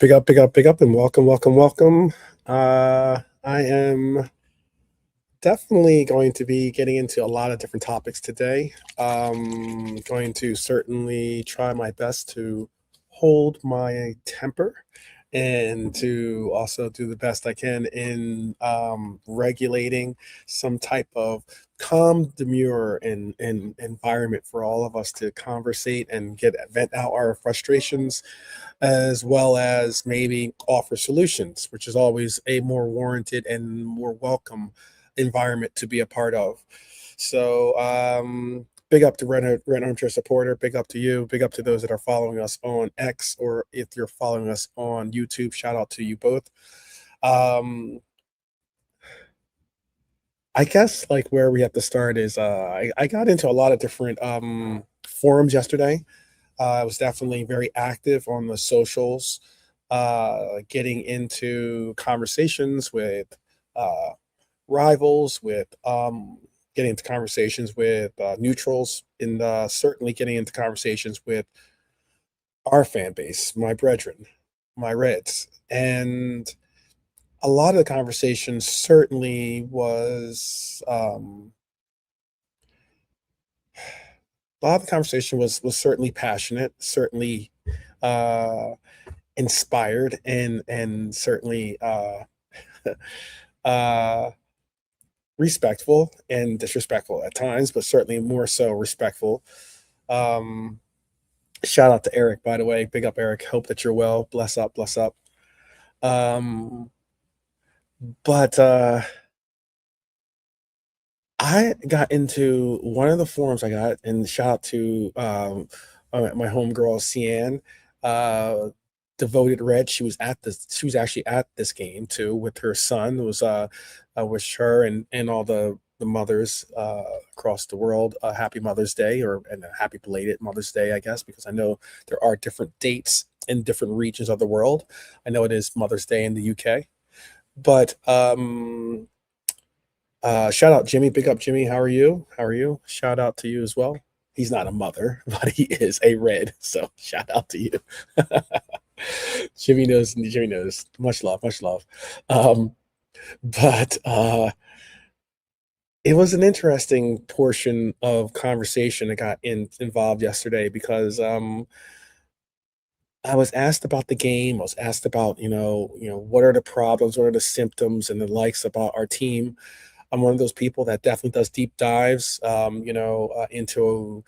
Big up, and welcome, welcome, welcome. I am definitely going to be getting into a lot of different topics today. Going to certainly try my best to hold my temper and to also do the best I can in regulating some type of calm, demure, and environment for all of us to conversate and get vent out our frustrations, as well as maybe offer solutions, which is always a more warranted and more welcome environment to be a part of. So, big up to Red Armchair Supporter. Big up to you. Big up to those that are following us on X, or if you're following us on YouTube, shout out to you both. Um, I guess like where we have to start is I got into a lot of different forums yesterday. I was definitely very active on the socials, getting into conversations with uh, rivals, with getting into conversations with neutrals, and certainly getting into conversations with our fan base, my brethren, my Reds. And a lot of the conversation certainly was a lot of the conversation was certainly passionate, certainly uh, inspired, and certainly uh, respectful and disrespectful at times, but certainly more so respectful. Um, Shout out to Eric, by the way. Big up, Eric. Hope that you're well. Bless up, bless up. Um, but I got into one of the forums I got, and shout out to my homegirl Cian, uh, devoted Red. She was actually at this game too with her son. It was wish her and all the mothers across the world a happy Mother's Day, or and a happy belated Mother's Day, I guess, because I know there are different dates in different regions of the world. I know it is Mother's Day in the UK, but shout out Jimmy. Big up Jimmy. How are you? How are you? Shout out to you as well. He's not a mother, but he is a Red. So shout out to you. Jimmy knows. Jimmy knows. Much love. Much love. Um, but it was an interesting portion of conversation that got involved yesterday because I was asked about the game. I was asked about what are the problems, what are the symptoms, and the likes about our team. I'm one of those people that definitely does deep dives, into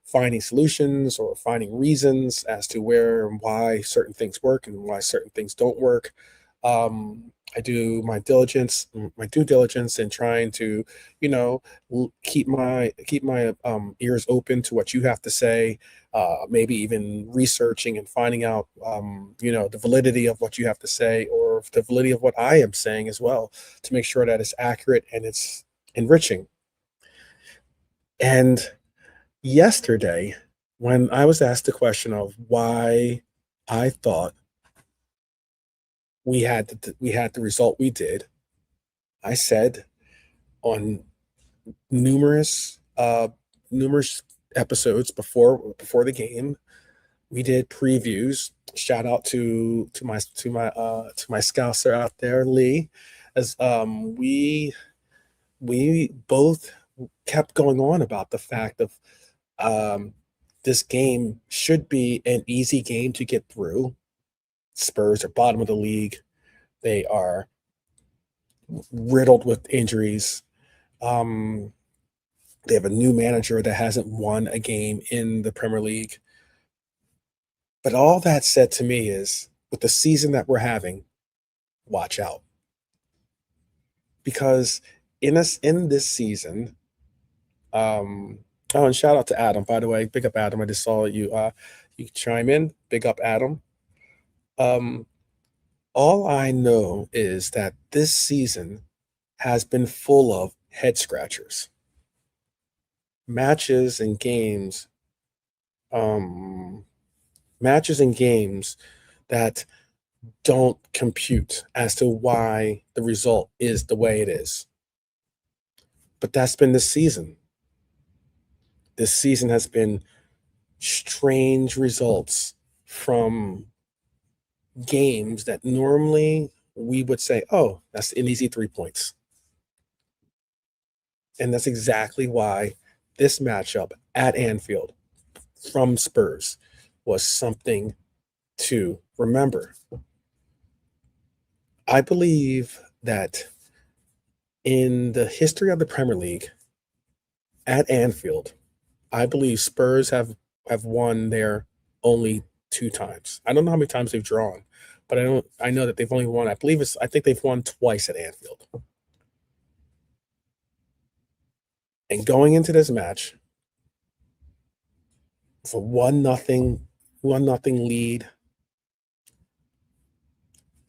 finding solutions or finding reasons as to where and why certain things work and why certain things don't work. I do my due diligence in trying to, keep my ears open to what you have to say. Maybe even researching and finding out, the validity of what you have to say, or the validity of what I am saying as well, to make sure that it's accurate and it's enriching. And yesterday, when I was asked the question of why I thought we had the result we did, I said on numerous numerous episodes before the game, we did previews. Shout out to my scouser out there, Lee, as we both kept going on about the fact of um, this game should be an easy game to get through. Spurs are bottom of the league. They are riddled with injuries. Um, they have a new manager that hasn't won a game in the Premier League. But all that said to me is, with the season that we're having, watch out, because in this season, oh, and shout out to Adam, by the way. Big up Adam. I just saw you chime in. Big up Adam. Um, all I know is that this season has been full of head scratchers, matches and games, um, matches and games that don't compute as to why the result is the way it is. But that's been this season. This season has been strange results from games that normally we would say, oh, that's an easy 3 points. And that's exactly why this matchup at Anfield from Spurs was something to remember. I believe that in the history of the Premier League at Anfield, I believe Spurs have won there only 2 times. I don't know how many times they've drawn, but I know that they've only won. I think they've won twice at Anfield. And going into this match for 1-0 lead,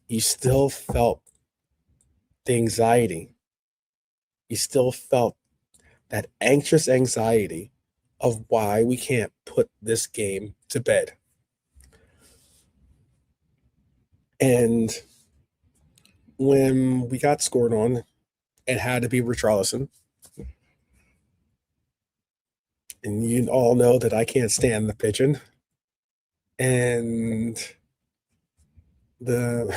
you still felt the anxiety. You still felt that anxious anxiety of why we can't put this game to bed. And when we got scored on, it had to be Richarlison. And you all know that I can't stand the pigeon. And the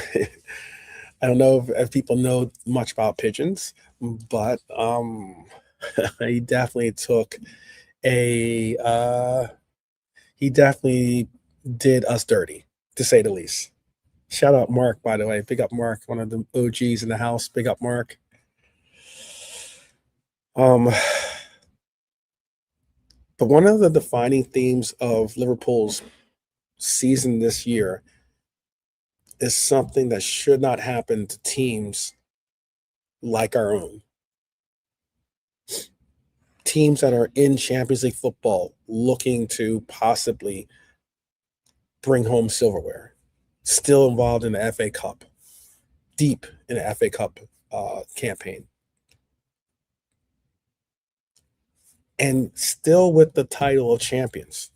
I don't know if people know much about pigeons, but he definitely took a he definitely did us dirty, to say the least. Shout out Mark, by the way. Big up Mark, one of the OGs in the house. Big up Mark. But one of the defining themes of Liverpool's season this year is something that should not happen to teams like our own. Teams that are in Champions League football looking to possibly bring home silverware, still involved in the FA Cup, deep in the FA Cup campaign. And still with the title of champions,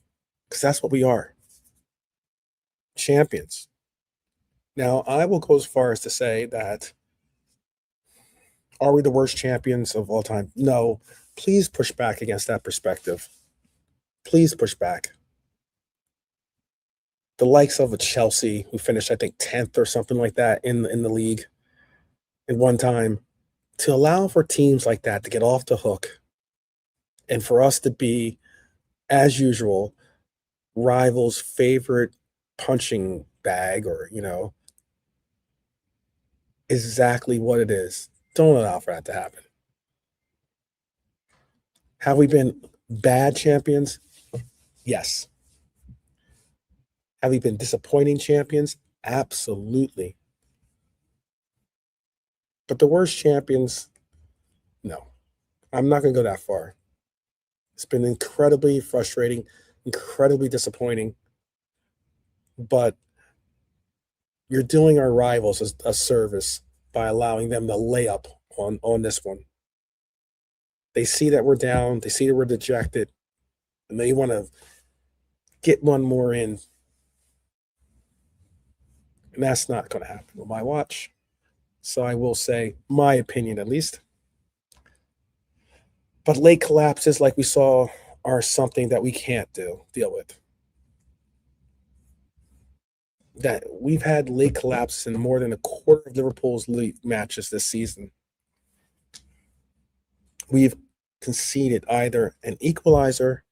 because that's what we are. Champions. Now, I will go as far as to say that, are we the worst champions of all time? No. Please push back against that perspective. Please push back. The likes of a Chelsea, who finished, I think, 10th or something like that in the league at one time, to allow for teams like that to get off the hook and for us to be, as usual, rivals' favorite punching bag, or, exactly what it is. Don't allow for that to happen. Have we been bad champions? Yes. Have we been disappointing champions? Absolutely. But the worst champions, no. I'm not going to go that far. It's been incredibly frustrating, incredibly disappointing. But you're doing our rivals a service by allowing them to lay up on this one. They see that we're down, they see that we're dejected, and they want to get one more in. And that's not going to happen on my watch. So I will say my opinion, at least. But late collapses, like we saw, are something that we can't deal with. That we've had late collapses in more than a quarter of Liverpool's league matches this season. We've conceded either an equalizer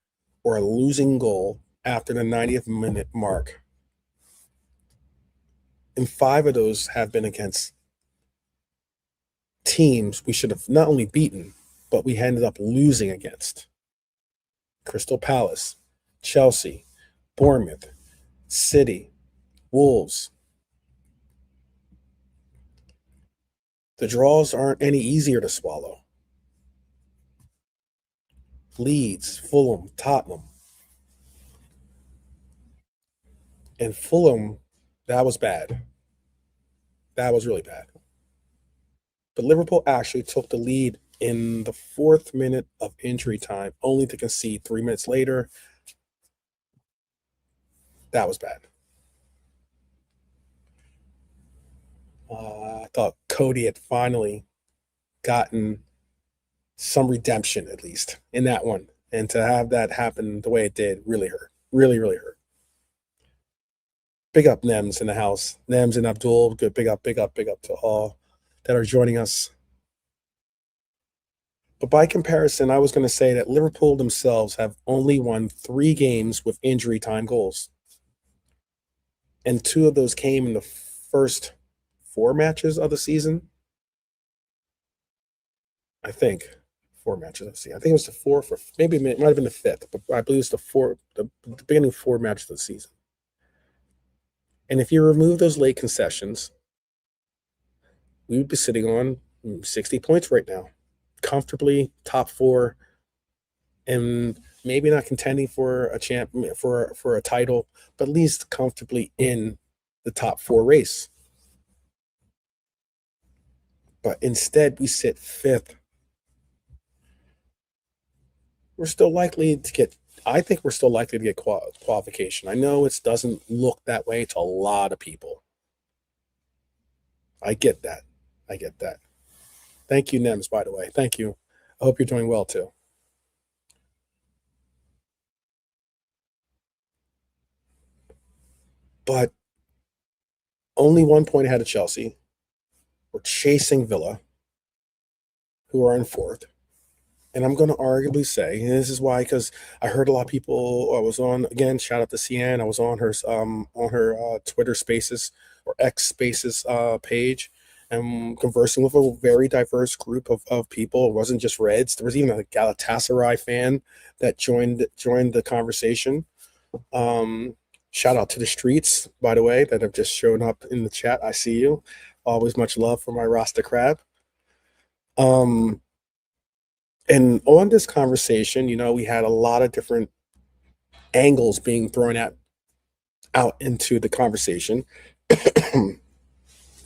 or a losing goal after the 90th minute mark. And 5 of those have been against teams we should have not only beaten, but we ended up losing against. Crystal Palace, Chelsea, Bournemouth, City, Wolves. The draws aren't any easier to swallow. Leeds, Fulham, Tottenham. And Fulham, that was bad. That was really bad. But Liverpool actually took the lead in the 4th minute of injury time, only to concede 3 minutes later. That was bad. I thought Cody had finally gotten some redemption, at least, in that one. And to have that happen the way it did really hurt. Really, really hurt. Big up Nems in the house. Nems and Abdul, good. Big up to all that are joining us. But by comparison, I was going to say that Liverpool themselves have only won 3 games with injury time goals. And 2 of those came in the first 4 matches of the season. I think 4 matches of the season. I think it was the fourth, or maybe it might have been the fifth, but I believe it's the beginning 4 matches of the season. And if you remove those late concessions, we would be sitting on 60 points right now, comfortably top 4, and maybe not contending for a for a title, but at least comfortably in the top 4 race. But instead, we sit 5th. We're still likely to get. I think we're still likely to get qualification. I know it doesn't look that way to a lot of people. I get that. I get that. Thank you, Nems, by the way. Thank you. I hope you're doing well too. But only 1 point ahead of Chelsea. We're chasing Villa, who are in 4th. And I'm going to arguably say, and this is why, because I heard a lot of people. I was on again. Shout out to CN. I was on her Twitter Spaces or X Spaces page, and conversing with a very diverse group of people. It wasn't just Reds. There was even a Galatasaray fan that joined the conversation. Um, Shout out to the streets, by the way, that have just shown up in the chat. I see you. Always much love for my Rasta crab. Um, and on this conversation, we had a lot of different angles being thrown out into the conversation.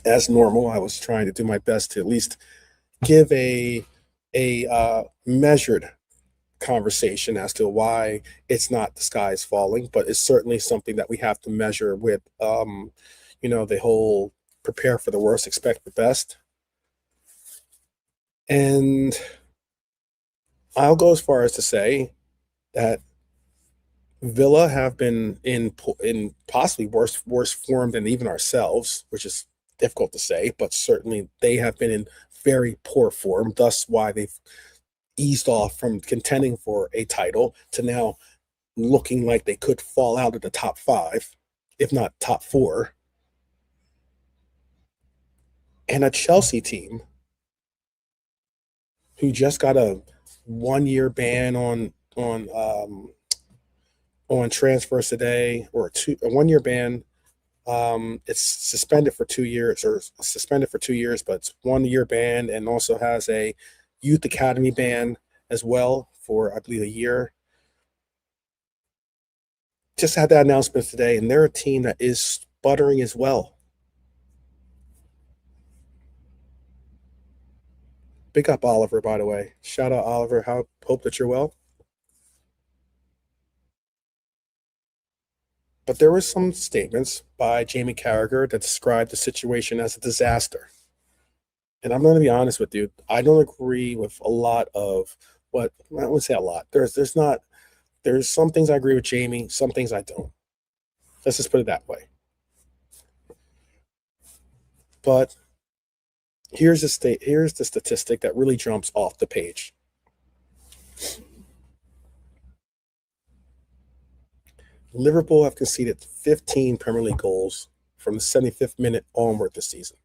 As normal, I was trying to do my best to at least give a measured conversation as to why it's not the sky is falling, but it's certainly something that we have to measure with, the whole prepare for the worst, expect the best. And I'll go as far as to say that Villa have been in possibly worse form than even ourselves, which is difficult to say, but certainly they have been in very poor form. Thus, why they've eased off from contending for a title to now looking like they could fall out of the top 5, if not top 4. And a Chelsea team who just got a 1-year ban on transfers today, or a 1-year ban. It's suspended for 2 years, but it's 1-year ban, and also has a youth academy ban as well for, I believe, a year. Just had that announcement today, and they're a team that is sputtering as well. Big up Oliver, by the way. Shout out Oliver. Hope that you're well. But there were some statements by Jamie Carragher that described the situation as a disaster. And I'm going to be honest with you, I don't agree with a lot of what I wouldn't say a lot. There's some things I agree with Jamie, some things I don't. Let's just put it that way. But here's the statistic that really jumps off the page. Liverpool have conceded 15 Premier League goals from the 75th minute onward this season.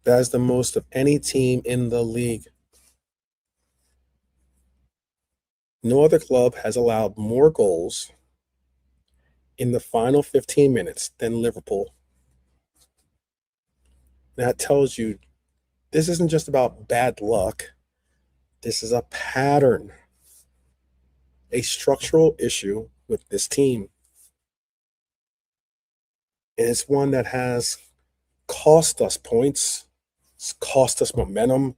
That is the most of any team in the league. No other club has allowed more goals in the final 15 minutes than Liverpool. That tells you this isn't just about bad luck. This is a pattern, a structural issue with this team. And it's one that has cost us points, it's cost us momentum.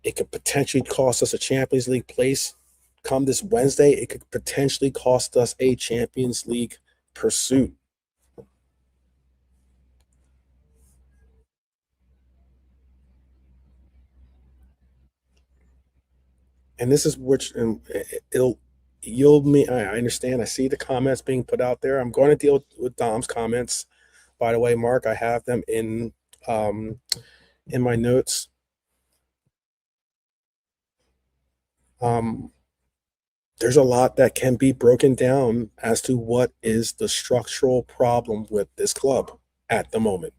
It could potentially cost us a Champions League place. Come this Wednesday, it could potentially cost us a Champions League pursuit. And this is which it'll I understand. I see the comments being put out there. I'm going to deal with Dom's comments. By the way, Mark, I have them um, in my notes. Um, there's a lot that can be broken down as to what is the structural problem with this club at the moment.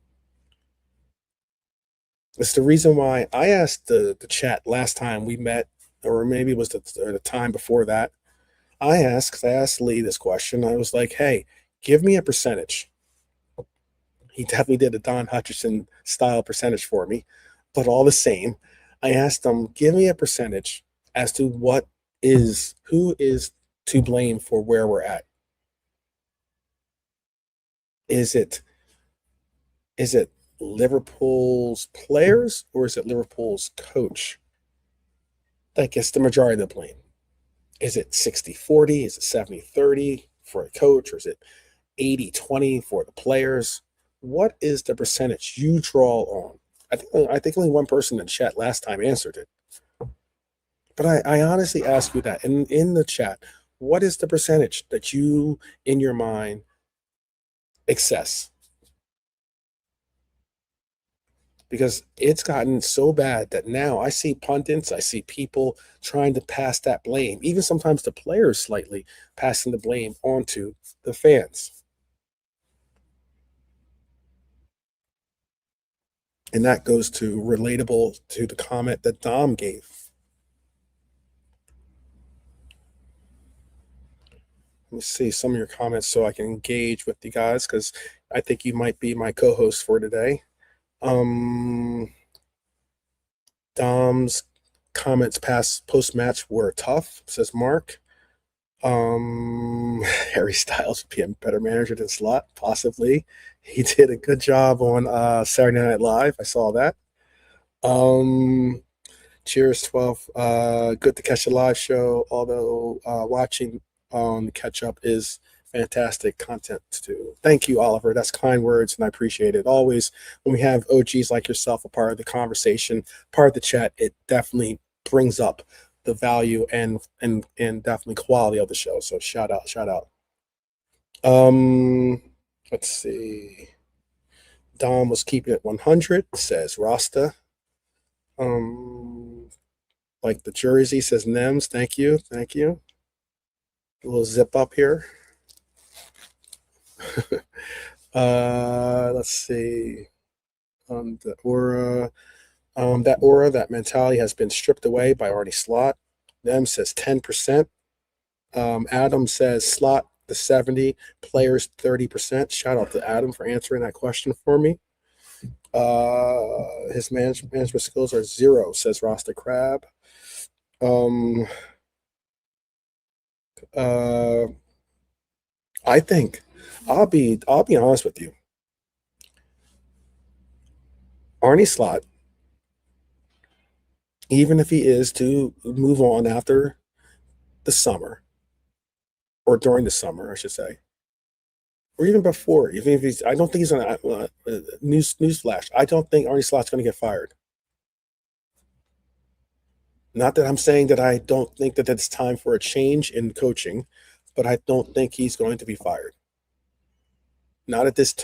It's the reason why I asked the chat last time we met, or maybe it was the time before that. I asked Lee this question. I was like, hey, give me a percentage. He definitely did a Don Hutcherson style percentage for me. But all the same, I asked him, give me a percentage as to who is to blame for where we're at. Is it is it Liverpool's players or is it Liverpool's coach that gets the majority of the blame? Is it 60-40? Is it 70-30 for a coach? Or is it 80-20 for the players? What is the percentage you draw on? I think only one person in chat last time answered it. But I honestly ask you that in the chat, what is the percentage that you in your mind excess? Because it's gotten so bad that now I see pundits, I see people trying to pass that blame, even sometimes the players slightly passing the blame onto the fans. And that goes to relatable to the comment that Dom gave. Let me see some of your comments so I can engage with you guys because I think you might be my co-host for today. Dom's comments past post match were tough, says Mark. Harry Styles would be a better manager than Slot, possibly. He did a good job on Saturday Night Live. I saw that. Um, Cheers 12. Good to catch a live show, although watching on the catch up is fantastic content too. Thank you, Oliver. That's kind words, and I appreciate it. Always, when we have OGs like yourself a part of the conversation, part of the chat, it definitely brings up the value and definitely quality of the show. So shout out, shout out. Um, let's see. Dom was keeping it 100, says Rasta. Um, like the jersey says Nems. Thank you, thank you. A little zip up here. Let's see. The aura, that aura, that mentality has been stripped away by Arne Slot. Nem says 10%. Adam says Slot the 70, players 30%. Shout out to Adam for answering that question for me. His management skills are zero, says Rasta Crab. Um, uh, I think I'll be honest with you. Arnie Slot, even if he is to move on after the summer or during the summer, I should say, or even before, even if he's, I don't think he's on newsflash. I don't think Arnie Slot's going to get fired. Not that I'm saying that I don't think that it's time for a change in coaching, but I don't think he's going to be fired. Not at this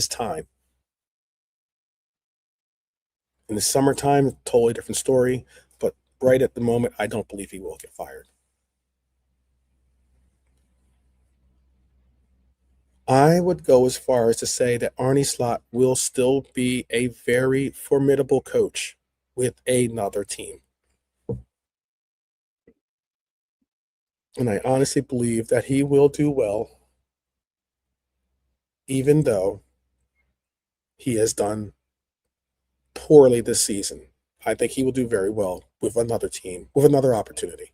time. In the summertime, totally different story. But right at the moment, I don't believe he will get fired. I would go as far as to say that Arnie Slot will still be a very formidable coach with another team. And I honestly believe that he will do well, even though he has done poorly this season. I think he will do very well with another team, with another opportunity.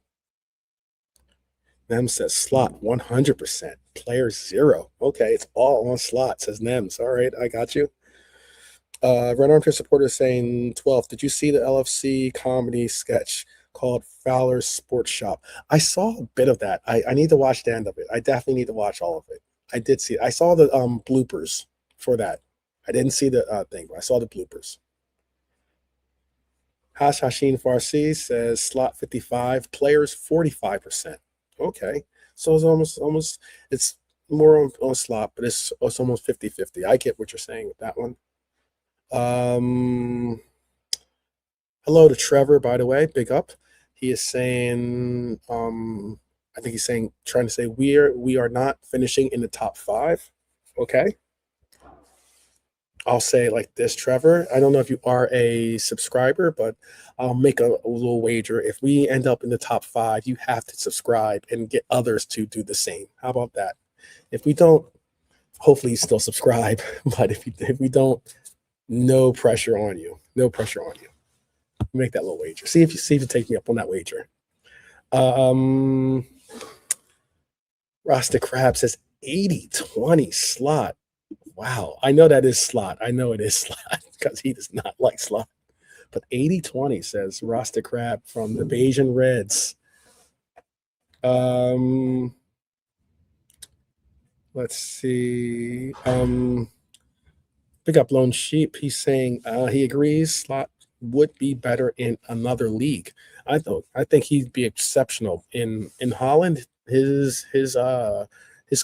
Nem says Slot 100%, player zero. Okay, it's all on Slot, says Nems. All right, I got you. Red Armchair supporter saying 12th. Did you see the LFC comedy sketch called Fowler's Sports Shop? I saw a bit of that. I need to watch the end of it. I definitely need to watch all of it. I did see it. I saw the bloopers for that. I didn't see the thing, but I saw the bloopers. Hash Hashin Farsi says Slot 55, players 45%. Okay. So it's almost it's more on Slot, but it's almost 50-50. I get what you're saying with that one. Um, Hello to Trevor, by the way. Big up. He is saying, I think he's saying, trying to say we are not finishing in the top five. Okay. I'll say it like this, Trevor. I don't know if you are a subscriber, but I'll make a little wager. If we end up in the top five, you have to subscribe and get others to do the same. How about that? If we don't, hopefully you still subscribe. But if we don't, no pressure on you. No pressure on you. Make that little wager. See if you take me up on that wager. Um, Rasta Crab says 80-20 Slot. Wow. I know that is Slot. I know it is Slot because he does not like Slot. But 80-20 says Rasta Crab from the Bayesian Reds. Um, let's see. Pick up Lone Sheep. He's saying he agrees Slot would be better in another league. I think he'd be exceptional in Holland. His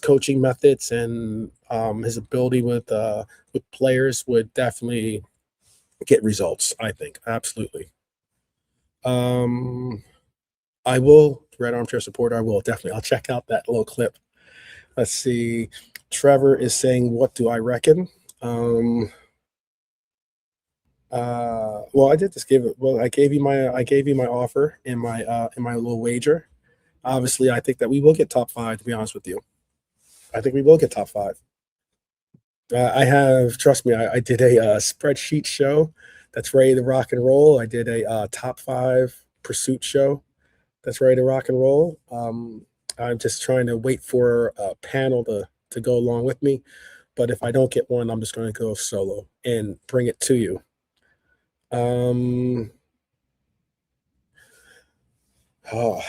coaching methods and his ability with players would definitely get results. I think absolutely. Um, I will Red Armchair Supporter. I will definitely. I'll check out that little clip. Let's see. Trevor is saying, "What do I reckon?" Um, well, I did just give it. Well, I gave you my offer in my little wager. Obviously, I think that we will get top five. To be honest with you, I think we will get top five. I have, trust me, I did a spreadsheet show that's ready to rock and roll. I did a top five pursuit show that's ready to rock and roll. I'm just trying to wait for a panel to go along with me. But if I don't get one, I'm just going to go solo and bring it to you. Um, oh,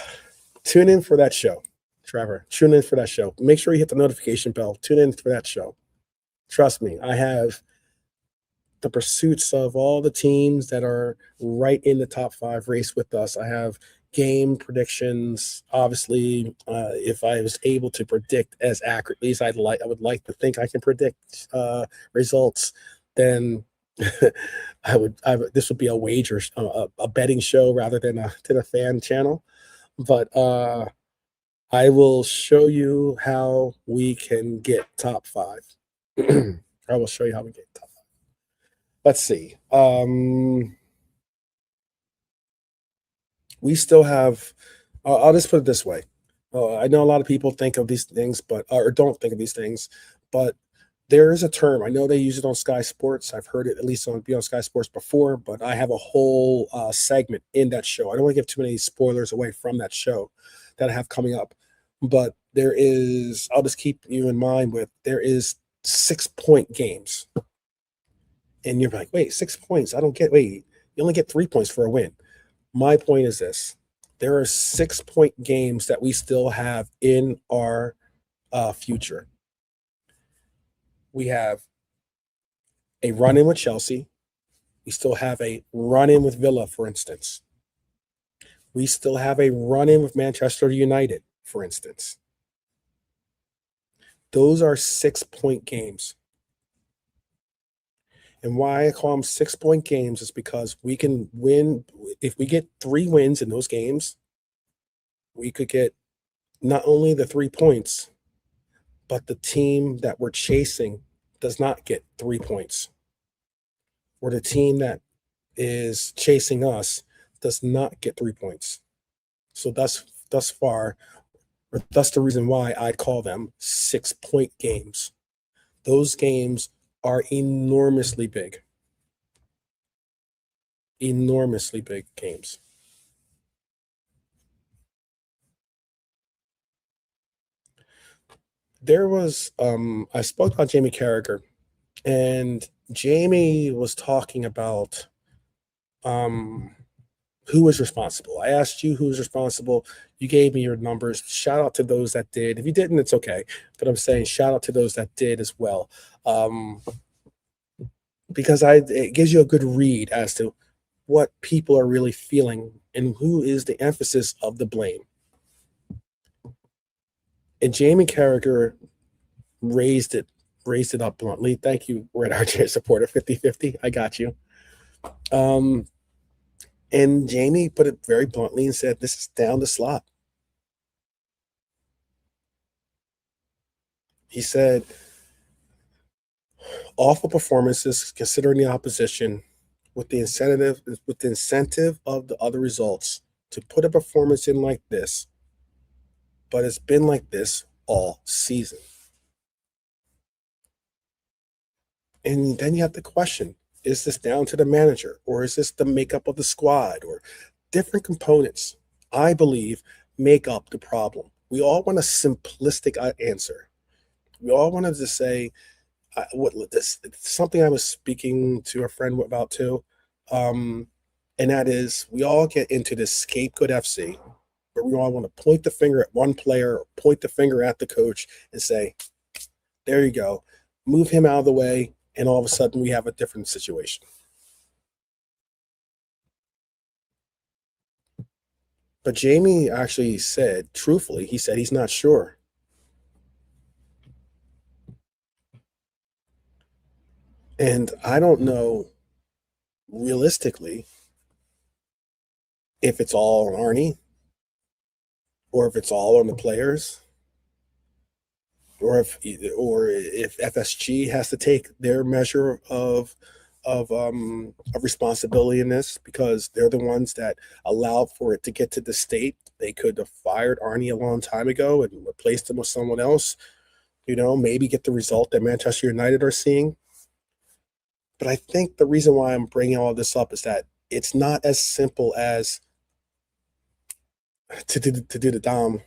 tune in for that show, Trevor. Tune in for that show. Make sure you hit the notification bell. Tune in for that show. Trust me, I have the pursuits of all the teams that are right in the top five race with us. I have game predictions. Obviously, if I was able to predict as accurately as I would like to think I can predict results, then this would be a wager, a betting show rather than a fan channel. But I will show you how we can get top five. I will show you how we get top five. Let's see. We still have. I'll just put it this way. I know a lot of people think of these things, but or don't think of these things, but there is a term. I know they use it on Sky Sports. I've heard it at least on Sky Sports before, but I have a whole segment in that show. I don't want to give too many spoilers away from that show that I have coming up, but there is. I'll just keep you in mind with there is 6-point games, and you're like, wait, 6 points? I don't get. Wait, you only get 3 points for a win. My point is this: there are 6-point games that we still have in our future. We have a run in with Chelsea. We still have a run in with Villa, for instance. We still have a run in with Manchester United, for instance. Those are 6-point games. And why I call them 6-point games is because we can win. If we get 3 wins in those games, we could get not only the 3 points, but the team that we're chasing does not get 3 points. Or the team that is chasing us does not get 3 points. So thus far, or that's the reason why I call them 6-point games. Those games are enormously big. Enormously big games. There was I spoke about Jamie Carragher, and Jamie was talking about um who was responsible. I asked you who was responsible. You gave me your numbers. Shout out to those that did. If you didn't, it's okay. But I'm saying shout out to those that did as well. Because it gives you a good read as to what people are really feeling and who is the emphasis of the blame. And Jamie Carragher raised it up bluntly. Thank you, Red Archer supporter 50-50. I got you. And Jamie put it very bluntly and said, this is down the Slot. He said, awful performances considering the opposition with the incentive of the other results to put a performance in like this, but it's been like this all season. And then you have to question, is this down to the manager, or is this the makeup of the squad, or different components, I believe, make up the problem. We all want a simplistic answer. We all wanted to say, something I was speaking to a friend about too, and that is we all get into this scapegoat FC, where we all want to point the finger at one player or point the finger at the coach and say, there you go, move him out of the way, and all of a sudden we have a different situation. But Jamie actually said, truthfully, he said he's not sure. And I don't know realistically if it's all on Arne or if it's all on the players, or if FSG has to take their measure of responsibility in this, because they're the ones that allowed for it to get to the state. They could have fired Arne a long time ago and replaced him with someone else, maybe get the result that Manchester United are seeing. But I think the reason why I'm bringing all this up is that it's not as simple as to do the Dom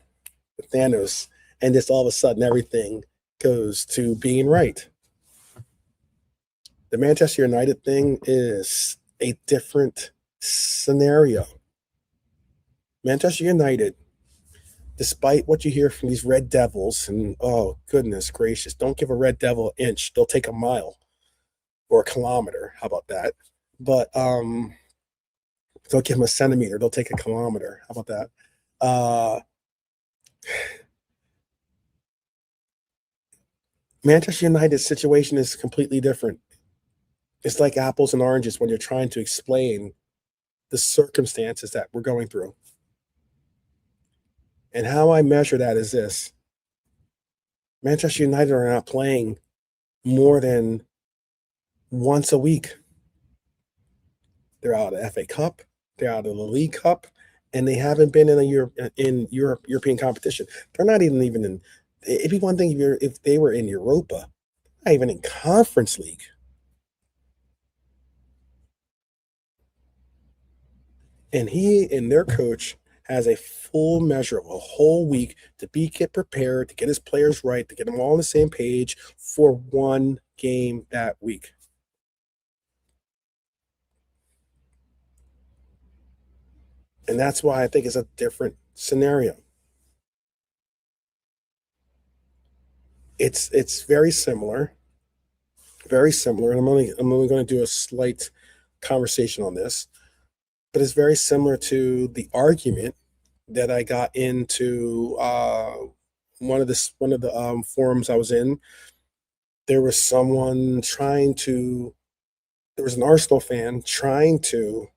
with Thanos, and just all of a sudden everything goes to being right. The Manchester United thing is a different scenario. Manchester United, despite what you hear from these Red Devils, and oh, goodness gracious, don't give a Red Devil an inch, they'll take a mile or a kilometer. How about that? But don't give them a centimeter, they'll take a kilometer. How about that? Manchester United's situation is completely different. It's like apples and oranges when you're trying to explain the circumstances that we're going through. And how I measure that is this. Manchester United are not playing more than once a week. They're out of FA Cup, they're out of the League Cup, and they haven't been in European competition. They're not even in. It'd be one thing if they were in Europa, not even in Conference League. And he and their coach has a full measure of a whole week to get prepared, to get his players right, to get them all on the same page for one game that week. And that's why I think it's a different scenario. It's very similar, and I'm only going to do a slight conversation on this, but it's very similar to the argument that I got into one of the forums I was in. There was an Arsenal fan trying to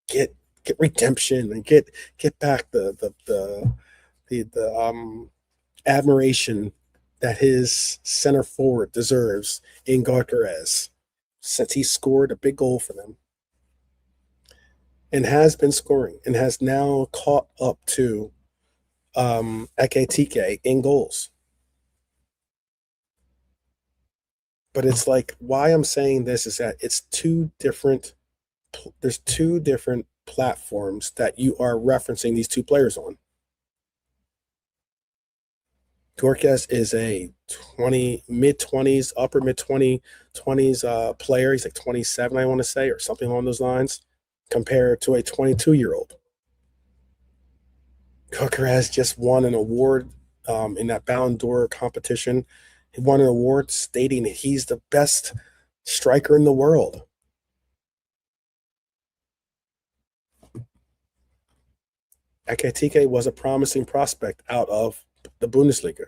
get redemption and get back the admiration that his center forward deserves in Gyökeres, since he scored a big goal for them and has been scoring and has now caught up to Ekitike in goals. But it's like, why I'm saying this is that there's two different platforms that you are referencing these two players on. Gyökeres is a upper mid 20s player. He's like 27, I want to say, or something along those lines, compared to a 22-year-old. Gyökeres just won an award in that Ballon d'Or competition. He won an award stating that he's the best striker in the world. Ekitike was a promising prospect out of the Bundesliga.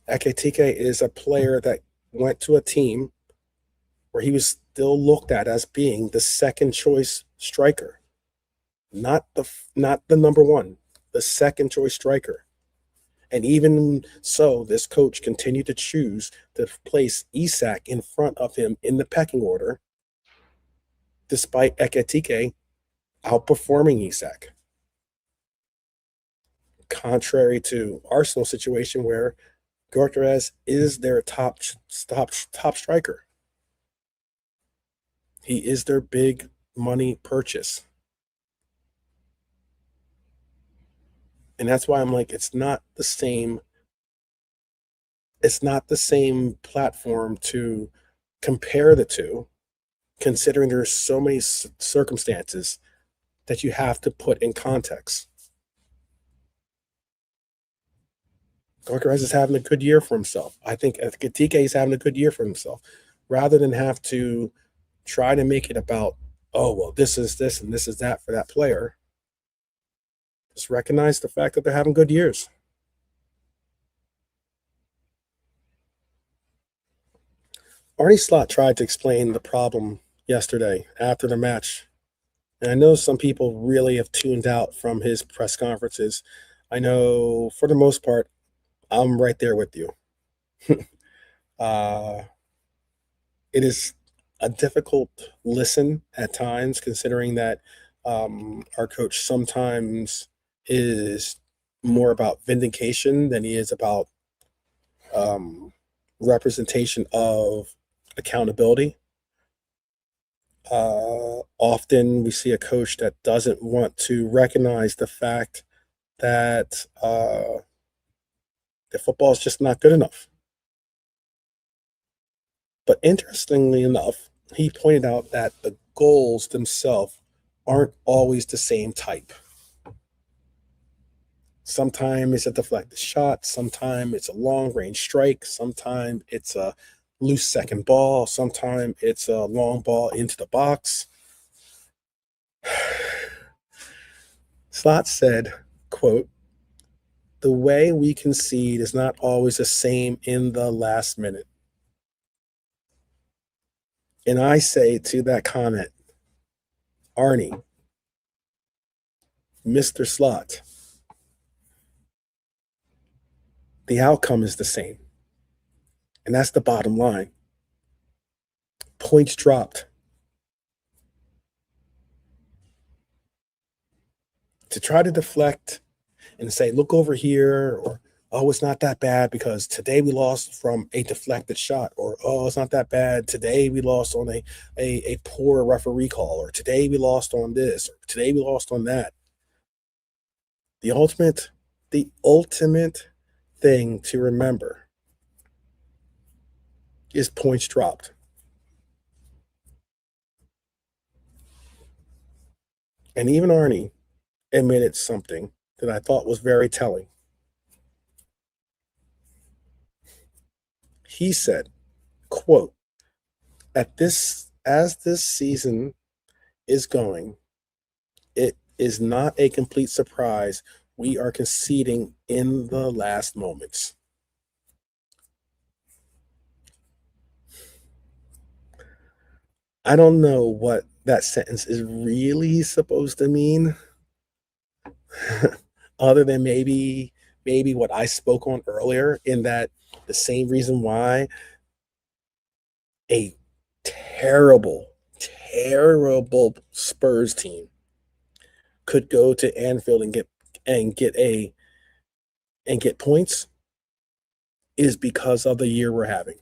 Ekitike is a player that went to a team where he was still looked at as being the second choice striker, not the number one, the second choice striker. And even so, this coach continued to choose to place Isak in front of him in the pecking order, despite Ekitike outperforming Isak. Contrary to Arsenal's situation where Gyökeres is their top striker. He is their big money purchase. And that's why I'm like, it's not the same platform to compare the two, considering there's so many circumstances that you have to put in context. Gyökeres is having a good year for himself. I think Ekitike is having a good year for himself, rather than have to try to make it about, oh, well, this is this and this is that for that player. Just recognize the fact that they're having good years. Arne Slot tried to explain the problem yesterday after the match. And I know some people really have tuned out from his press conferences. I know for the most part, I'm right there with you. uh, it is a difficult listen at times, considering that our coach sometimes is more about vindication than he is about um, representation of accountability. Often we see a coach that doesn't want to recognize the fact that the football is just not good enough. But interestingly enough, he pointed out that the goals themselves aren't always the same type. Sometimes it's a deflected shot, sometimes it's a long range strike, sometimes it's a loose second ball, sometimes it's a long ball into the box. Slot said, quote, "The way we concede is not always the same in the last minute." And I say to that comment, Arnie, Mr. Slot, the outcome is the same. And that's the bottom line. Points dropped. To try to deflect and say, look over here, or, oh, it's not that bad because today we lost from a deflected shot, or, oh, it's not that bad. Today we lost on a poor referee call, or today we lost on this, or today we lost on that. The ultimate thing to remember is points dropped. And even Arnie admitted something that I thought was very telling. He said, quote, as this season is going, it is not a complete surprise we are conceding in the last moments. I don't know what that sentence is really supposed to mean, other than maybe what I spoke on earlier, in that the same reason why a terrible Spurs team could go to Anfield and get points is because of the year we're having.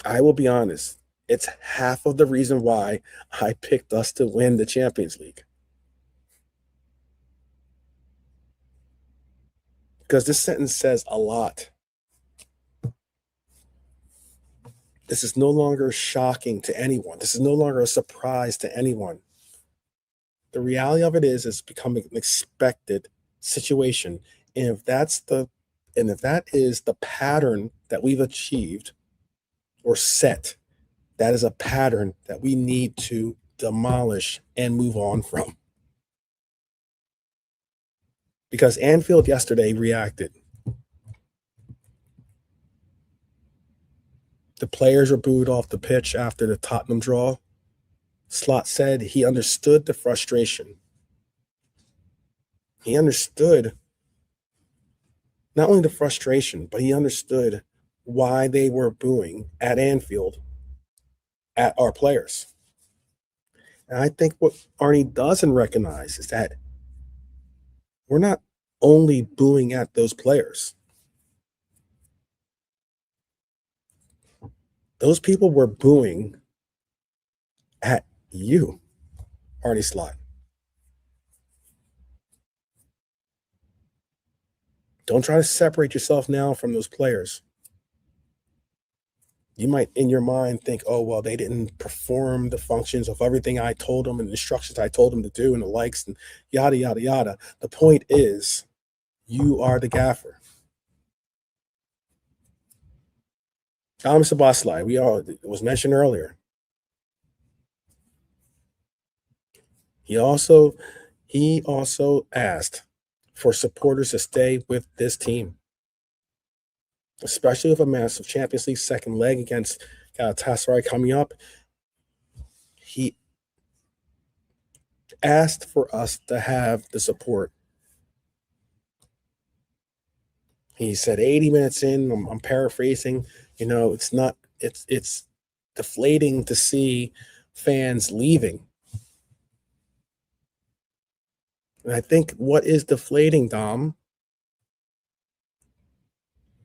I will be honest, it's half of the reason why I picked us to win the Champions League. Because this sentence says a lot. This is no longer shocking to anyone. This is no longer a surprise to anyone. The reality of it is it's becoming an expected situation. And if that is the pattern that we've achieved or set, that is a pattern that we need to demolish and move on from. Because Anfield yesterday reacted. The players were booed off the pitch after the Tottenham draw. Slot said he understood the frustration. He understood not only the frustration, but he understood why they were booing at Anfield at our players. And I think what Arne doesn't recognize is that we're not only booing at those players. Those people were booing at you, Arne Slot. Don't try to separate yourself now from those players. You might, in your mind, think, oh, well, they didn't perform the functions of everything I told them and the instructions I told them to do and the likes and yada, yada, yada. The point is, you are the gaffer. Dominik Szoboszlai, it was mentioned earlier. He also asked for supporters to stay with this team, especially with a massive Champions League second leg against Galatasaray coming up. He asked for us to have the support. He said 80 minutes in, I'm paraphrasing, it's deflating to see fans leaving. And I think what is deflating, Dom,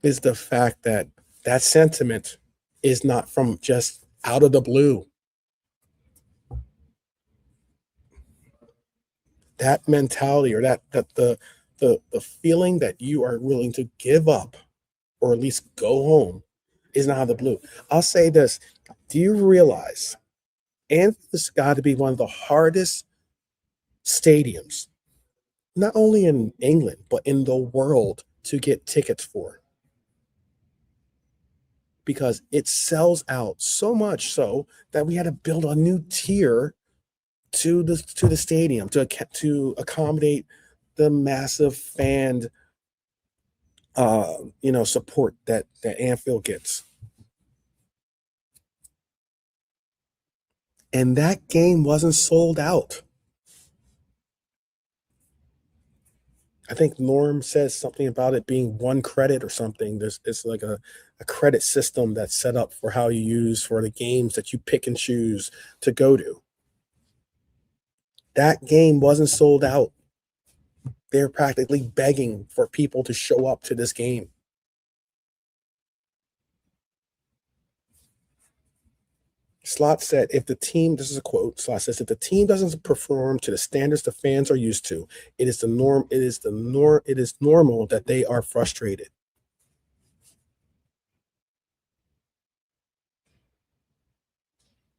is the fact that that sentiment is not from just out of the blue. That mentality or the feeling that you are willing to give up or at least go home is not out of the blue. I'll say this. Do you realize Anfield's got to be one of the hardest stadiums, not only in England, but in the world to get tickets for? Because it sells out so much so that we had to build a new tier to the stadium to accommodate the massive fan support that Anfield gets. And that game wasn't sold out. I think Norm says something about it being one credit or something. It's like a credit system that's set up for how you use for the games that you pick and choose to go to. That game wasn't sold out. They're practically begging for people to show up to this game. Slot said, this is a quote, Slot says, if the team doesn't perform to the standards the fans are used to, it is normal that they are frustrated.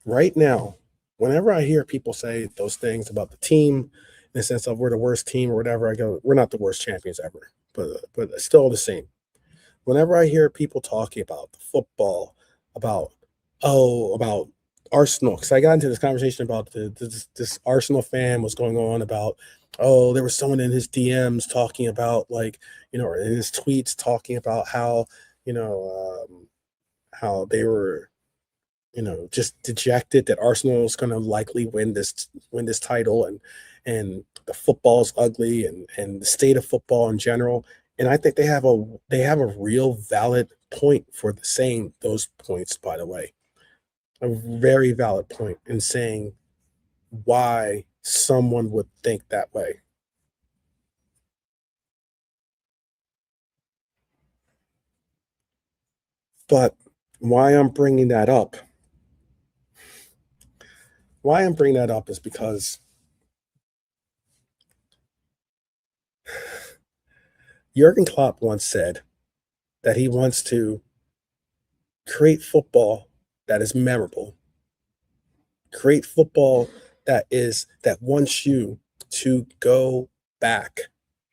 Right now, whenever I hear people say those things about the team, in the sense of we're the worst team or whatever, I go, we're not the worst champions ever, but it's still the same. Whenever I hear people talking about the football, about Arsenal, because I got into this conversation about this Arsenal fan was going on about, there was someone in his DMs talking about or in his tweets talking about how, how they were, just dejected that Arsenal is going to likely win this title and the football's ugly and the state of football in general. And I think they have a real valid point for saying those points, by the way. A very valid point in saying why someone would think that way. But why I'm bringing that up is because Jurgen Klopp once said that he wants to create football that is memorable, create football that wants you to go back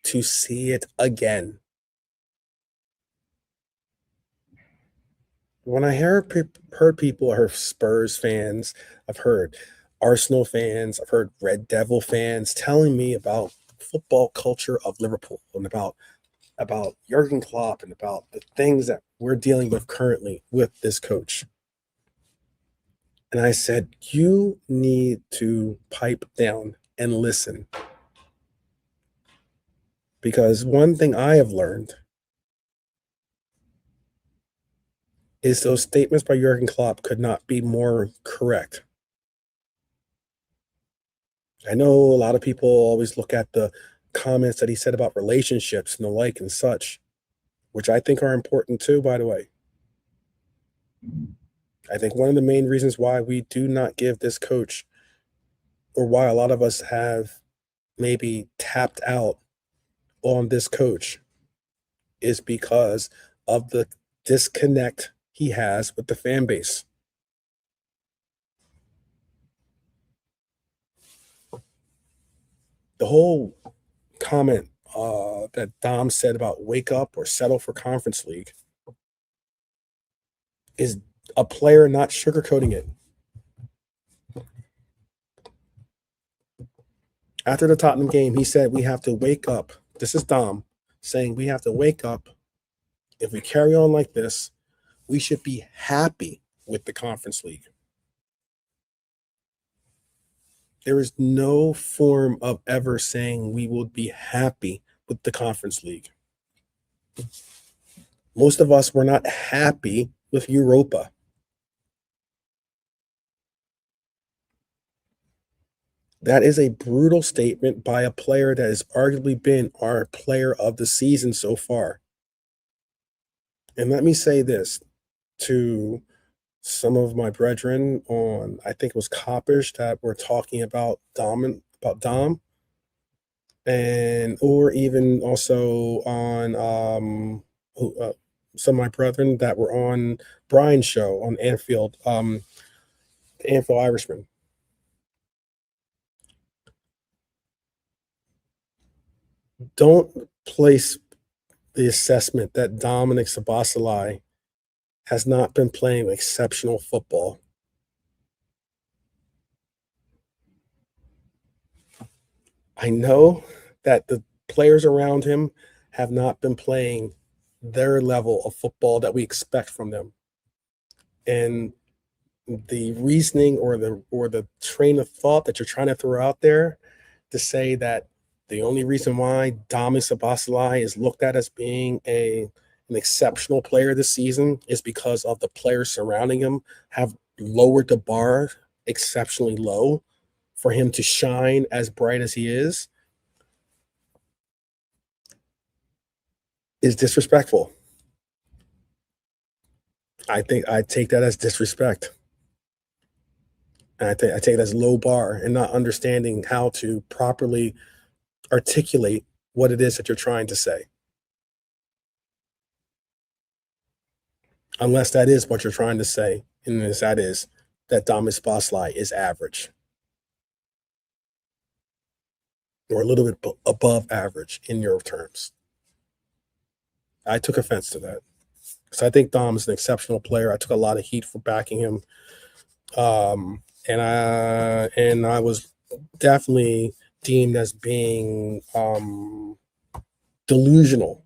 to see it again. When I heard people, Spurs fans, I've heard, Arsenal fans, I've heard Red Devil fans telling me about football culture of Liverpool and about Jurgen Klopp and about the things that we're dealing with currently with this coach. And I said, you need to pipe down and listen. Because one thing I have learned is those statements by Jurgen Klopp could not be more correct. I know a lot of people always look at the comments that he said about relationships and the like and such, which I think are important too, by the way. I think one of the main reasons why we do not give this coach, or why a lot of us have maybe tapped out on this coach, is because of the disconnect he has with the fan base. The whole comment that Dom said about wake up or settle for Conference League is a player not sugarcoating it. After the Tottenham game, he said, we have to wake up. This is Dom saying we have to wake up. If we carry on like this, we should be happy with the Conference League. There is no form of ever saying we will be happy with the Conference League. Most of us were not happy with Europa. That is a brutal statement by a player that has arguably been our player of the season so far. And let me say this to some of my brethren on, I think it was Coppish, that were talking about Dom, and or even also on some of my brethren that were on Brian's show on Anfield, the Anfield Irishman. Don't place the assessment that Dominik Szoboszlai has not been playing exceptional football. I know that the players around him have not been playing their level of football that we expect from them. And the reasoning or the train of thought that you're trying to throw out there to say that the only reason why Dominik Szoboszlai is looked at as being an exceptional player this season is because of the players surrounding him have lowered the bar exceptionally low for him to shine as bright as he is disrespectful. I think I take that as disrespect. And I take it as low bar and not understanding how to properly articulate what it is that you're trying to say. Unless that is what you're trying to say, and that is that Dominik Szoboszlai is average or a little bit above average in your terms. I took offense to that. So I think Dom is an exceptional player. I took a lot of heat for backing him. And I was definitely deemed as being delusional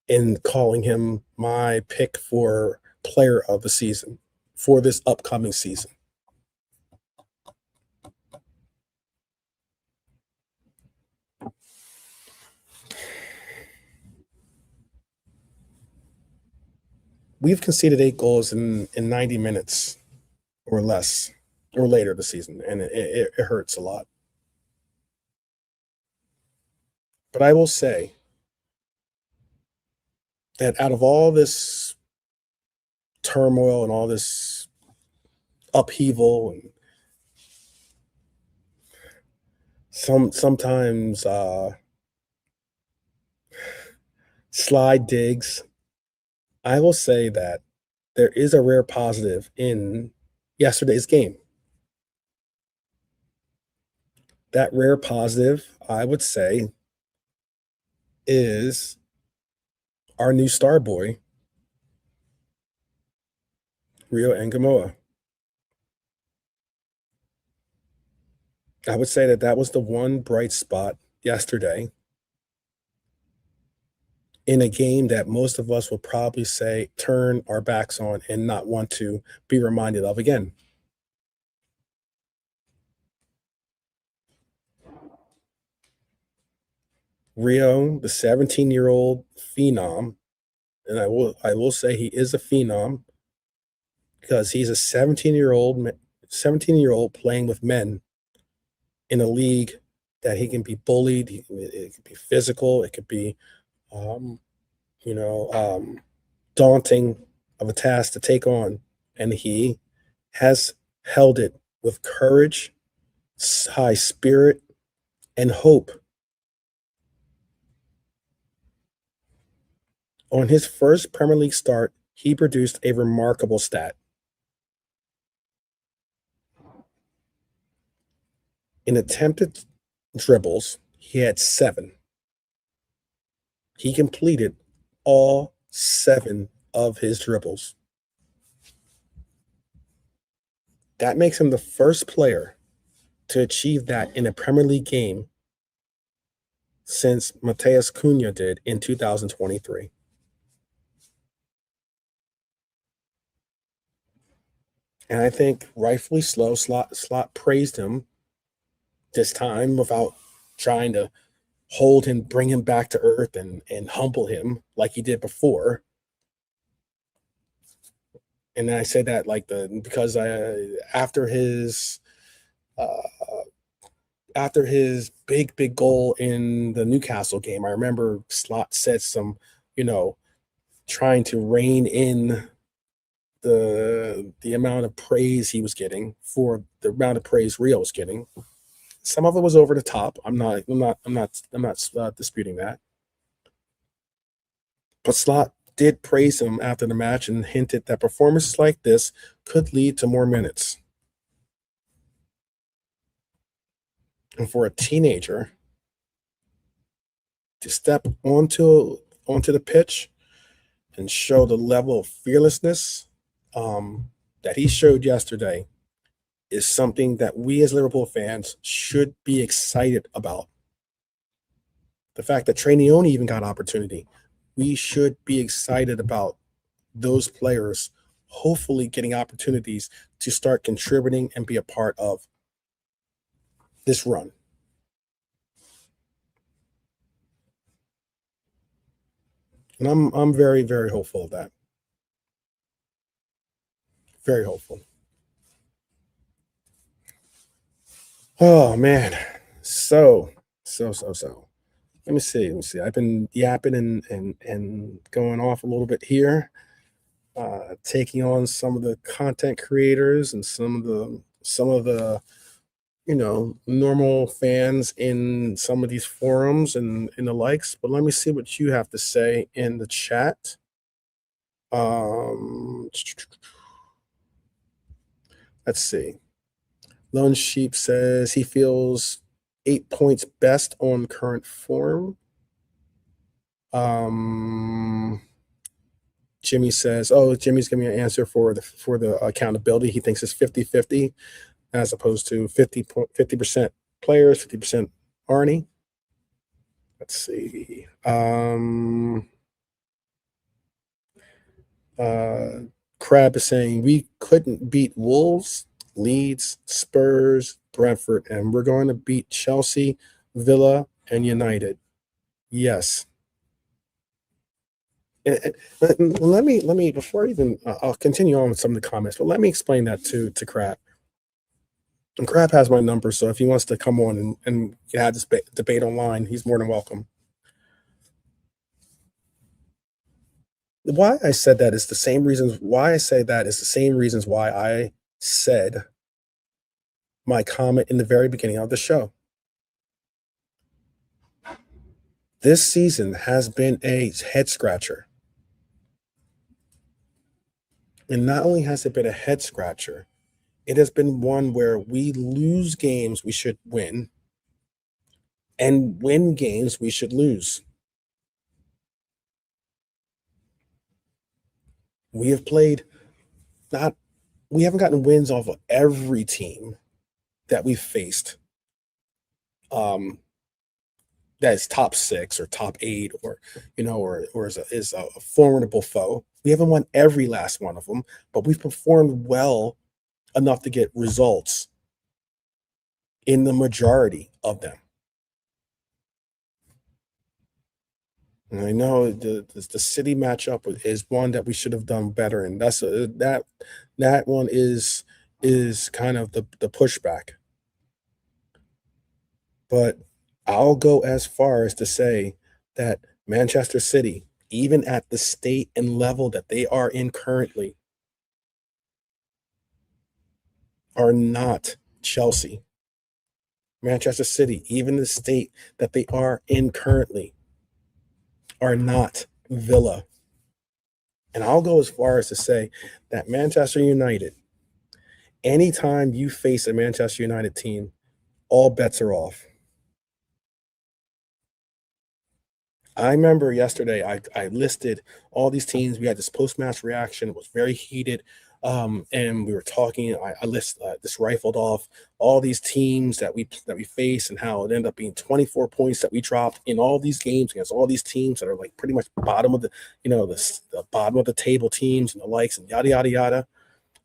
in calling him my pick for player of the season for this upcoming season. We've conceded 8 goals in 90 minutes or less or later this season, and it hurts a lot. But I will say that out of all this turmoil and all this upheaval and sometimes slide digs, I will say that there is a rare positive in yesterday's game. That rare positive, I would say, is our new star boy, Rio Ngumoha. I would say that that was the one bright spot yesterday in a game that most of us will probably say turn our backs on and not want to be reminded of again. Rio, the 17-year-old phenom, and I will say he is a phenom because he's a 17-year-old playing with men in a league that he can be bullied. It could be physical. It could be, um, you know, daunting of a task to take on, and he has held it with courage, high spirit, and hope. On his first Premier League start, he produced a remarkable stat. In attempted dribbles, he had 7. He completed all 7 of his dribbles. That makes him the first player to achieve that in a Premier League game since Mateus Cunha did in 2023. And I think rightfully slow, Slot praised him this time without trying to hold him, bring him back to earth and humble him like he did before. And I say that like because uh, after his big goal in the Newcastle game, I remember Slot said some, you know, trying to rein in the amount of praise he was getting for the amount of praise Rio was getting. Some of it was over the top. I'm not disputing that. But Slot did praise him after the match and hinted that performances like this could lead to more minutes. And for a teenager to step onto the pitch and show the level of fearlessness that he showed yesterday is something that we as Liverpool fans should be excited about. The fact that Trainioni even got opportunity, we should be excited about those players hopefully getting opportunities to start contributing and be a part of this run. And I'm very hopeful of that. Very hopeful. Oh man. So. Let me see. I've been yapping and going off a little bit here, taking on some of the content creators and some of the normal fans in some of these forums and the likes. But let me see what you have to say in the chat. Um, let's see. Lone Sheep says he feels 8 points best on current form. Jimmy says, "Oh, Jimmy's giving me an answer for the accountability. He thinks it's 50-50 as opposed to 50% players, 50% Arnie." Let's see. Crab is saying we couldn't beat Wolves, Leeds, Spurs, Brentford, and we're going to beat Chelsea, Villa, and United. Yes. Let me before even I'll continue on with some of the comments, but let me explain that to Crab. And Crab has my number, so if he wants to come on and have this debate online, he's more than welcome. Why I said that is the same reasons why I say that is the same reasons why I said my comment in the very beginning of the show. This season has been a head scratcher. And not only has it been a head scratcher, it has been one where we lose games we should win and win games we should lose. We have played not we haven't gotten wins off of every team that we've faced. that is top 6 or top 8, or or is a formidable foe. We haven't won every last one of them, but we've performed well enough to get results in the majority of them. And I know the City matchup is one that we should have done better, and that one is kind of the pushback. But I'll go as far as to say that Manchester City, even at the state and level that they are in currently, are not Chelsea. Manchester City, even the state that they are in currently, are not Villa. And I'll go as far as to say that Manchester United, anytime you face a Manchester United team, all bets are off. I remember yesterday I listed all these teams. We had this post-match reaction. It was very heated. And we were talking. Just rifled off all these teams that we face and how it ended up being 24 points that we dropped in all these games against all these teams that are like pretty much bottom of the bottom of the table teams and the likes and yada yada yada.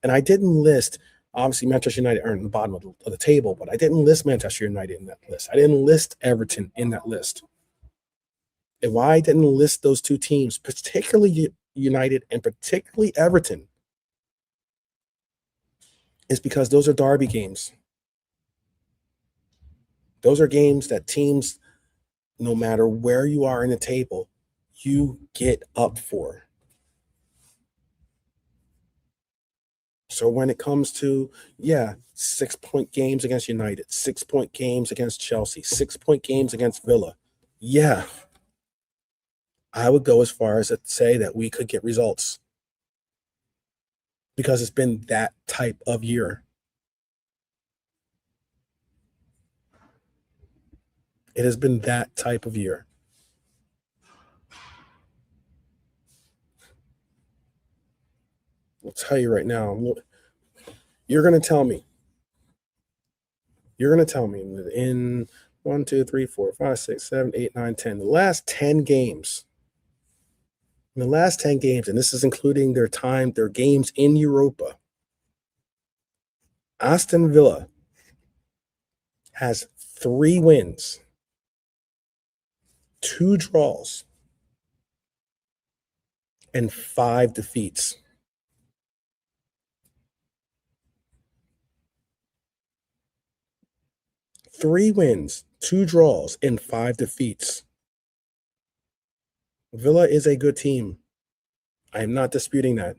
And I didn't list, obviously Manchester United aren't in the bottom of the table, but I didn't list Manchester United in that list. I didn't list Everton in that list. And why I didn't list those two teams, particularly United and particularly Everton, is because those are derby games. Those are games that teams, no matter where you are in the table, you get up for. So when it comes to, 6-point games against United, 6-point games against Chelsea, 6-point games against Villa, I would go as far as to say that we could get results because it's been that type of year. It has been that type of year. I'll tell you right now, you're going to tell me that in 1, 2, 3, 4, 5, 6, 7, 8, 9, 10, the last 10 games, and this is including their games in Europa, Aston Villa has 3 wins, 2 draws, and 5 defeats. 3 wins, 2 draws, and 5 defeats. Villa is a good team. I am not disputing that.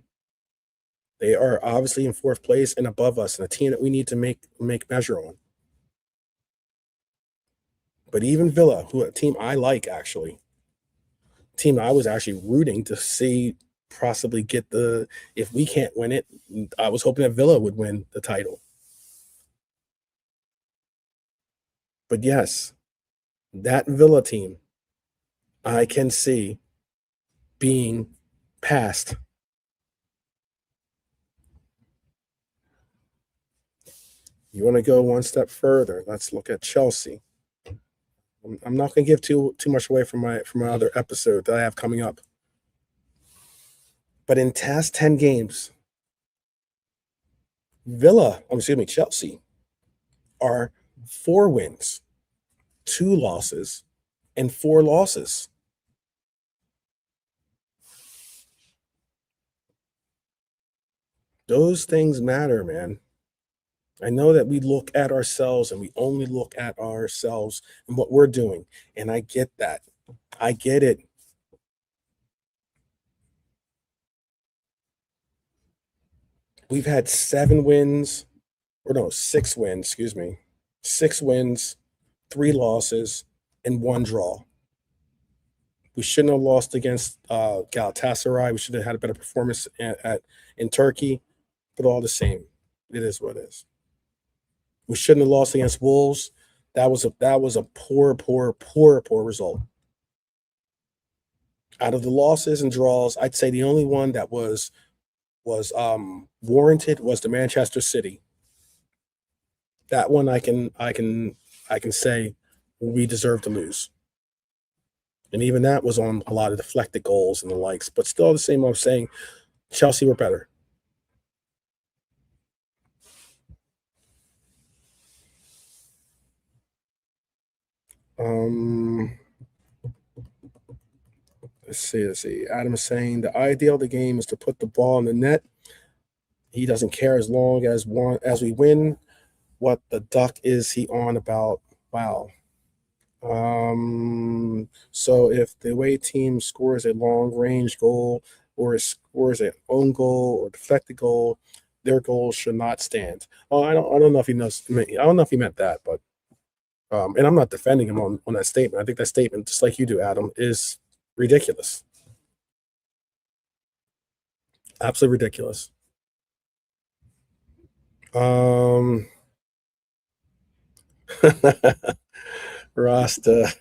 They are obviously in 4th place and above us, and a team that we need to make measure on. But even Villa, a team I like actually, a team I was actually rooting to see possibly get if we can't win it, I was hoping that Villa would win the title. But yes, that Villa team, I can see being passed. You want to go one step further? Let's look at Chelsea. I'm not going to give too much away from my other episode that I have coming up. But in past 10 games, Chelsea are 4 wins, 2 losses, and 4 losses. Those things matter, man. I know that we look at ourselves and we only look at ourselves and what we're doing. And I get that. I get it. We've had 6 wins, 6 wins, 3 losses, and 1 draw. We shouldn't have lost against Galatasaray. We should have had a better performance in Turkey, but all the same, it is what it is. We shouldn't have lost against Wolves. That was a poor result. Out of the losses and draws, I'd say the only one that was warranted was the Manchester City. That one I can say we deserve to lose. And even that was on a lot of deflected goals and the likes. But still the same, I'm saying Chelsea were better. Let's see. Adam is saying the ideal of the game is to put the ball in the net. He doesn't care as long as we win. What the duck is he on about? Wow. So if the away team scores a long range goal or scores an own goal or deflected goal, their goal should not stand. Oh, I don't know if he knows. I don't know if he meant that, but and I'm not defending him on that statement. I think that statement, just like you do, Adam, is ridiculous. Absolutely ridiculous. Rasta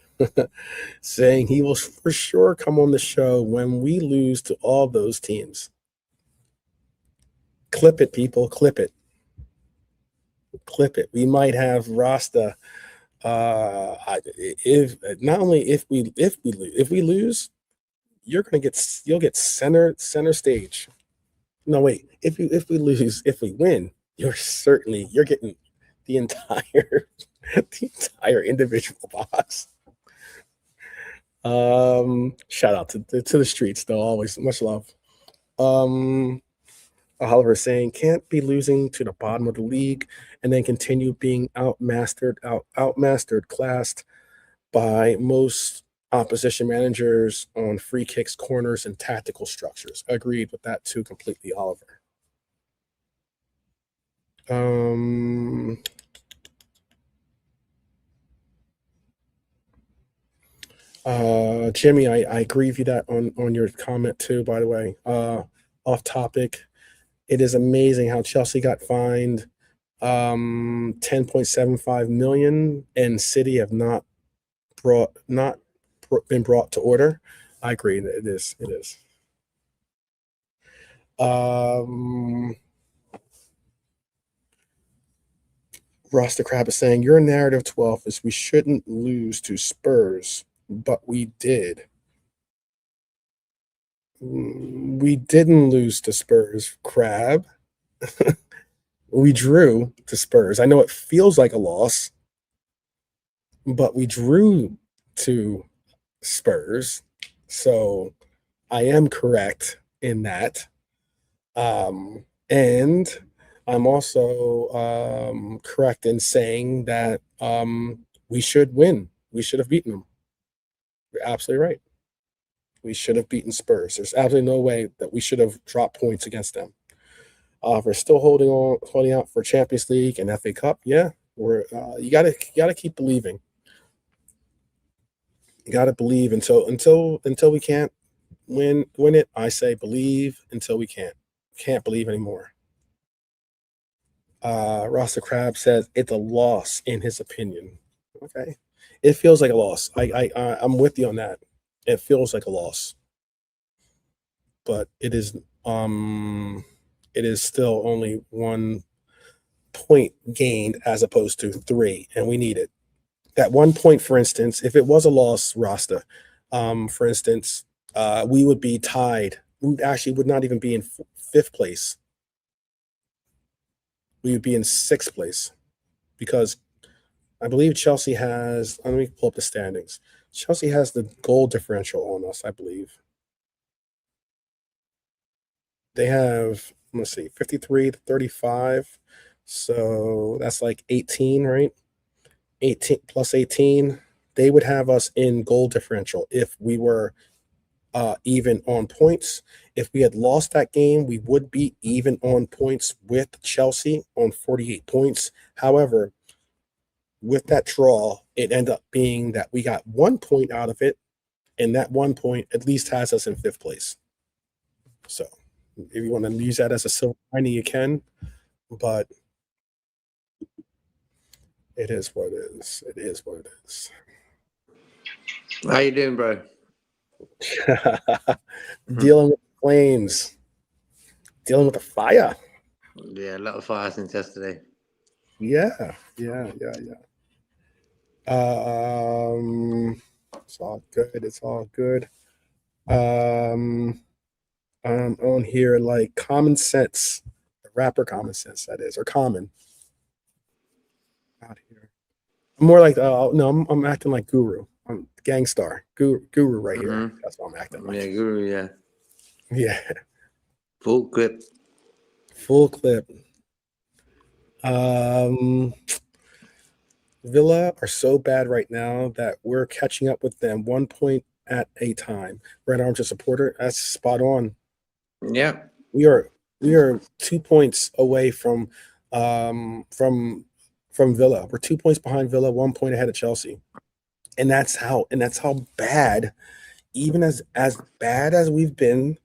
saying he will for sure come on the show when we lose to all those teams. Clip it, people. Clip it. Clip it. We might have Rasta. If not only if we lose, you'll get center stage. No, wait. If we lose, if we win, you're getting the entire individual box. Shout out to the streets though. Always much love. Oliver saying can't be losing to the bottom of the league and then continue being outmastered, classed by most opposition managers on free kicks, corners, and tactical structures. Agreed with that too completely, Oliver. Jimmy, I agree with you that on your comment too, by the way. Off topic. It is amazing how Chelsea got fined 10.75 million and City have not been brought to order. I agree that it is. Rasta Crab is saying your narrative 12 is we shouldn't lose to Spurs, but we did. We didn't lose to Spurs, Crab. We drew to Spurs. I know it feels like a loss, but we drew to Spurs. So I am correct in that. And I'm also correct in saying that we should win. We should have beaten them. You're absolutely right. We should have beaten Spurs. There's absolutely no way that we should have dropped points against them. We're still holding out for Champions League and FA Cup. Yeah, we're you gotta keep believing. You gotta believe until we can't win it. I say believe until we can't believe anymore. Rasta Crab says it's a loss in his opinion. Okay, it feels like a loss. I'm with you on that. It feels like a loss, but it is still only 1 point gained as opposed to 3, and we need it. That 1 point, for instance, if it was a loss, Rasta, for instance, we would be tied. We actually would not even be in 5th place. We would be in 6th place because I believe Chelsea has. Let me pull up the standings. Chelsea has the goal differential on us, I believe. They have, let's see, 53 to 35. So that's like 18, right? 18 plus 18. They would have us in goal differential if we were even on points. If we had lost that game, we would be even on points with Chelsea on 48 points. However, with that draw, it ended up being that we got 1 point out of it, and that 1 point at least has us in 5th place. So if you want to use that as a silver lining, you can, but it is what it is. It is what it is. How you doing, bro? Dealing with the flames. Dealing with the fire. Yeah, a lot of fire since yesterday. Yeah. It's all good. It's all good. Um, I'm on here like Common Sense, the rapper Common Sense, that is, or Common out here. I'm more like, no, I'm acting like Guru. I'm Gangstar, Guru right here. Mm-hmm. That's what I'm acting Yeah, like. Guru, yeah. Yeah, Full clip. full clip. Um, Villa are so bad right now that we're catching up with them 1 point at a time. Red Arms a supporter. That's spot on. Yeah. We are 2 points away um from from Villa. We're 2 points behind Villa, 1 point ahead of Chelsea. And that's how bad, even as bad as we've been,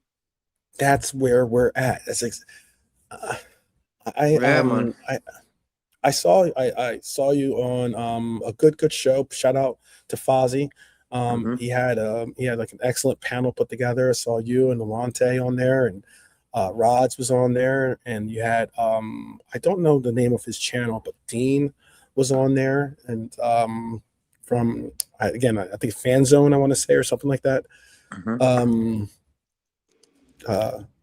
that's where we're at. Uh, I Yeah, man. I saw you on a good show. Shout out to Fozzie. Mm-hmm. He had like an excellent panel put together. I saw you and Alante on there, and Rods was on there, and you had I don't know the name of his channel, but Dean was on there, and from again I think Fan Zone, I want to say, or something like that. Mm-hmm. Um,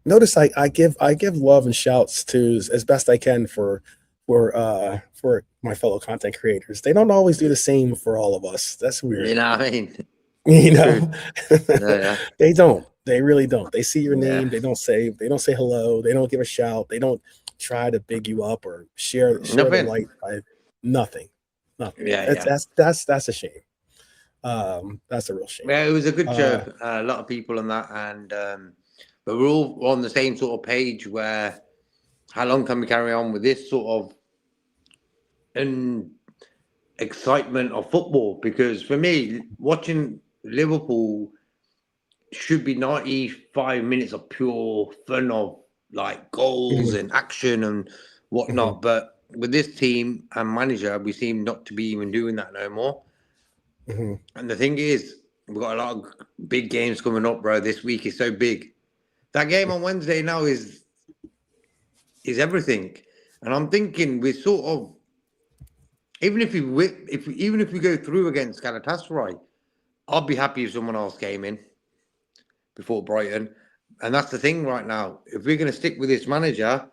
Notice I give love and shouts to as best I can for my fellow content creators. They don't always do the same for all of us. That's You weird. know what I mean? You True. know, Yeah, they don't. They really don't. They see your yeah. name. They don't say hello. They don't give a shout. They don't try to big you up or share the Nothing. light by nothing. Nothing. Yeah, That's yeah. that's a shame. That's a real shame. Yeah, it was a good show. Uh, A lot of people on that, and but we're all on the same sort of page. Where how long can we carry on with this sort of excitement of football? Because for me, watching Liverpool should be 95 minutes of pure fun of like goals mhm, and action and mhm, whatnot. But with this team and manager, we seem not to be even doing that no more. mhm, And the thing is, we've got a lot of big games coming up, bro. This week is so big. That game on Wednesday now is everything. And I'm thinking we're sort of even if we go through against Galatasaray, I'd be happy if someone else came in before Brighton. And that's the thing right now. If we're going to stick with this manager,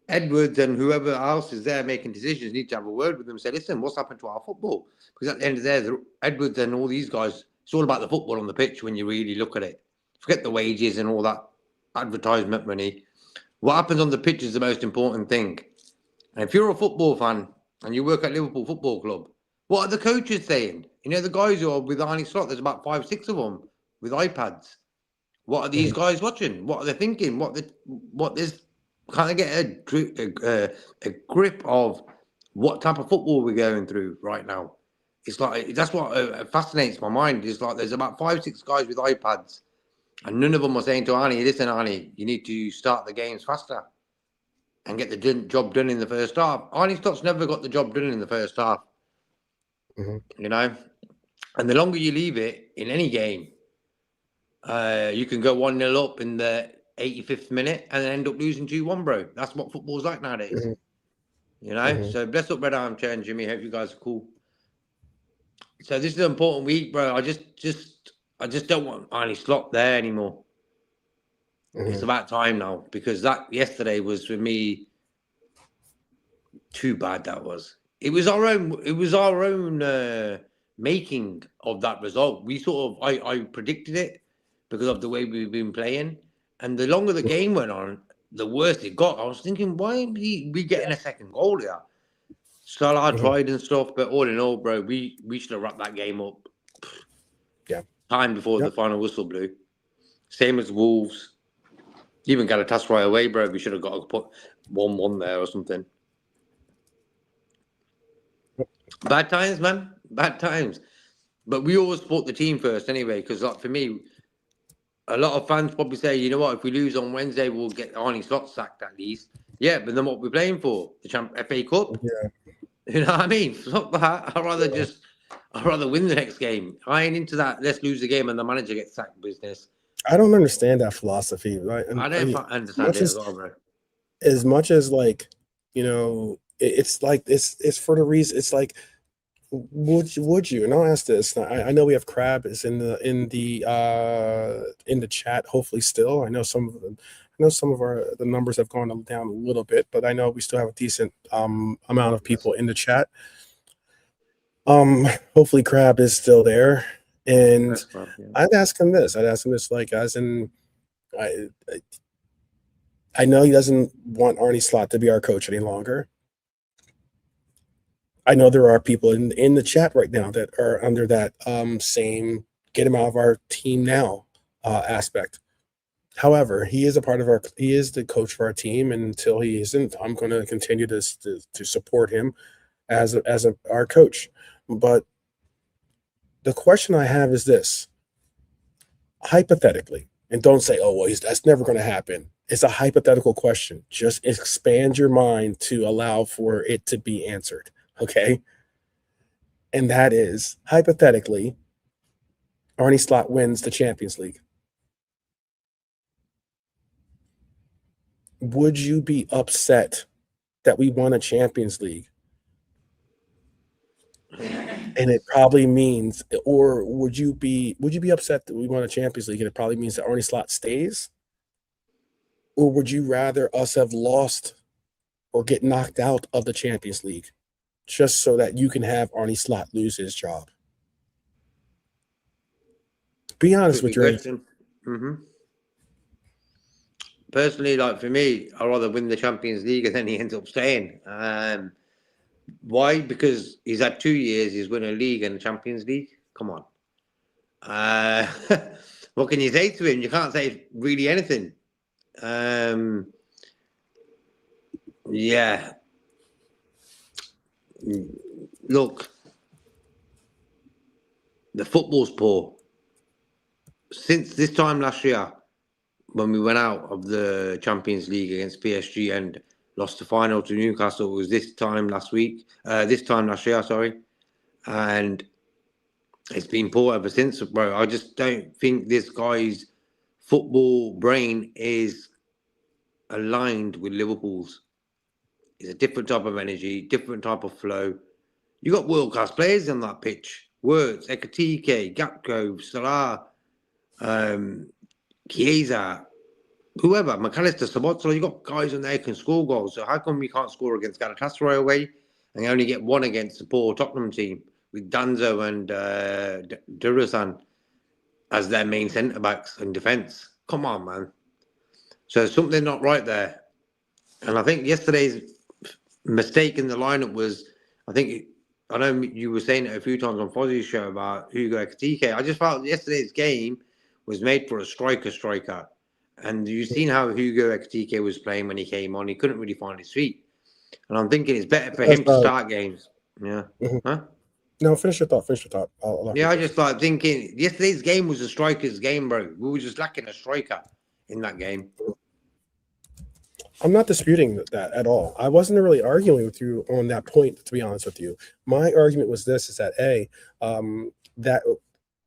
Edwards and whoever else is there making decisions need to have a word with them and say, listen, what's happened to our football? Because at the end of the day, Edwards and all these guys, it's all about the football on the pitch when you really look at it. Forget the wages and all that advertisement money. What happens on the pitch is the most important thing. And if you're a football fan and you work at Liverpool Football Club, what are the coaches saying? You know, the guys who are with Arne Slot, there's about 5, 6 of them with iPads. What are these mhm, guys watching? What are they thinking? What is? Can't I get a grip of what type of football we're going through right now? It's like that's what fascinates my mind. Is like there's about 5, 6 guys with iPads, and none of them are saying to Arnie, "Listen, Arnie, you need to start the games faster and get the job done in the first half." Arnie Stott's never got the job done in the first half, mhm, you know. And the longer you leave it in any game, you can go 1-0 up in the 85th minute and then end up losing 2-1, bro. That's what football's like nowadays. mhm, You know? mhm. So bless up Red Arm Chair and Jimmy. Hope you guys are cool. So this is an important week, bro. I just don't want Arne Slot there anymore. It's Mhm. about time now because that yesterday was for me too bad. That was. It was our own making of that result. We sort of I predicted it because of the way we've been playing, and the longer the game went on, the worse it got. I was thinking, why are we getting a second goal here? Salah Mhm. tried and stuff, but all in all, bro, we should have wrapped that game up Yeah. time before the Yep. final whistle blew. Same as Wolves, even Galatasaray away, bro. We should have got to put 1-1 there or something. Bad times, man. Bad times. But we always support the team first anyway, because like for me, a lot of fans probably say, you know what, if we lose on Wednesday, we'll get Arnie Slot sacked at least. Yeah, but then what we're playing for? The FA Cup? Yeah. You know what I mean? Fuck that. Yeah. I'd rather win the next game. I ain't into that. Let's lose the game and the manager gets sacked business. I don't understand that philosophy, right? And I I don't mean, understand much it as as well, bro. as much as like, it's like it's for the reason. It's like Would you? And I'll ask this. I know we have Crab is in the chat. Hopefully, still. I know some of them. I know some of the numbers have gone down a little bit, but I know we still have a decent amount of people in the chat. Hopefully, Crab is still there, and I'd ask him this. Like, as in, I know he doesn't want Arne Slot to be our coach any longer. I know there are people in the chat right now that are under that same get him out of our team now aspect. However, he is the coach for our team, and until he isn't, I'm going to continue to support him as our coach. But the question I have is this: hypothetically, and don't say, "Oh, well, that's never going to happen." It's a hypothetical question. Just expand your mind to allow for it to be answered. Okay. And that is, hypothetically, Arne Slot wins the Champions League. Would you be upset that we won a Champions League? And it probably means, or would you be upset that we won a Champions League and it probably means that Arne Slot stays? Or would you rather us have lost or get knocked out of the Champions League just so that you can have Arne Slot lose his job? Be honest with your answer. Personally, like for me, I'd rather win the Champions League and then he ends up staying. Why? Because he's had 2 years, he's won a league and a Champions League. Come on. What can you say to him? You can't say really anything. Yeah. Look, the football's poor. Since this time last year, when we went out of the Champions League against PSG and lost the final to Newcastle, it was this time last year, sorry. And it's been poor ever since, bro. I just don't think this guy's football brain is aligned with Liverpool's. It's a different type of energy, different type of flow. You got world-class players on that pitch. Wirtz, Ekitike, Gakpo, Salah, Chiesa, whoever, McAllister, Szoboszlai, you got guys on there who can score goals. So how come we can't score against Galatasaray away and only get one against the poor Tottenham team with Danzo and Durasan as their main centre-backs in defence? Come on, man. So there's something not right there. And I think yesterday's mistake in the lineup was, I know you were saying it a few times on Fozzie's show about Hugo Ekitike. I just felt yesterday's game was made for a striker. And you've seen how Hugo Ekitike was playing when he came on. He couldn't really find his feet. And I'm thinking it's better for him to start games. Yeah. Mm-hmm. Huh? No, finish your thought. I just like thinking yesterday's game was a striker's game, bro. We were just lacking a striker in that game. I'm not disputing that at all. I wasn't really arguing with you on that point, to be honest with you. My argument was this, is that that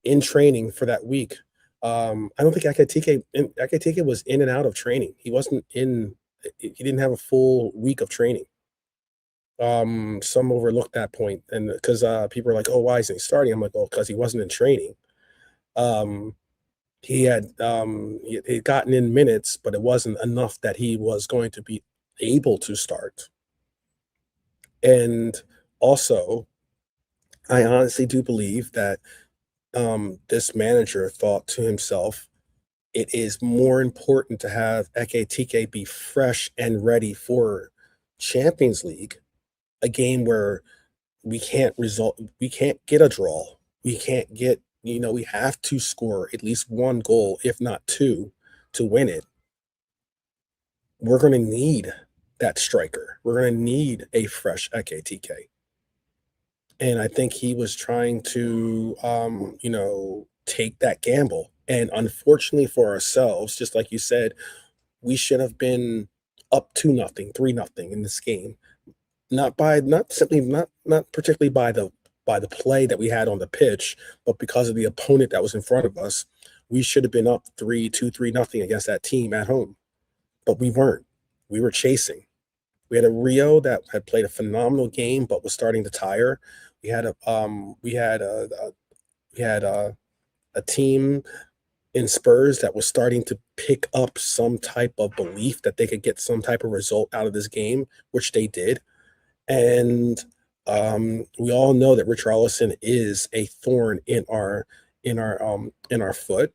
in training for that week, I don't think Ekitike was in and out of training. He didn't have a full week of training. Some overlooked that point, and because people are like, oh, why isn't he starting? I'm like, oh, because he wasn't in training. He had he'd gotten in minutes, but it wasn't enough that he was going to be able to start. And also, I honestly do believe that this manager thought to himself, it is more important to have Ekitike be fresh and ready for Champions League, a game where we can't get a draw. We can't get, we have to score at least one goal, if not two, to win it. We're going to need that striker. We're going to need a fresh Ekitike. And I think he was trying to, take that gamble. And unfortunately for ourselves, just like you said, we should have been up 2-0, 3-0 in this game. Not particularly by the play that we had on the pitch, but because of the opponent that was in front of us. We should have been up 3-0 against that team at home. But we weren't. We were chasing. We had a Rio that had played a phenomenal game, but was starting to tire. We had a team in Spurs that was starting to pick up some type of belief that they could get some type of result out of this game, which they did. And we all know that Richarlison is a thorn in our foot,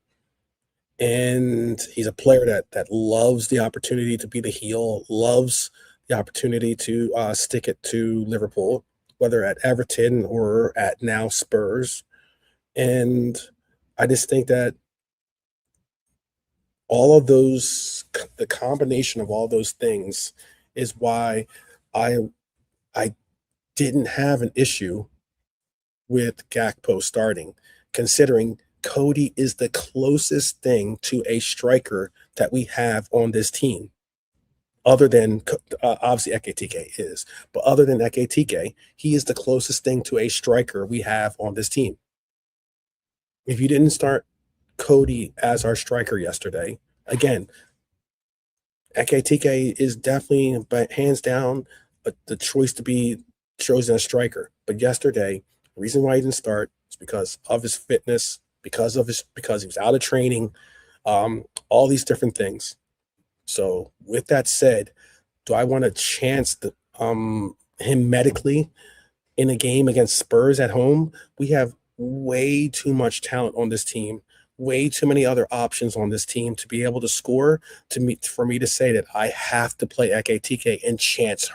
and he's a player that loves the opportunity to be the heel, loves the opportunity to stick it to Liverpool, whether at Everton or at now Spurs. And I just think that all of those, the combination of all those things, is why I I didn't have an issue with Gakpo starting, considering Cody is the closest thing to a striker that we have on this team. Other than obviously Ekitike is, but other than Ekitike, he is the closest thing to a striker we have on this team. If you didn't start Cody as our striker yesterday, again, Ekitike is definitely, but hands down, the choice to be chosen as striker. But yesterday, the reason why he didn't start is because of his fitness, because he was out of training, all these different things. So with that said, do I want to chance him medically in a game against Spurs at home? We have way too much talent on this team, way too many other options on this team to be able to score, for me to say that I have to play Ekitike and chance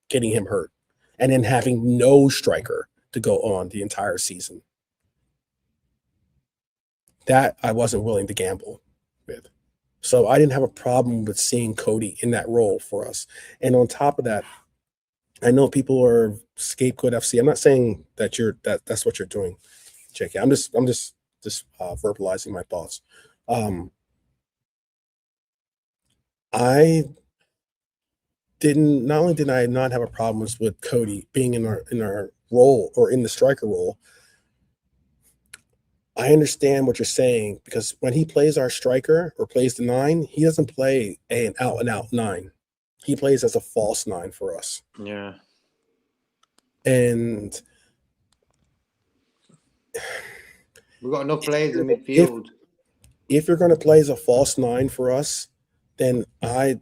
getting him hurt, and then having no striker to go on the entire season. That I wasn't willing to gamble with. So I didn't have a problem with seeing Cody in that role for us. And on top of that, I know people are scapegoat FC. I'm not saying that that's what you're doing, JK. I'm just verbalizing my thoughts. I didn't. Not only did I not have a problem with Cody being in our role or in the striker role, I understand what you're saying, because when he plays our striker or plays the 9, he doesn't play an out and out 9. He plays as a false 9 for us. Yeah. And we've got enough players in midfield. If you're going to play as a false 9 for us, then I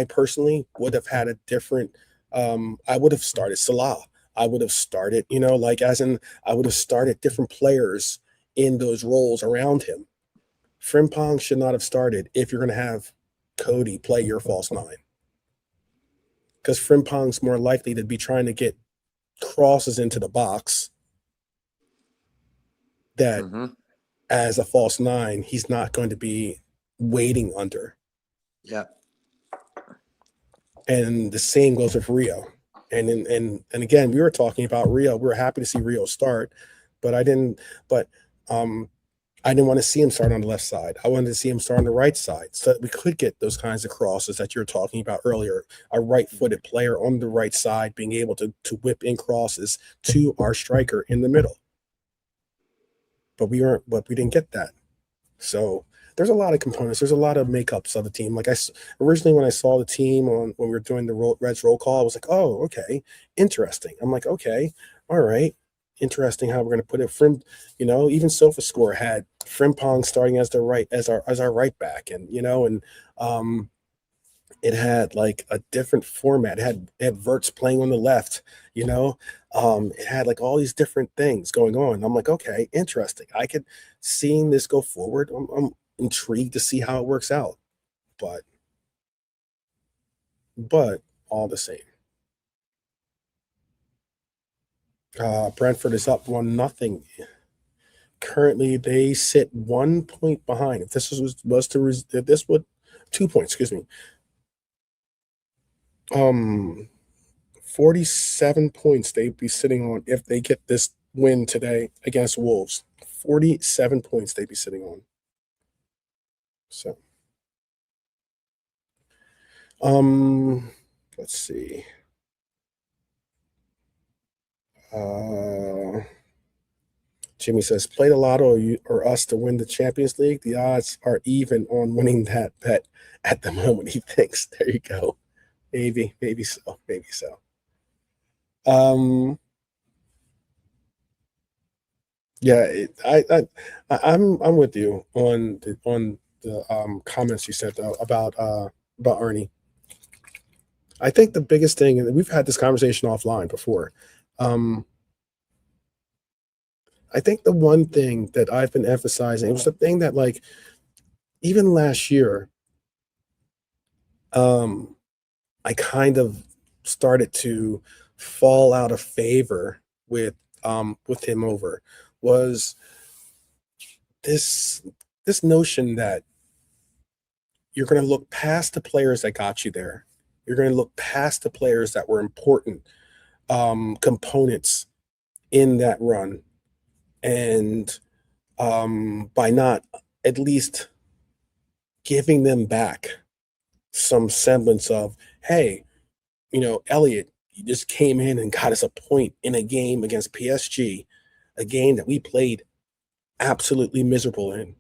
personally would have had a different. I would have started Salah. I would have started, I would have started different players in those roles around him. Frimpong should not have started if you're going to have Cody play your false 9, because Frimpong's more likely to be trying to get crosses into the box that as a false 9, he's not going to be waiting under. Yeah. And the same goes with Rio. And again, we were talking about Rio. We were happy to see Rio start, but I didn't want to see him start on the left side. I wanted to see him start on the right side, so that we could get those kinds of crosses that you were talking about earlier. A right-footed player on the right side being able to whip in crosses to our striker in the middle. But we didn't get that. So there's a lot of components. There's a lot of makeups of the team. Like originally when I saw the team when we were doing the Reds roll call, I was like, oh, okay, interesting. I'm like, okay, all right, interesting how we're going to put it. Even SofaScore had Frimpong starting as our right back, and it had like a different format. It had Verts playing on the left, it had like all these different things going on. I'm like, okay, interesting. I could seeing this go forward. I'm intrigued to see how it works out, but all the same, Brentford is up 1-0. Currently, they sit 1 point behind. If this if this would 2 points, excuse me. 47 points they'd be sitting on if they get this win today against Wolves. 47 points they'd be sitting on. So, let's see. Jimmy says, play the lotto or us to win the Champions League. The odds are even on winning that bet at the moment, he thinks. There you go. Maybe so. Yeah, I'm with you on the comments you said though about Arnie. I think the biggest thing, and we've had this conversation offline before. Um, I think the one thing that I've been emphasizing, it was the thing that like even last year, um, I kind of started to fall out of favor with him over was this this notion that you're going to look past the players that got you there. You're going to look past the players that were important components in that run, and by not at least giving them back some semblance of, hey, Elliot, you just came in and got us a point in a game against PSG, a game that we played absolutely miserable in,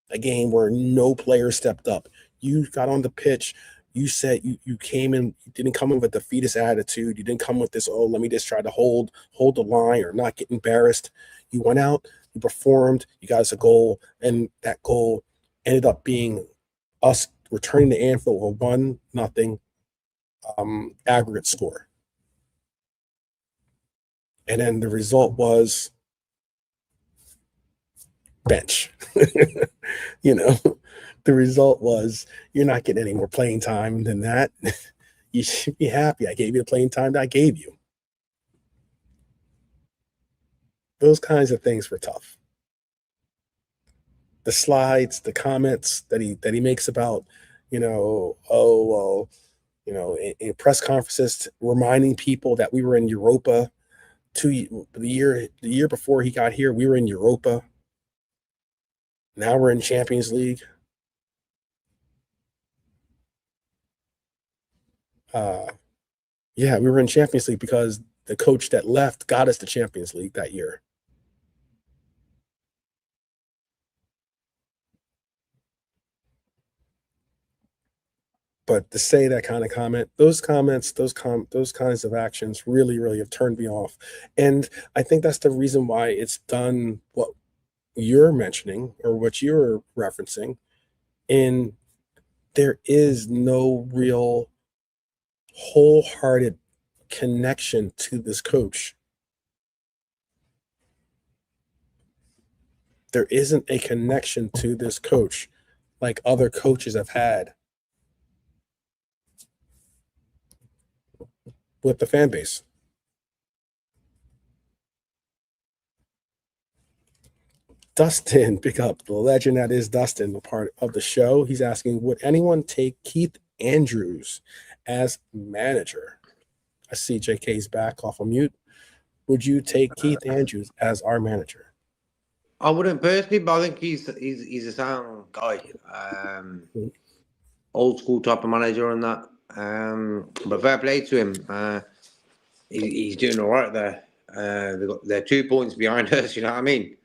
a game where no player stepped up. You got on the pitch. You said you came in, you didn't come in with a defeatist attitude. You didn't come with this, oh, let me just try to hold the line or not get embarrassed. You went out, you performed, you got us a goal, and that goal ended up being us returning to Anfield with a 1-0 aggregate score. And then the result was bench. The result was you're not getting any more playing time than that. You should be happy. I gave you the playing time that I gave you. Those kinds of things were tough. The slides, the comments that he makes about, oh well, in press conferences, reminding people that we were in Europa. The year before he got here, we were in Europa. Now we're in Champions League. Yeah, we were in Champions League because the coach that left got us the Champions League that year. But to say that kind of comment, those comments, those kinds of actions really, really have turned me off. And I think that's the reason why it's done what you're mentioning or what you're referencing. And there is no real wholehearted connection to this coach. There isn't a connection to this coach like other coaches have had with the fan base. Dustin, pick up the legend that is Dustin, the part of the show. He's asking, would anyone take Keith Andrews as manager? I see JK's back off of mute. Would you take Keith Andrews as our manager? I wouldn't personally, but I think he's a sound guy. Old school type of manager and that. But fair play to him. He's doing all right there. They're 2 points behind us, you know what I mean?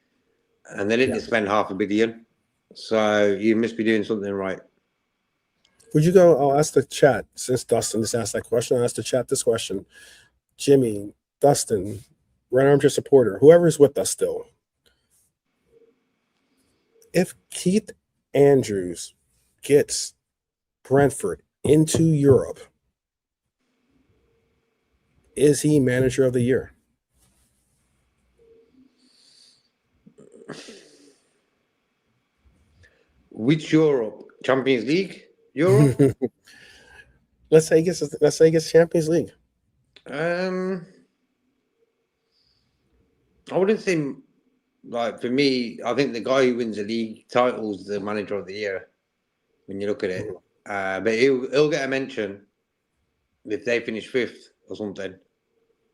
And they didn't spend $500 million. So you must be doing something right. Would you go? I'll ask the chat since Dustin just asked that question. I'll ask the chat this question. Jimmy, Dustin, Red Armchair supporter, whoever's with us still. If Keith Andrews gets Brentford into Europe, is he manager of the year? Which Europe? Champions League? Europe? Let's say he gets Champions League. I wouldn't say, like, for me, I think the guy who wins the league title is the manager of the year when you look at it. But he'll get a mention if they finish fifth or something.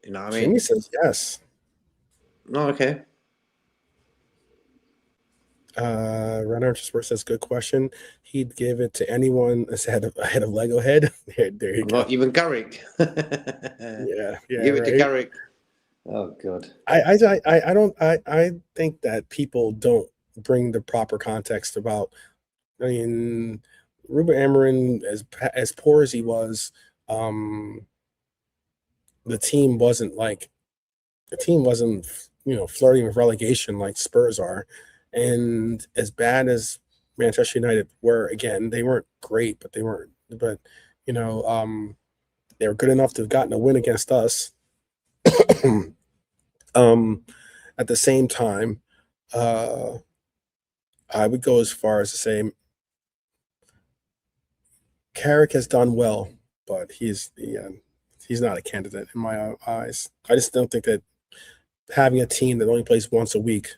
You know what I mean? Jimmy says yes. No, okay. Renner Sports says good question. He'd give it to anyone ahead of Lego Head. There you go. Not even Carrick. Yeah, Give it right. to Carrick. Oh God. I think that people don't bring the proper context about. I mean, Ruben Amorim, as poor as he was, the team wasn't flirting with relegation like Spurs are. And as bad as Manchester United were, again, they weren't great, but they weren't. But they were good enough to have gotten a win against us. At the same time, I would go as far as to say Carrick has done well, but he's not a candidate in my eyes. I just don't think that having a team that only plays once a week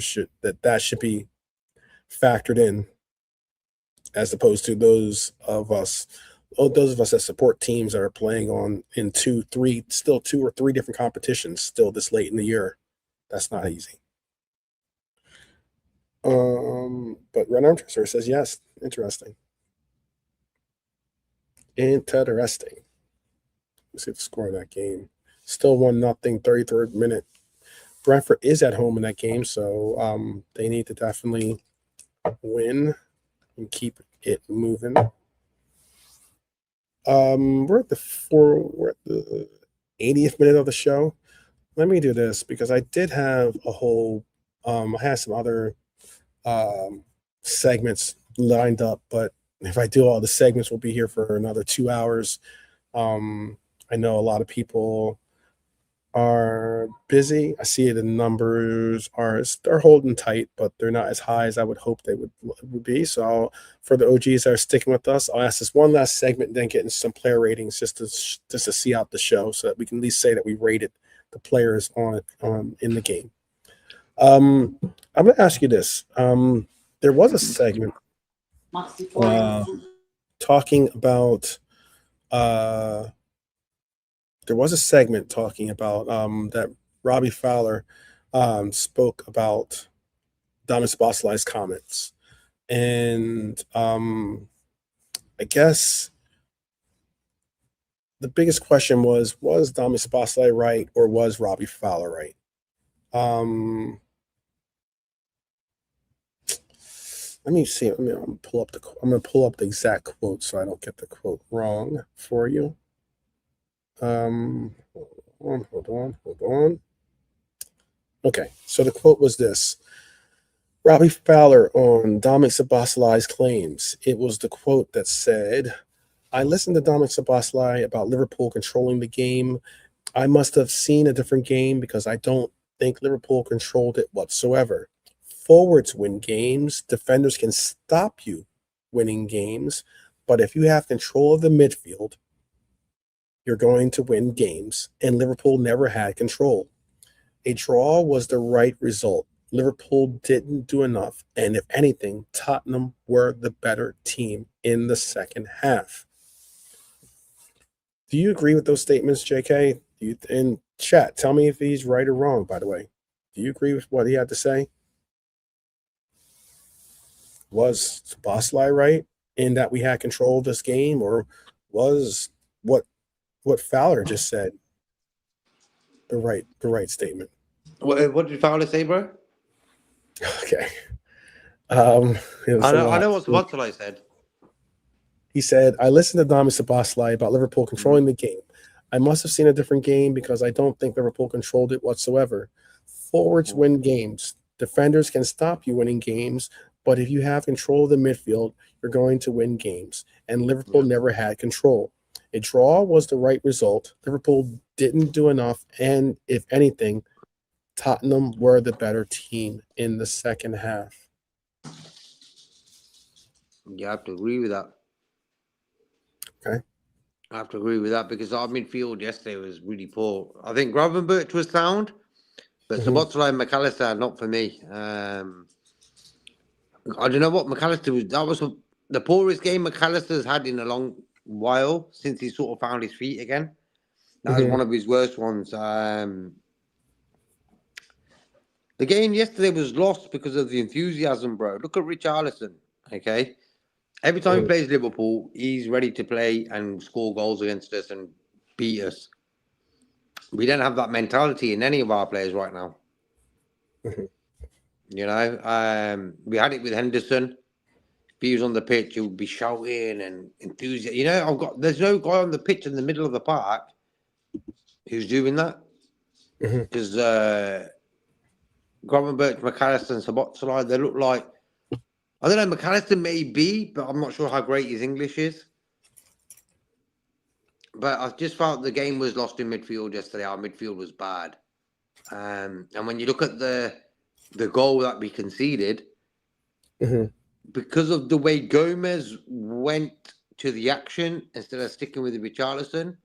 should be factored in, as opposed to those of us that support teams that are playing in two or three different competitions still this late in the year. That's not easy. But Red Arm Tracer says yes. Interesting. Let's see the score of that game. Still 1-0, 33rd minute. Brentford is at home in that game, so they need to definitely win and keep it moving. We're at the 80th minute of the show. Let me do this because I did have I had some other segments lined up, but if I do all the segments, we'll be here for another 2 hours. I know a lot of people are busy. I see the numbers they're holding tight, but they're not as high as I would hope they would be. So for the OGs that are sticking with us, I'll ask this one last segment and then get into some player ratings just to see out the show so that we can at least say that we rated the players in the game. I'm going to ask you this. There was a segment talking about that Robbie Fowler spoke about Dominik Szoboszlai's comments. And I guess the biggest question was Dominik Szoboszlai right or was Robbie Fowler right? Let me see. I'm going to pull up the exact quote so I don't get the quote wrong for you. Hold on. Okay, so the quote was this. Robbie Fowler on Dominik Szoboszlai's claims. It was the quote that said, I listened to Dominik Szoboszlai about Liverpool controlling the game. I must have seen a different game because I don't think Liverpool controlled it whatsoever. Forwards win games. Defenders can stop you winning games. But if you have control of the midfield, you're going to win games. And Liverpool never had control. A draw was the right result. Liverpool didn't do enough. And if anything, Tottenham were the better team in the second half. Do you agree with those statements, JK? In chat, tell me if he's right or wrong, by the way. Do you agree with what he had to say? Was Szoboszlai right in that we had control of this game, or was what Fowler just said the right statement? What did Fowler say, bro? Okay. I know what Szoboszlai said. He said, I listened to Dominik Szoboszlai about Liverpool controlling the game. I must have seen a different game because I don't think Liverpool controlled it whatsoever. Forwards win games. Defenders can stop you winning games, but if you have control of the midfield, you're going to win games. And Liverpool never had control. A draw was the right result. Liverpool didn't do enough, and if anything, Tottenham were the better team in the second half. Yeah, I have to agree with that. Okay. I have to agree with that because our midfield yesterday was really poor. I think Gravenberch was sound, but Szoboszlai and McAllister, not for me. I don't know what McAllister was. That was the poorest game McAllister's had in a long while since he sort of found his feet again. That was one of his worst ones. The game yesterday was lost because of the enthusiasm, bro. Look at Richarlison, okay? Every time he plays Liverpool, he's ready to play and score goals against us and beat us. We don't have that mentality in any of our players right now. You know, we had it with Henderson. If he was on the pitch, he would be shouting and enthusiastic. You know, there's no guy on the pitch in the middle of the park who's doing that. Because Gravenberch, McAllister, and Szoboszlai, they look like, I don't know, McAllister may be, but I'm not sure how great his English is. But I just felt the game was lost in midfield yesterday. Our midfield was bad. And when you look at the goal that we conceded, because of the way Gomez went to the action instead of sticking with Richarlison,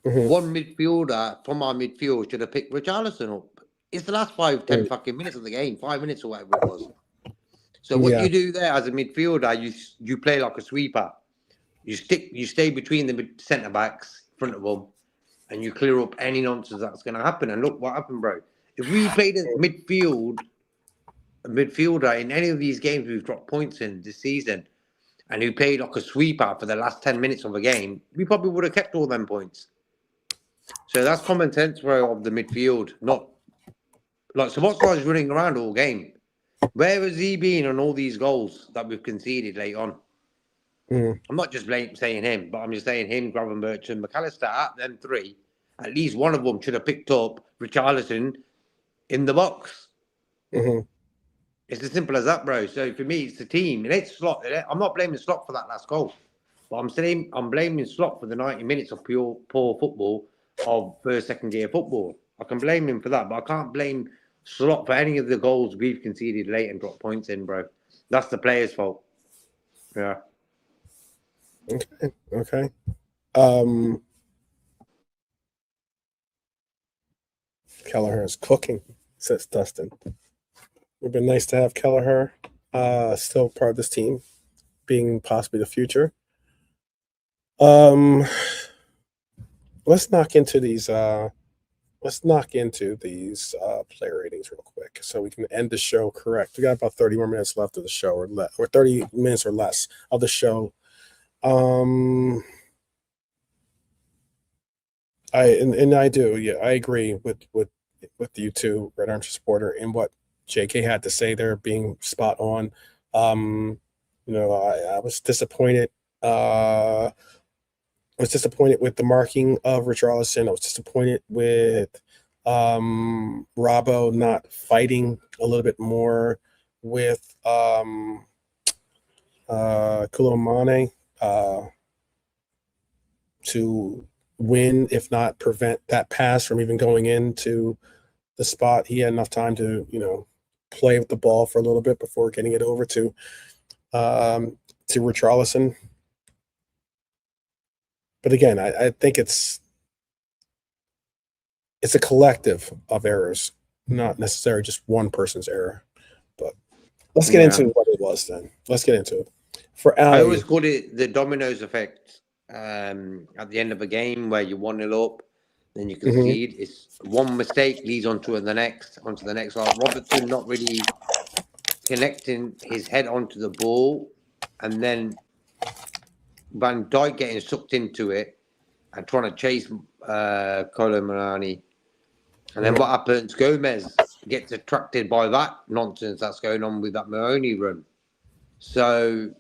one midfielder from our midfield should have picked Richarlison up. It's the last 5-10 fucking minutes of the game, 5 minutes or whatever it was. So what you do there as a midfielder, you play like a sweeper. You stay between the centre backs, in front of them, and you clear up any nonsense that's going to happen. And look what happened, bro. If we played as midfielder in any of these games we've dropped points in this season, and who played like a sweeper for the last 10 minutes of a game, we probably would have kept all them points. So that's common sense, bro, of the midfield. Not like Szoboszlai is running around all game. Where has he been on all these goals that we've conceded late on? I'm not just saying him, but I'm just saying him, Gravenberch, and McAllister. At them three, at least one of them should have picked up Richarlison in the box. It's as simple as that, bro. So for me, it's the team. It ain't Slot. I'm not blaming Slot for that last goal, but I'm blaming Slot for the 90 minutes of poor football, of first, second gear football. I can blame him for that, but I can't blame Slot for any of the goals we've conceded late and dropped points in, bro. That's the player's fault. Yeah. Okay. Kelleher is cooking, says Dustin. It would be nice to have Kelleher still part of this team, being possibly the future. Let's knock into these player ratings real quick so we can end the show correct. We got about 30 more minutes left of the show, or 30 minutes or less of the show. I do, yeah, I agree with you too, Red Orange supporter, and what JK had to say there, being spot on. I was disappointed. I was disappointed with the marking of Richarlison. I was disappointed with Robbo not fighting a little bit more with Kulomane to win, if not prevent that pass from even going into the spot. He had enough time to, play with the ball for a little bit before getting it over to Richarlison. But again, I think it's a collective of errors, not necessarily just one person's error. But let's get into what it was then. Let's get into it. For Ali, I always call it the dominoes effect. At the end of a game where you're 1-0 up, then you concede. It's one mistake leads onto the next. Like Robertson not really connecting his head onto the ball, and then Van Dijk getting sucked into it and trying to chase Colomani. And then what happens? Gomez gets attracted by that nonsense that's going on with that Mahoney run. So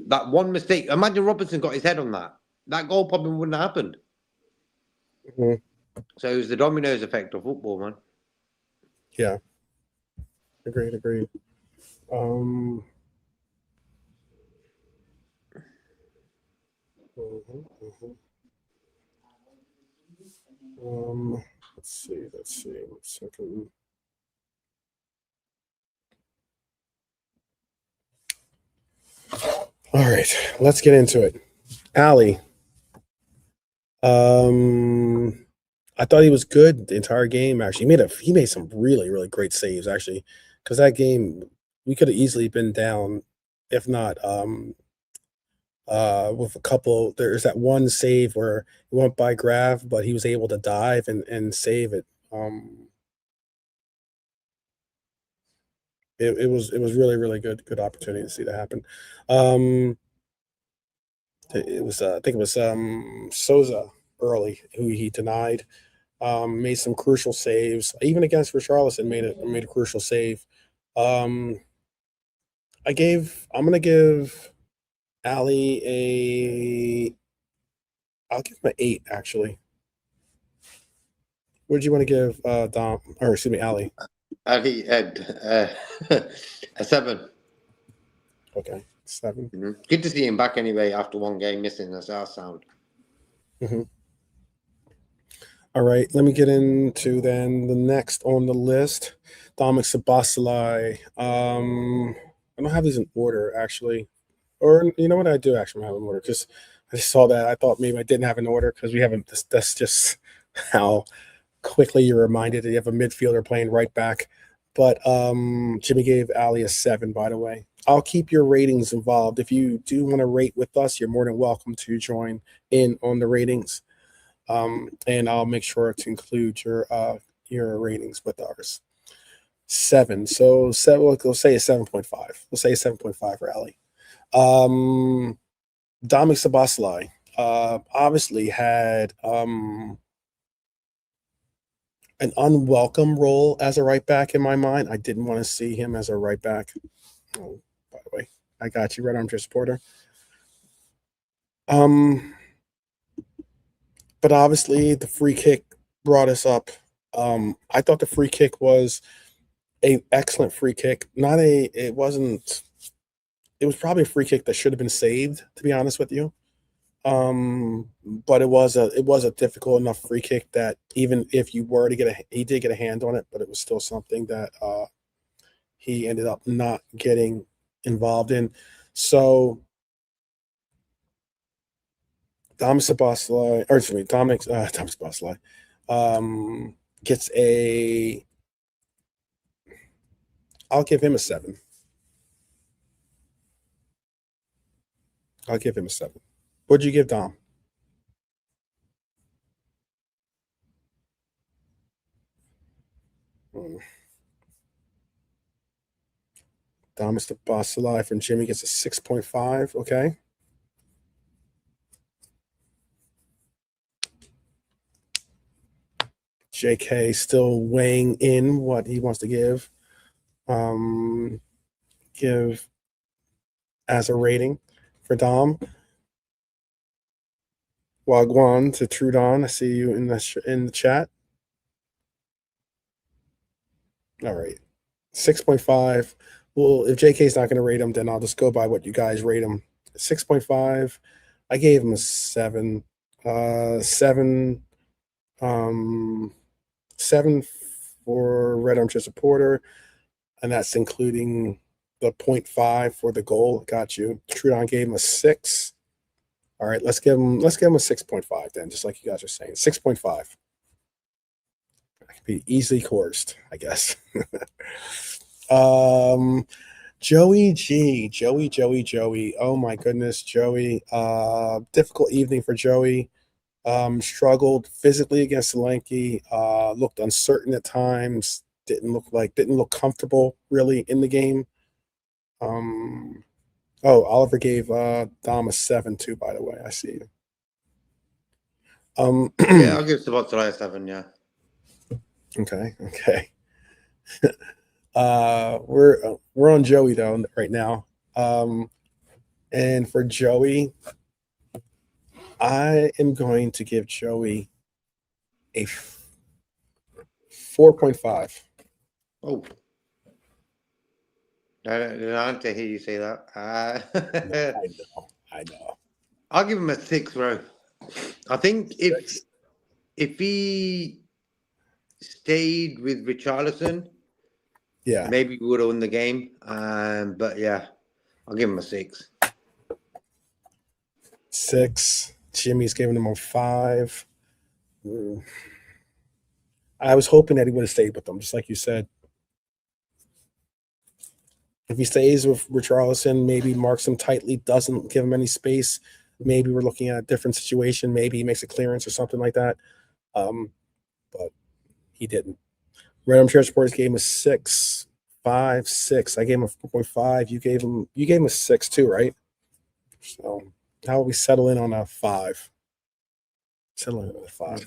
that one mistake, imagine Robertson got his head on that. That goal probably wouldn't have happened. So it was the dominoes effect of football, man. Yeah. Agreed. Let's see. 1 second. All right, let's get into it. Ali. I thought he was good the entire game. Actually, he made some really, really great saves. Actually, because that game we could have easily been down, if not with a couple. There's that one save where he went by Grav, but he was able to dive and save it. It was really, really good opportunity to see that happen. It was I think it was Souza early who he denied. Made some crucial saves, even against Richarlison. Made a crucial save. I'm gonna give Ali I'll give him an 8 actually. What did you want to give Ali? And he had a 7. Okay, 7. Good to see him back anyway after one game missing. That's our sound. Mm-hmm. All right, let me get into then the next on the list. Dominik Szoboszlai. I don't have these in order actually, or you know what? I do actually have an order because I just saw that. I thought maybe I didn't have an order because we haven't. That's just how quickly you're reminded that you have a midfielder playing right back. But Jimmy gave Ali a 7, by the way. I'll keep your ratings involved. If you do want to rate with us, you're more than welcome to join in on the ratings. And I'll make sure to include your ratings with ours. 7. So 7. We'll say a 7.5. We'll say a 7.5 for Ali. Dominik Szoboszlai obviously had an unwelcome role as a right back in my mind. I didn't want to see him as a right back. Oh, by the way, I got you, Red Armchair Supporter. But obviously the free kick brought us up. I thought the free kick was an excellent free kick. It wasn't. It was probably a free kick that should have been saved, to be honest with you. But it was a difficult enough free kick that even if you were to he did get a hand on it, but it was still something that he ended up not getting involved in. So Dominik Szoboszlai gets a. I'll give him a 7. I'll give him a 7. What'd you give Dom? Dominik Szoboszlai from Jimmy gets a 6.5. Okay. JK still weighing in what he wants to give. Give as a rating for Dom. Wagwan to Trudon. I see you in the chat. All right. 6.5. Well, if JK's not going to rate him, then I'll just go by what you guys rate him. 6.5. I gave him a 7. 7. 7 for Red Armchair Supporter, and that's including the 0.5 for the goal. Got you. Trudon gave him a 6. All right, let's give him a 6.5 then, just like you guys are saying. 6.5. I could be easily coerced, I guess. Joey G. Joey. Oh my goodness, Joey. Difficult evening for Joey. Struggled physically against Solanke, looked uncertain at times, didn't look comfortable really in the game. Oliver gave Dom a 7 too, by the way. I see you. Yeah, I'll give Szoboszlai a 7, yeah. Okay. We're on Joey though right now. And for Joey, I am going to give Joey a 4.5. Oh. I don't hear you say that. I know. I'll give him a 6, bro. I think if he stayed with Richarlison, yeah, maybe we would have won the game. But yeah, I'll give him a 6. 6. Jimmy's giving him a 5. I was hoping that he would have stayed with them, just like you said. If he stays with Richarlison, maybe marks him tightly, doesn't give him any space. Maybe we're looking at a different situation. Maybe he makes a clearance or something like that. But he didn't. Red Armchair Supporters gave him a 6, 5, 6. I gave him a 4.5. You gave him a 6 too, right? So how will we settle in on a 5? Settle in on a 5.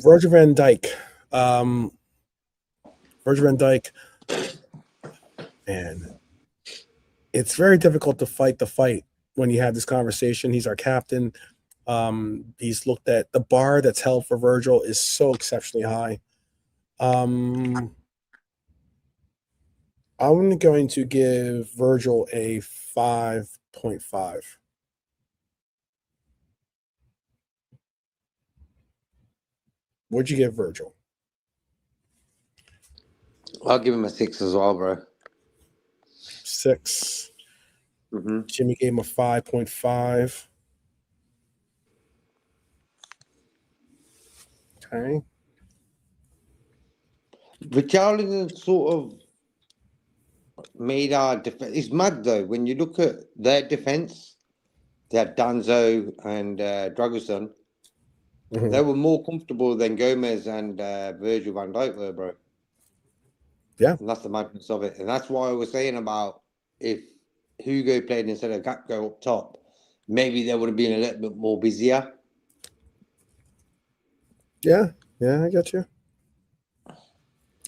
Virgil van Dijk. Virgil van Dijk. Man, it's very difficult to fight the fight when you have this conversation. He's our captain. He's looked at the bar that's held for Virgil is so exceptionally high. I'm going to give Virgil a 5.5. What'd you give Virgil? I'll give him a 6 as well, bro. 6. Mm-hmm. Jimmy gave him a 5.5. Okay. Richarlison sort of made our defense. It's mad though when you look at their defense. They had Danzo and Draguson. Mhm. They were more comfortable than Gomez and Virgil van Dijk were, bro. Yeah. And that's the madness of it. And that's why I was saying about if Hugo played instead of Gakpo up top, maybe they would have been a little bit more busier. Yeah, I get you.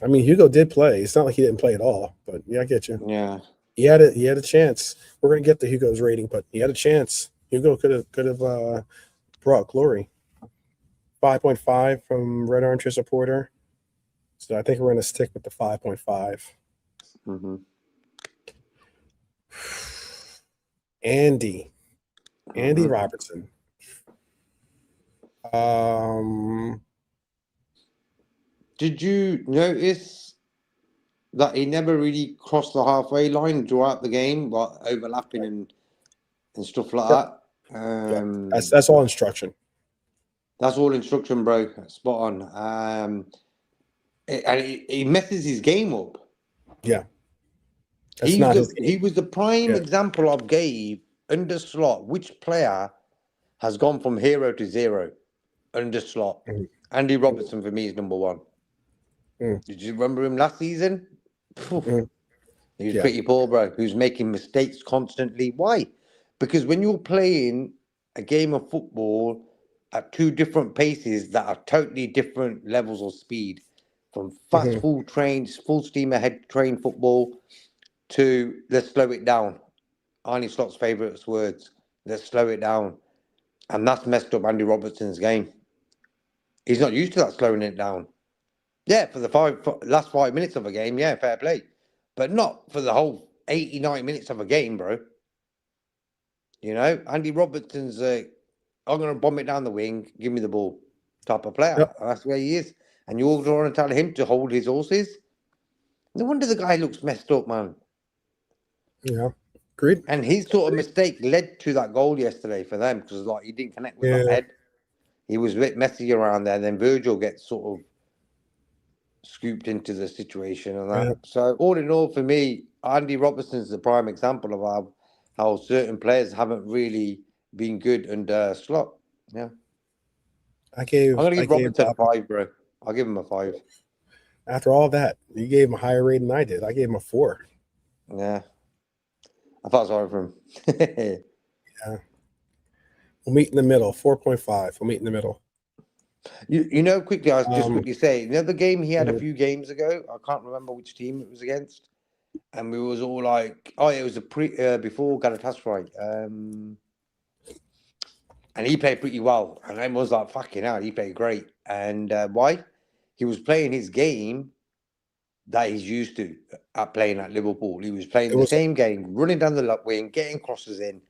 I mean, Hugo did play. It's not like he didn't play at all, but yeah, I get you. Yeah. He had a chance. We're gonna get the Hugo's rating, but he had a chance. Hugo could have brought glory. 5.5 from Red Orange supporter. So I think we're gonna stick with the 5.5. Mm-hmm. Andy Mm-hmm. Robertson. Did you notice that he never really crossed the halfway line throughout the game, but overlapping and stuff like Yep. that? That's all instruction. That's all instruction, bro. Spot on. And he messes his game up. Yeah. That's not his game. He was the prime Yeah. example of Gabe under Slot. Which player has gone from hero to zero under Slot? Mhm. Andy Robertson for me is number one. Mm. Did you remember him last season? Mm. He was Yeah. pretty poor, bro. He was making mistakes constantly. Why? Because when you're playing a game of football at two different paces that are totally different levels of speed, from fast, Mhm. full steam ahead train football to let's slow it down. Arne Slot's favourite words. Let's slow it down. And that's messed up Andy Robertson's game. He's not used to that slowing it down. Yeah, for the last 5 minutes of a game, yeah, fair play. But not for the whole 89 minutes of a game, bro. You know, Andy Robertson's I'm going to bomb it down the wing, give me the ball type of player. Yep. And that's where he is. And you all want to tell him to hold his horses. No wonder the guy looks messed up, man. Yeah. Agreed. And his sort of mistake led to that goal yesterday for them because like he didn't connect with that Yeah. head. He was a bit messy around there. Then Virgil gets sort of scooped into the situation and that. Yeah. So all in all, for me, Andy Robertson's the prime example of how certain players haven't really been good under Slot. Yeah, I I'm gave gonna give Robertson a Bob, 5, bro. I'll give him a 5. after all that, you gave him a higher rating than I did. I gave him a 4. Yeah, I felt sorry for him. Yeah. We'll meet in the middle. 4.5. We'll meet in the middle. You know, quickly, I was just Um, quickly say, you know, the game he had a mhm. few games ago. I can't remember which team it was against, and we was all like, "Oh, it was before Galatasaray." And he played pretty well. And everyone was like, fucking hell, he played great. And why? He was playing his game that he's used to at playing at Liverpool. He was playing It the was same game, running down the left wing, getting crosses in,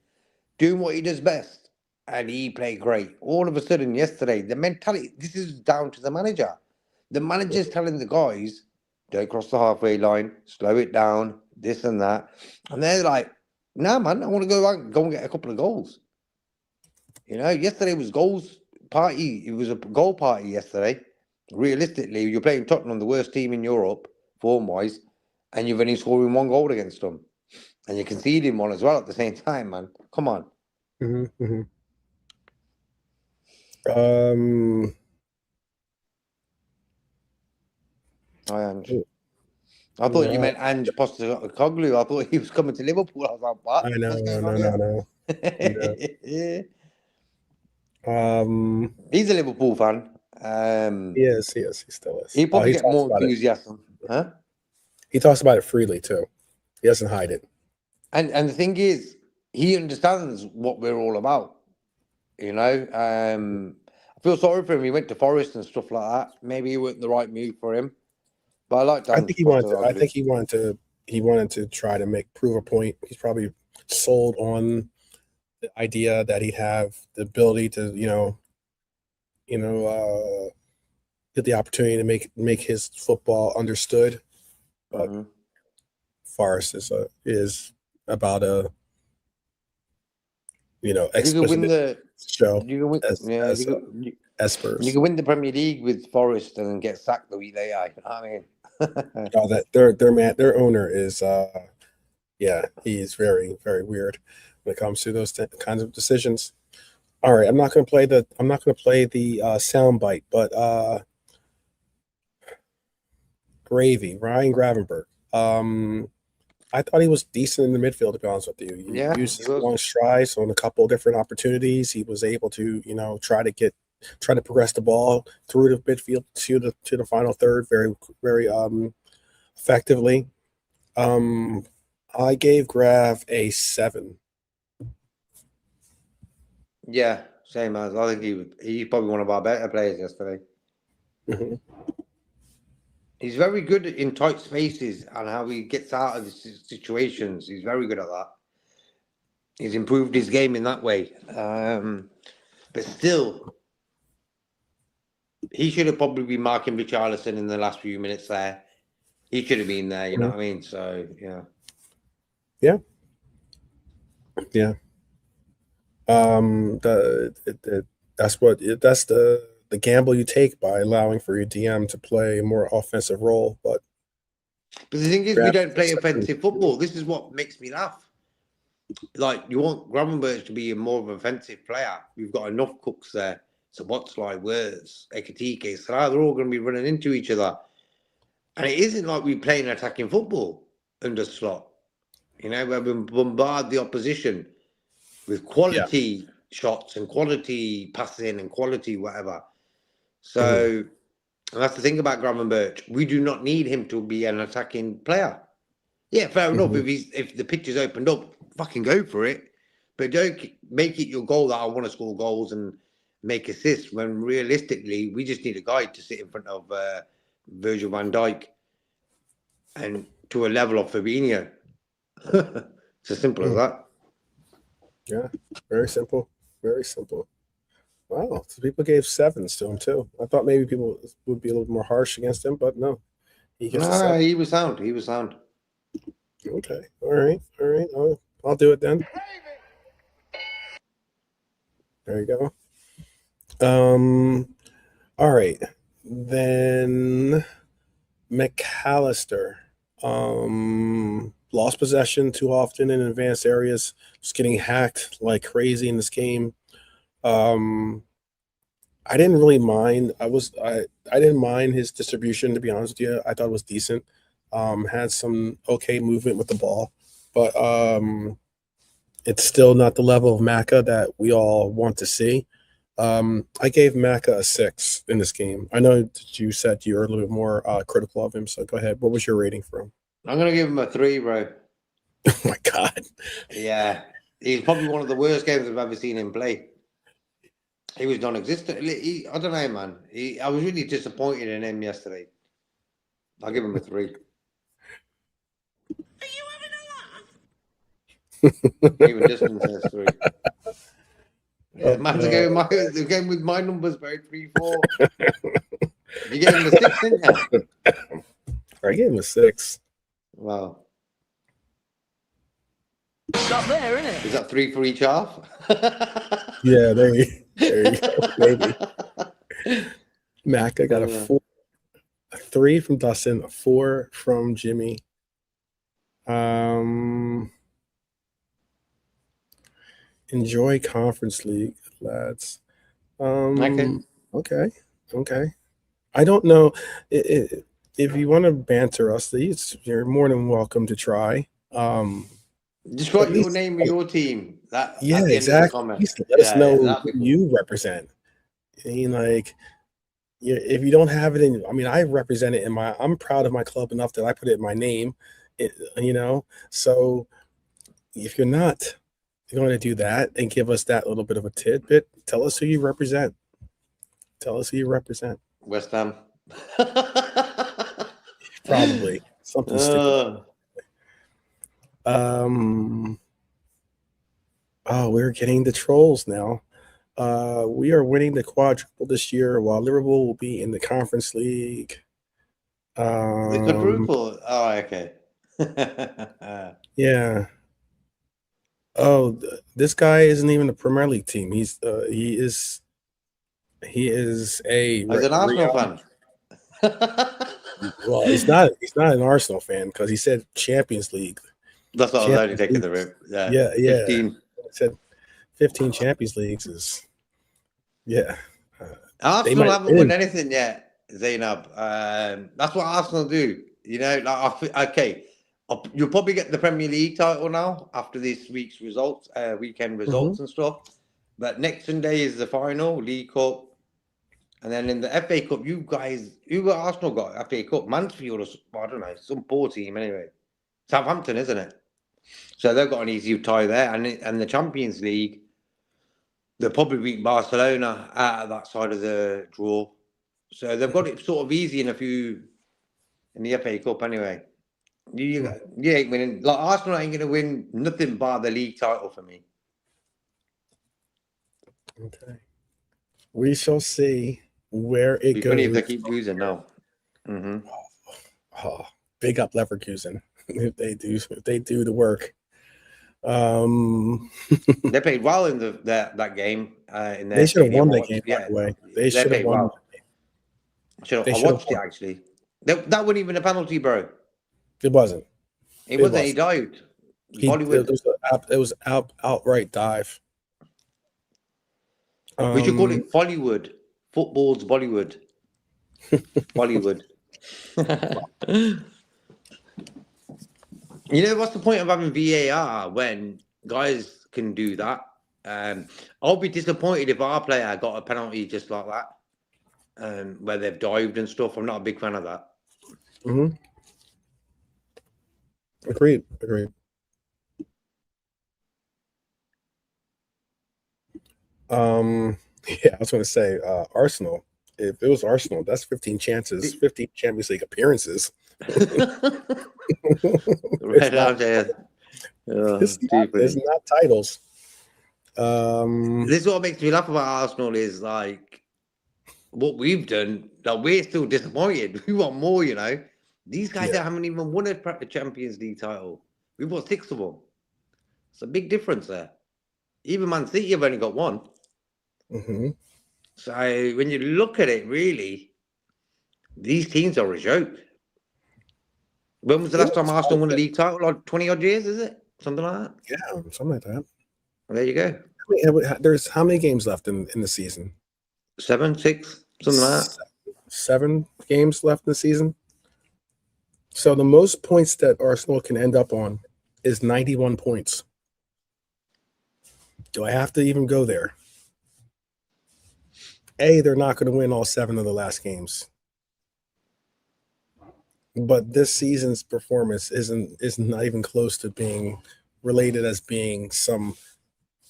doing what he does best. And he played great. All of a sudden, yesterday, the mentality, this is down to the manager. The manager's telling the guys, don't cross the halfway line, slow it down, this and that. And they're like, nah, man, I want to go out and go and get a couple of goals. You know, yesterday was goals party. It was a goal party yesterday. Realistically, you're playing Tottenham, the worst team in Europe, form-wise, and you're only scoring one goal against them. And you're conceding one as well at the same time, man. Come on. Mhm. Um, Hi, Ange. I thought you yeah, meant Ange Postecoglou. I thought he was coming to Liverpool. I was like, I what? know, What's going on no. here? He's a Liverpool fan. He is, he still is. He'll Oh, probably get more enthusiasm. Huh? he talks about it freely too. He doesn't hide it. And the thing is, he understands what we're all about. You know, I feel sorry for him. He went to Forest and stuff like that. Maybe it wasn't the right move for him. But I like Dan Potter's I think he wanted to try to prove a point. He's probably sold on the idea that he'd have the ability to, get the opportunity to make his football understood. But farce is about a exposition show. You can win the Premier League with Forest and then get sacked the week later. You know what I mean? That their owner is he's very, very weird when it comes to those kinds of decisions. All right, I'm not going to play the sound bite, but Ryan Gravenberch. I thought he was decent in the midfield, to be honest with you. He used his long strides on a couple of different opportunities. He was able to, try to progress the ball through the midfield to the final third very, very effectively. I gave Grav a 7. Yeah, same as I think he's probably one of our better players yesterday. Mm-hmm. He's very good in tight spaces and how he gets out of the situations. He's very good at that. He's improved his game in that way. But still, he should have probably been marking Richarlison in the last few minutes there. He should have been there, you know what I mean? So, yeah. Yeah. Yeah. That's the gamble you take by allowing for your DM to play a more offensive role. But the thing is, we don't play offensive football. This is what makes me laugh. Like, you want Gravenberch to be a more of an offensive player. We've got enough cooks there. Szoboszlai, Wirtz, Ekitike, Salah, they're all going to be running into each other. And it isn't like we play an attacking football under Slot. Where we bombard the opposition with quality shots and quality passing and quality whatever. So and that's the thing about Gravenberch. We do not need him to be an attacking player. Yeah, fair enough. If the pitch is opened up, fucking go for it. But don't make it your goal that I want to score goals and make assists when realistically we just need a guy to sit in front of Virgil van Dijk and to a level of Fabinho. It's as simple as that. Yeah, very simple. Very simple. Wow, so people gave 7s to him too. I thought maybe people would be a little more harsh against him, but no. He was sound. He was sound. Okay. All right. I'll do it then. There you go. All right. Then McAllister. Lost possession too often in advanced areas, just getting hacked like crazy in this game. I didn't really mind. I didn't mind his distribution, to be honest with you. I thought it was decent. Had some okay movement with the ball, but it's still not the level of Maka that we all want to see. I gave Maka a 6 in this game. I know that you said you were a little bit more critical of him, so go ahead. What was your rating for him? I'm going to give him a 3, bro. Oh, my God. Yeah. He's probably one of the worst games I've ever seen him play. He was non-existent. I don't know, man. I was really disappointed in him yesterday. I'll give him a 3. Are you having a laugh? Even distance says 3. Yeah, man's going with my numbers, bro. 3, 4. You gave him a 6, didn't you? I gave him a 6. Wow. Stop there, isn't it? Is that 3 for each half? Yeah, there you go. Maybe. Mac, I got a 3 from Dustin, a 4 from Jimmy. Enjoy Conference League, lads. Okay. I don't know if you want to banter us. You're more than welcome to try. Just write your name of your team. Exactly. Let us know who you represent. I mean, if you don't have it in, I represent it I'm proud of my club enough that I put it in my name. So if you're not going to do that and give us that little bit of a tidbit, tell us who you represent. West Ham. Probably something stupid. Oh, we're getting the trolls now. We are winning the quadruple this year, while Liverpool will be in the Conference League. The quadruple. Oh, okay. Yeah. Oh, this guy isn't even a Premier League team. He is a As an Arsenal Real. fan. Well, he's not an Arsenal fan because he said Champions League. That's what I was only Champions taking League. the route. Yeah. 15. He said 15 Champions Leagues is yeah. Arsenal might haven't win. won anything yet, Zainab. That's what Arsenal do. You know, okay, you'll probably get the Premier League title now after this week's results, weekend results and stuff. But next Sunday is the final, League Cup. And then in the FA Cup, you guys, who got Arsenal got FA Cup? Mansfield or I don't know, some poor team anyway. Southampton, isn't it? So they've got an easy tie there. And the Champions League, they'll probably beat Barcelona out of that side of the draw. So they've got it sort of easy in the FA Cup anyway. You ain't winning. Like Arsenal ain't going to win nothing bar the league title for me. Okay. We shall see where it goes. Funny if they keep losing now. Mm-hmm. Oh, big up Leverkusen if they do the work. They played well in that game. They should have won that game, by the way. They should have won. Well. I watched it actually. That wasn't even a penalty, bro. It wasn't. It wasn't. He dived. It was outright dive. We should call it Bollywood. Football's Bollywood. Bollywood. You know, what's the point of having VAR when guys can do that? I'll be disappointed if our player got a penalty just like that, where they've dived and stuff. I'm not a big fan of that. Mm-hmm. Agreed. Yeah, I was going to say Arsenal. If it was Arsenal, that's 15 chances, 15 Champions League appearances. Right out there. It's not titles. This is what makes me laugh about Arsenal is like what we've done. That we're still disappointed. We want more, you know. These guys haven't even won a Champions League title. We've got 6 of them. It's a big difference there. Even Man City have only got 1. Mm-hmm. So when you look at it, really, these teams are a joke. When was the last time Arsenal won a league title? Like 20 odd years, is it? Something like that? Yeah, something like that. Well, there you go. There's how many games left in the season? 7, 6, something like that. 7 games left in the season. So the most points that Arsenal can end up on is 91 points. Do I have to even go there? They're not going to win all 7 of the last games. But this season's performance is not even close to being related as being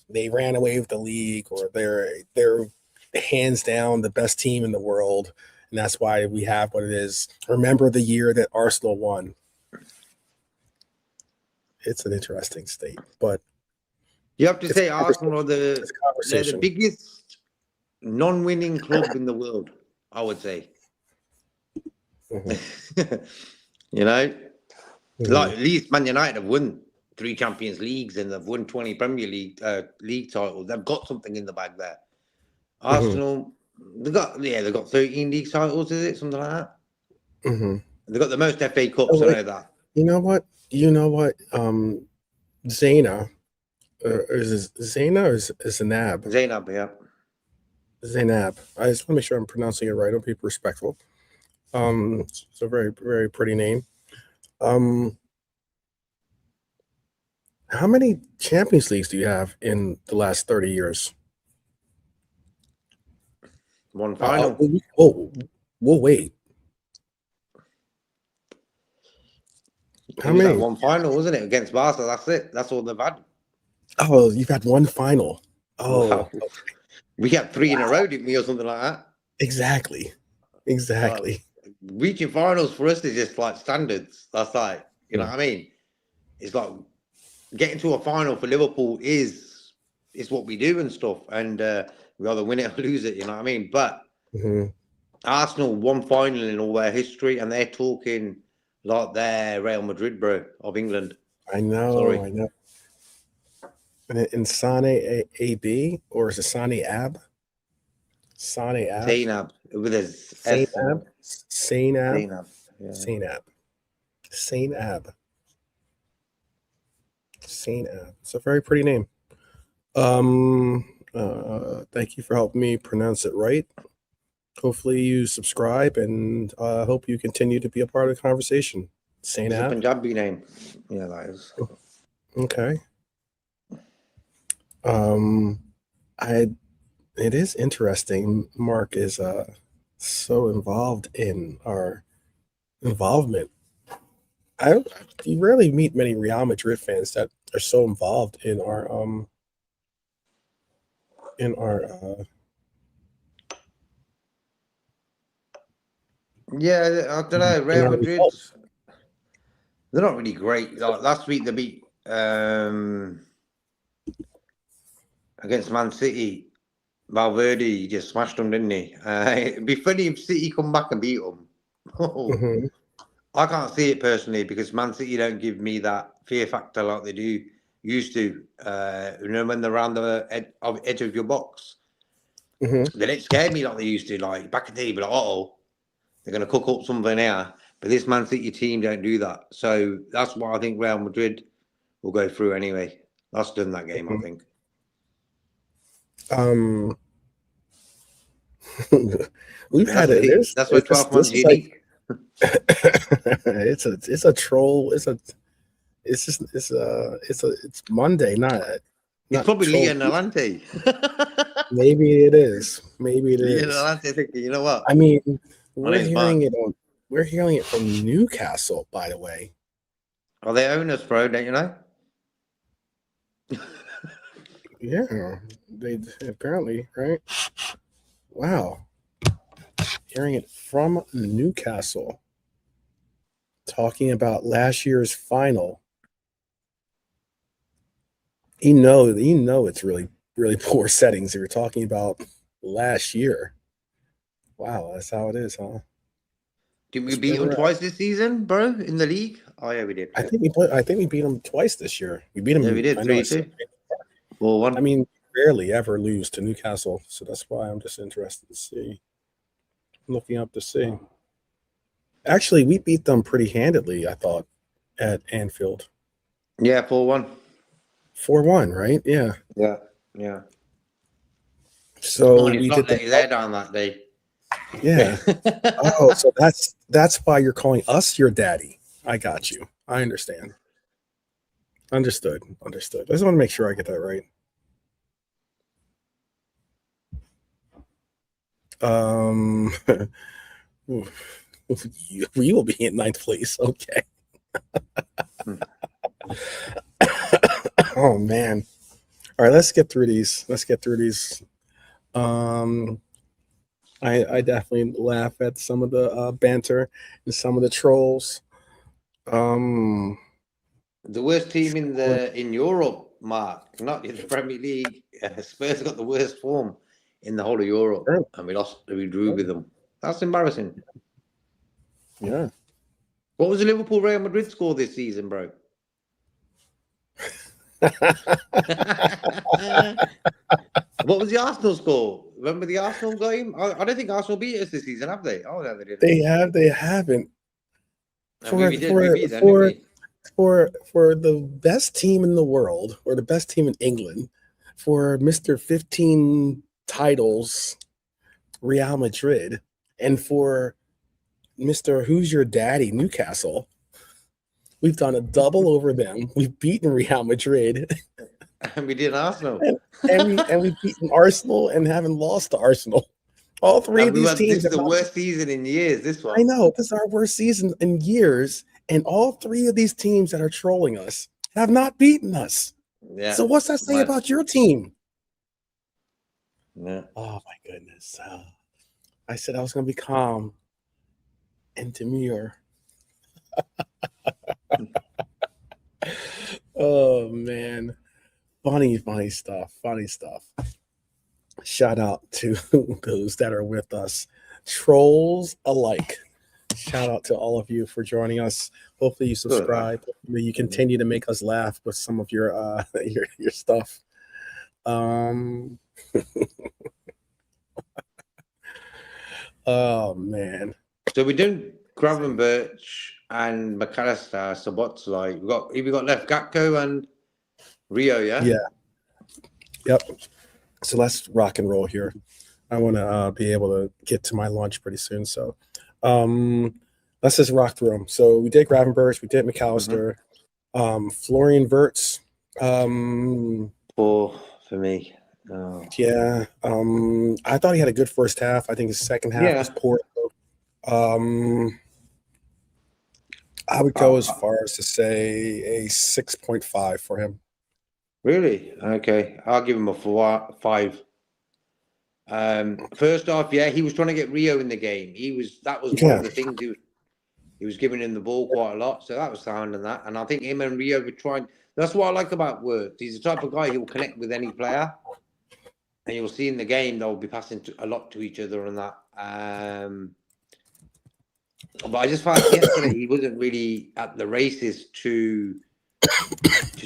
they ran away with the league or they're hands down the best team in the world, and that's why we have what it is. Remember the year that Arsenal won. It's an interesting state, but you have to say Arsenal are they're the biggest non-winning club in the world, I would say. Mm-hmm. You know, like at least Man United have won 3 Champions Leagues and they've won 20 Premier League titles. They've got something in the bag there. Arsenal, they've got 13 league titles, is it? Something like that. Mm-hmm. They've got the most FA Cups, I know that. You know what? Zaina, is it Zaina or is Zainab? Zainab, yeah. Zainab. I just want to make sure I'm pronouncing it right. Don't be respectful. It's a very, very pretty name. How many Champions Leagues do you have in the last 30 years? 1 final. We'll wait. How many? 1 final, wasn't it? Against Barca, that's it. That's all they've had. Oh, you've had 1 final. Oh, wow. We had 3 in a row, didn't we, or something like that? Exactly. reaching finals for us is just like standards. That's like, you know what I mean? It's like getting to a final for Liverpool is what we do and stuff. And we either win it or lose it, you know what I mean? But Arsenal won final in all their history, and they're talking like they're Real Madrid, bro, of England. I know. Sorry. I know. And Sane AB, or is it Sane Ab? Sane Ab. Zainab with a Sane S. Ab. Sane Ab. Zainab. Yeah. Sane Ab. Sane Ab. Sane Ab. It's a very pretty name. Thank you for helping me pronounce it right. Hopefully you subscribe, and hope you continue to be a part of the conversation. Sane It's a Ab. Punjabi name. Yeah, that is. Okay. It is interesting. Mark is so involved in our involvement. You rarely meet many Real Madrid fans that are so involved in our Yeah, I don't know. in Real our Madrid, results. they're not really great. Like last week they beat against Man City. Valverde just smashed them, didn't he? It'd be funny if City come back and beat them. Mhm. I can't see it personally because Man City don't give me that fear factor like they do used to. You know, when they're around the edge of your box, Mhm. they don't scare me like they used to. Like back in the day, you'd be like, "Uh-oh, they're going to cook up something here." But this Man City team don't do that. So that's why I think Real Madrid will go through anyway. That's done that game, I think. We've had it. That's why 12 months unique. It's a troll. It's Monday, It's probably troll. Leon Alante. Maybe it is. Maybe it Leon is. Alante thinking, you know what? I mean, My name's Mark. we're hearing it from Newcastle, by the way. Are they owners, bro? Don't you know? Yeah, they apparently, right? Wow. Hearing it from Newcastle, talking about last year's final. You know it's really, really poor settings if you're talking about last year. Wow, that's how it is, huh? Did we beat them twice this season, bro, in the league? Oh yeah, we did. I think we beat them twice this year. We beat them. Yeah, we did 3-2. 4-1. I mean, rarely ever lose to Newcastle, so that's why I'm just interested to see. I'm looking up to see. Actually, we beat them pretty handedly, I thought, at Anfield. Yeah, 4-1. 4-1, right? Yeah. Yeah. So we did let his hair down that day. Yeah. Oh, so that's why you're calling us your daddy. I got you. I understand. Understood. I just want to make sure I get that right. We will be in 9th place. Okay. Oh man. All right, let's get through these. I definitely laugh at some of the banter and some of the trolls. The worst team in Europe, Mark, not in the Premier League. Spurs got the worst form in the whole of Europe, and we drew with them. That's embarrassing. Yeah. What was the Liverpool Real Madrid score this season, bro? What was the Arsenal score? Remember the Arsenal game? I don't think Arsenal beat us this season, have they? Oh, no, they didn't. They haven't. For the best team in the world, or the best team in England, for Mr. 15 titles, Real Madrid, and for Mr. Who's Your Daddy, Newcastle, we've done a double over them. We've beaten Real Madrid. And we did Arsenal. and we've beaten Arsenal and haven't lost to Arsenal. All three of these teams. This is the worst season in years, this one. I know. This is our worst season in years. And all three of these teams that are trolling us have not beaten us. Yeah. So what's that say about your team? Yeah. Oh, my goodness. I said I was going to be calm. and demure. Oh man, funny stuff. Funny stuff. Shout out to those that are with us, trolls alike. Shout out to all of you for joining us. Hopefully you subscribe. Hopefully you continue to make us laugh with some of your your stuff. Oh man. So we done Gravenberch and McAllister, Szoboszlai. We got left Gakpo and Rio, yeah? Yeah. Yep. So let's rock and roll here. I want to be able to get to my lunch pretty soon. So let's just rock through them. So we did Gravenberch, we did McAllister, Florian Wirtz. For me. Oh. Yeah. I thought he had a good first half. I think his second half was poor. I would go as far as to say a 6.5 for him. Really? Okay. I'll give him a 5. First off, yeah, he was trying to get Rio in the game. That was one of the things he was giving him the ball quite a lot. So that was sound in that. And I think him and Rio were trying. That's what I like about Wirtz. He's the type of guy who will connect with any player. And you'll see in the game they'll be passing a lot to each other and that. But I just found yesterday he wasn't really at the races to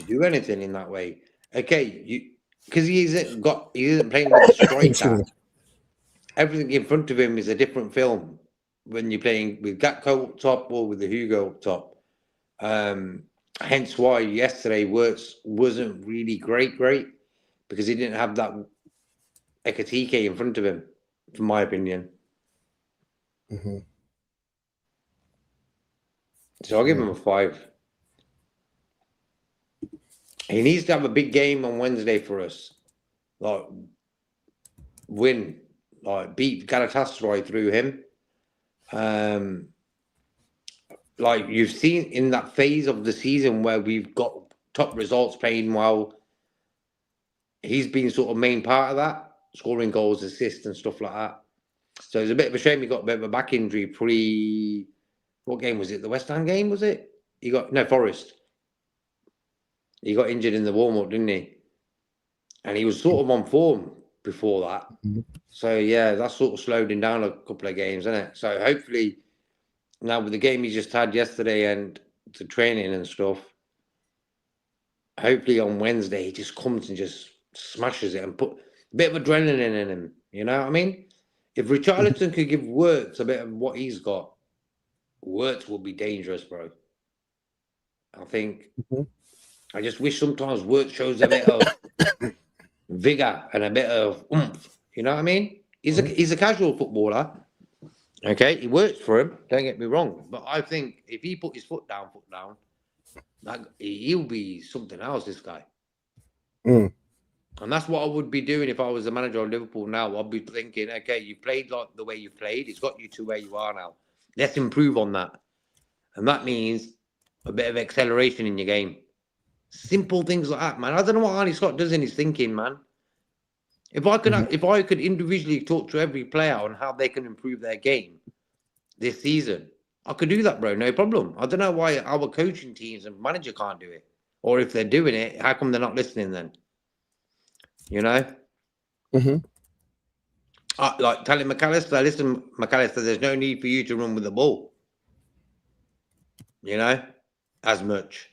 do anything in that way. Okay, because he isn't playing with a striker. Everything in front of him is a different film when you're playing with Gakpo up top or with the Hugo up top. Hence why yesterday Wirtz wasn't really great because he didn't have that Ekatike in front of him, from my opinion. Mm-hmm. So I'll give him a 5. He needs to have a big game on Wednesday for us. Like, win. Like, beat Galatasaray through him. Like, you've seen in that phase of the season where we've got top results playing well, he's been sort of main part of that, scoring goals, assists and stuff like that. So it's a bit of a shame he got a bit of a back injury what game was it? The West Ham game, was it? Forest. He got injured in the warm-up, didn't he? And he was sort of on form before that. Mm-hmm. So, yeah, that sort of slowed him down a couple of games, isn't it? So, hopefully, now with the game he just had yesterday and the training and stuff, hopefully on Wednesday he just comes and just smashes it and put a bit of adrenaline in him. You know what I mean? If Richarlison could give Wirtz a bit of what he's got, Wirtz will be dangerous, bro. I think... Mm-hmm. I just wish sometimes Wirtz shows a bit of vigor and a bit of oomph. You know what I mean? He's a casual footballer. Okay, he works for him. Don't get me wrong, but I think if he put his foot down, he'll be something else. This guy, and that's what I would be doing if I was the manager of Liverpool now. I'd be thinking, okay, you played like the way you played. It's got you to where you are now. Let's improve on that, and that means a bit of acceleration in your game. Simple things like that, man. I don't know what Arne Slot does in his thinking, man. If I could individually talk to every player on how they can improve their game this season, I could do that, bro. No problem. I don't know why our coaching teams and manager can't do it. Or if they're doing it, how come they're not listening then? You know? Mm-hmm. Like telling McAllister, listen, McAllister, there's no need for you to run with the ball. You know? As much.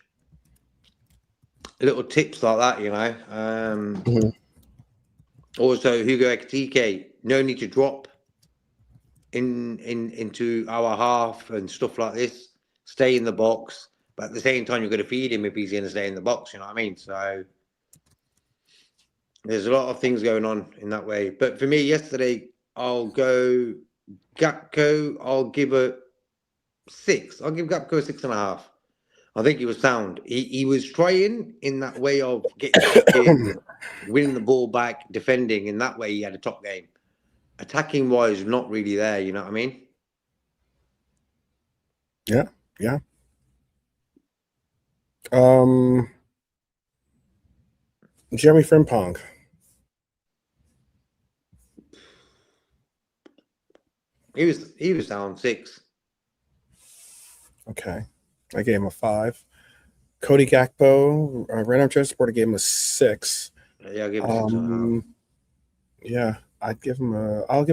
Little tips like that, you know. Also, Hugo Ekatike, no need to drop into our half and stuff like this. Stay in the box, but at the same time, you're going to feed him if he's going to stay in the box. You know what I mean? So there's a lot of things going on in that way. But for me, yesterday, I'll go Gakpo. I'll give a 6. I'll give Gakpo a 6.5. I think he was sound. He was trying in that way of getting winning the ball back, defending. In that way, he had a top game. Attacking wise, not really there. You know what I mean? Yeah. Jeremy Frimpong. He was down 6. Okay. I gave him a 5. Cody Gakpo, Red Arm Chess Supporter gave him a 6. Yeah, I give him 6.5. Yeah, I'll give him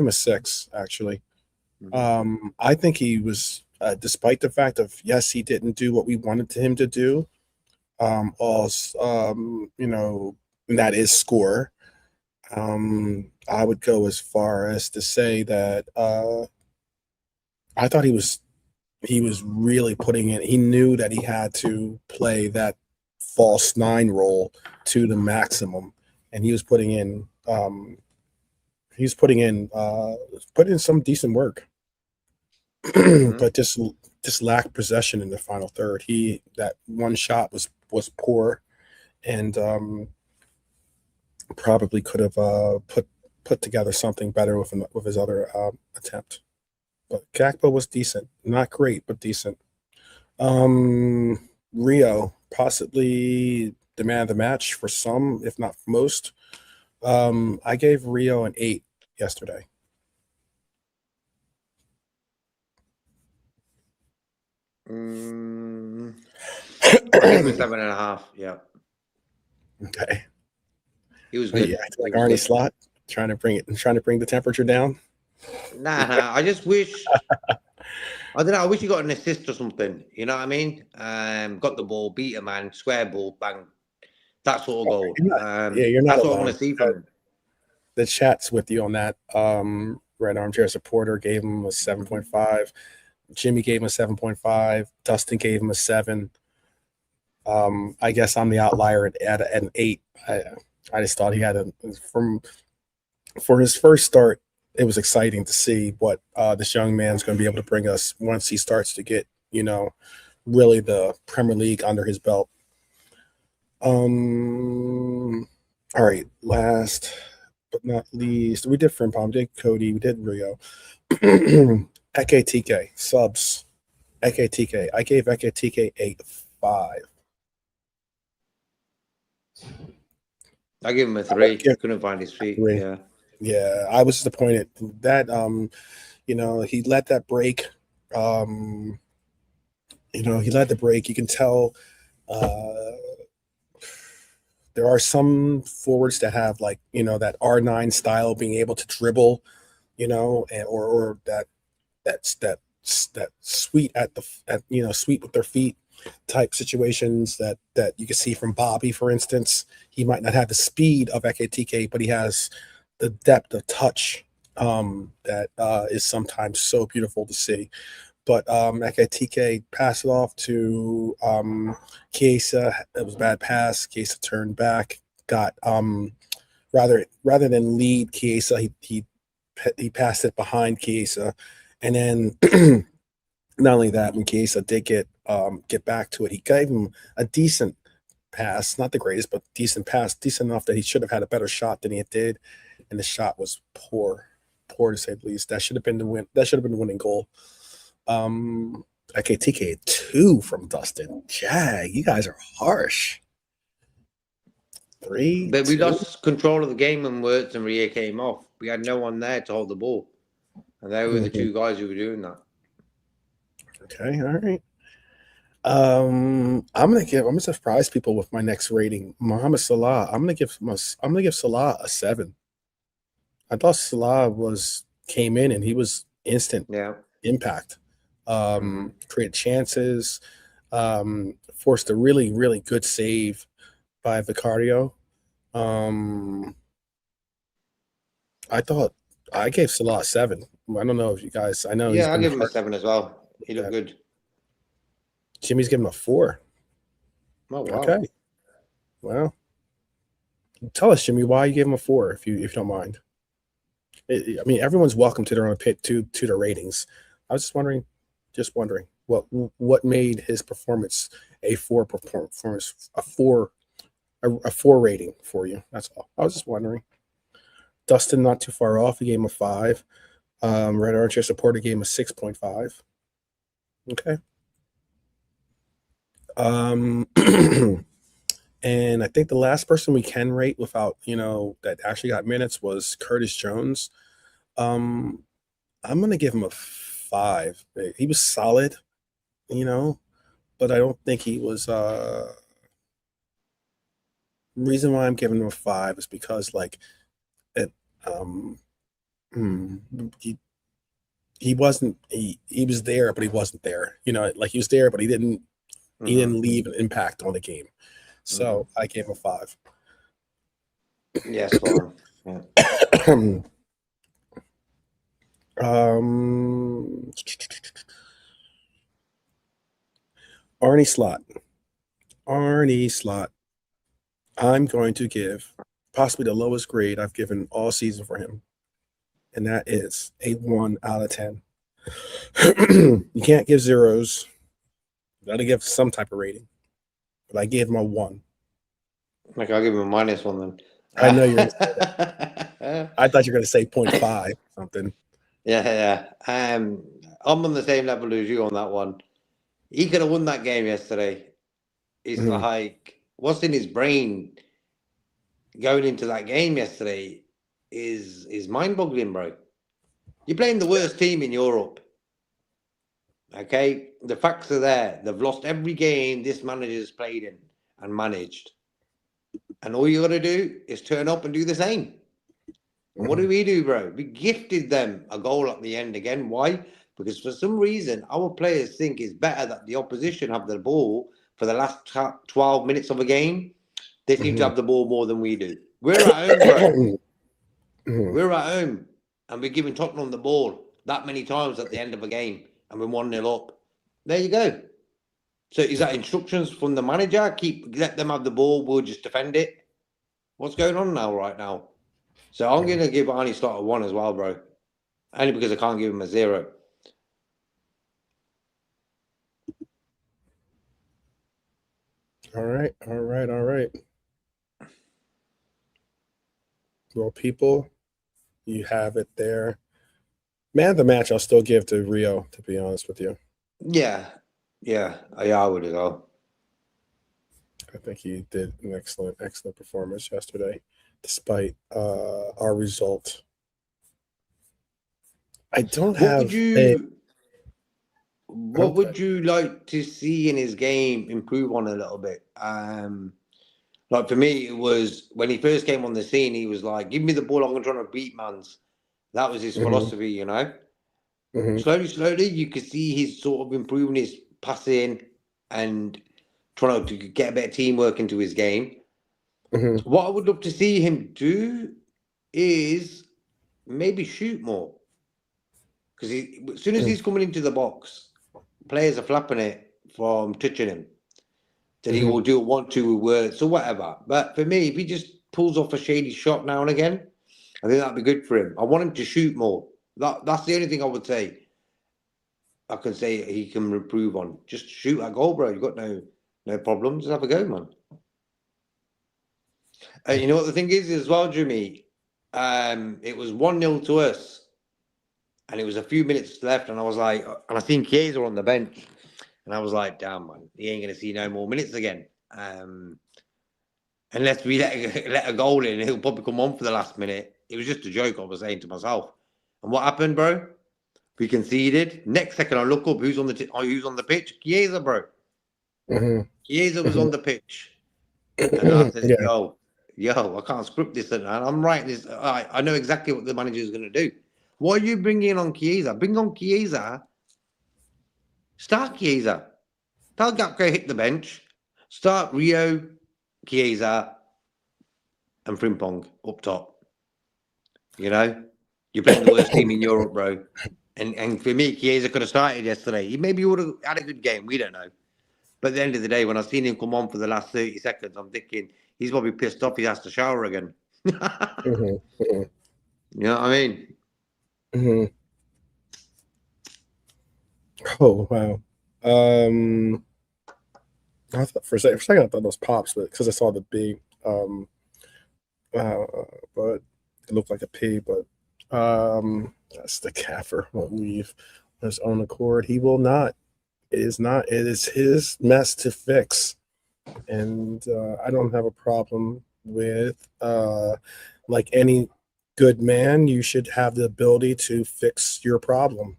a 6, actually. Mhm. I think he was, despite the fact of, yes, he didn't do what we wanted him to do, and that is score. I would go as far as to say that I thought he was really putting in. He knew that he had to play that false 9 role to the maximum, and he was putting in. He's putting in some decent work, Mhm. but just lacked possession in the final third. That one shot was poor, and probably could have put together something better with his other attempt. But Gakpo was decent, not great, but decent. Rio, possibly the man of the match for some, if not for most. I gave Rio an 8 yesterday. I'll give him a 7.5. Yeah, Okay. he was Yeah, good. He like was Arne good. Slot, trying to bring the temperature down. Nah. I just wish. I don't know. I wish he got an assist or something. You know what I mean? Got the ball, beat a man, square ball, bang. That sort of goal. You're not That's what I want alone. to see from him. The chat's with you on that. Red Armchair Supporter gave him a 7.5. Jimmy gave him a 7.5. Dustin gave him a 7. I guess I'm the outlier at an 8. I just thought he had for his first start. It was exciting to see what this young man's going to be able to bring us once he starts to get, really the Premier League under his belt. All right, last but not least, we did Frimpong, we did Cody, we did Rio. Eketike, subs. Eketike. I gave Eketike a 5. I give him a I would 3. give Couldn't find his feet. 3. Yeah. Yeah, I was disappointed that he let that break. He let the break. You can tell uh, there are some forwards that have that R9 style, being able to dribble, or that sweet sweet with their feet type situations that you can see from Bobby, for instance. He might not have the speed of Eketike, but he has the depth of touch that is sometimes so beautiful to see. But Eketike passed it off to Chiesa. It was a bad pass. Chiesa turned back, got rather than lead Chiesa, he passed it behind Chiesa, and then not only that, when Chiesa did get back to it, he gave him a decent pass, not the greatest, but decent pass, decent enough that he should have had a better shot than he did, and the shot was poor, poor to say the least. That should have been the win. That should have been the winning goal. Okay, TK 2 from Dustin. Jag, you guys are harsh. 3, But we 2. lost control of the game when Wirtz and Ria came off. We had no one there to hold the ball. And they were the two guys who were doing that. Okay, all right. I'm gonna surprise people with my next rating. Mohamed Salah. I'm gonna give Salah a 7. I thought Salah came in and he was instant impact. Created chances, forced a really, really good save by Vicario. I thought I gave Salah a 7. I don't know if you guys. I know he's Yeah, I'll been give him a hurt. 7 as well. He looked good. Jimmy's giving him a 4. Oh, wow. Okay. Well, tell us, Jimmy, why you gave him a 4, if you don't mind. I mean, everyone's welcome to their own pit to their ratings. I was just wondering what made his performance a 4 performance, a 4 rating for you. That's all. I was just wondering. Dustin, not too far off. He gave him a 5. Red Archer Supporter gave him a 6.5. Okay. And I think the last person we can rate without, that actually got minutes was Curtis Jones. I'm going to give him a 5. He was solid. but I don't think he was. Reason why I'm giving him a 5 is because it. Um, he wasn't. He was there, but he wasn't there. He was there, but he didn't. He didn't leave an impact on the game. So I gave him a 5. Yes, fine. Yeah. Arne Slot. Arne Slot. I'm going to give possibly the lowest grade I've given all season for him, and that is a 1 out of 10. You can't give zeros. You got to give some type of rating, but I gave him a 1. Like, I'll give him a -1 then. I know you're going to say that. I thought you were going to say 0.5 something. Yeah. I'm on the same level as you on that one. He could have won that game yesterday. It's like, what's in his brain going into that game yesterday is mind-boggling, bro. You're playing the worst team in Europe. Okay? The facts are there. They've lost every game this manager's played in and managed. And all you got to do is turn up and do the same. And what do we do, bro? We gifted them a goal at the end again. Why? Because for some reason, our players think it's better that the opposition have the ball for the last 12 minutes of a game. They seem to have the ball more than we do. We're at home, bro. We're at home. And we're giving Tottenham the ball that many times at the end of a game. And we're 1-0 up. There you go. So is that instructions from the manager? Let them have the ball. We'll just defend it. What's going on right now? So I'm going to give Arne Slot a 1 as well, bro. Only because I can't give him a 0. All right. Well, people, you have it there. Man of the match, I'll still give to Rio, to be honest with you. Yeah, I would go. I think he did an excellent performance yesterday, despite our result. I don't have. What would you like to see in his game improve on a little bit? Like for me, it was when he first came on the scene. He was like, "Give me the ball, I'm trying to beat man's." That was his philosophy, you know. Slowly, you could see he's sort of improving his passing and trying to get a better teamwork into his game. What I would love to see him do is maybe shoot more. Because as soon as he's coming into the box, players are flapping it from touching him. Then he will do a 1-2 words or whatever. But for me, if he just pulls off a shady shot now and again, I think that'd be good for him. I want him to shoot more. That's the only thing I would say. I can say he can improve on. Just shoot a goal, bro. You've got no problems. Just have a go, man. You know what the thing is as well, Jimmy? It was 1-0 to us. And it was a few minutes left. And I was like, and I seen Chiesa on the bench. And I was like, damn, man, he ain't going to see no more minutes again. Unless we let a goal in, he'll probably come on for the last minute. It was just a joke I was saying to myself. And what happened, bro? We conceded. Next second, I look up. Who's on the pitch? Chiesa, bro. Chiesa was on the pitch. And I said, yo, I can't script this. And I'm writing this. I know exactly what the manager is going to do. What are you bringing on Chiesa? Bring on Chiesa. Start Chiesa. Tell Gakpo hit the bench. Start Rio, Chiesa, and Frimpong up top. You know? You're playing the worst team in Europe, bro. And for me, Chiesa could have started yesterday. He maybe would have had a good game. We don't know. But at the end of the day, when I've seen him come on for the last 30 seconds, I'm thinking he's probably pissed off. He has to shower again. You know what I mean? Oh, wow. I thought for a second I thought those pops, but because I saw the B, but it looked like a P. But that's the Kaffer won't leave on his own accord. He will not. It is not. It is his mess to fix, and I don't have a problem with like any good man. You should have the ability to fix your problem.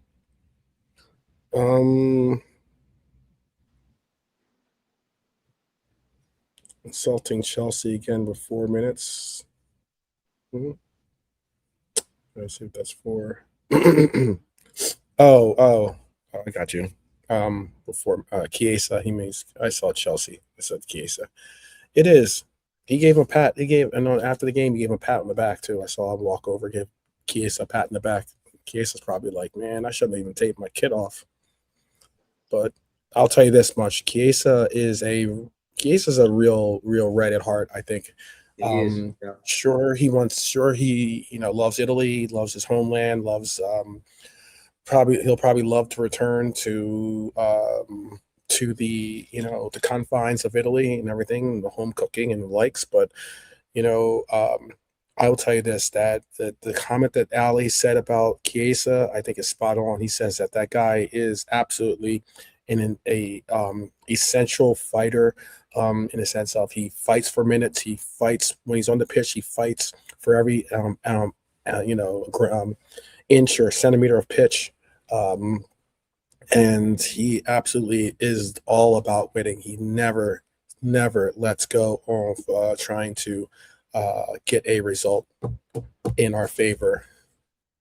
Insulting Chelsea again with 4 minutes. Let's see what that's for. Oh, I got you. Before Chiesa, I saw Chelsea. I said Chiesa. It is. He gave him a pat. And after the game, he gave him a pat on the back too. I saw him walk over, give Chiesa a pat in the back. Chiesa's probably like, man, I shouldn't even take my kid off. But I'll tell you this much: Chiesa's a real red at heart. I think. He is. Yeah. Sure, he loves Italy, loves his homeland, loves. He'll probably love to return to the the confines of Italy and everything, the home cooking and the likes. But I will tell you this: that the comment that Ali said about Chiesa, I think is spot on. He says that guy is absolutely an essential fighter, in a sense of he fights for minutes. He fights when he's on the pitch. He fights for every inch or centimeter of pitch. And he absolutely is all about winning. He never lets go of trying to get a result in our favor.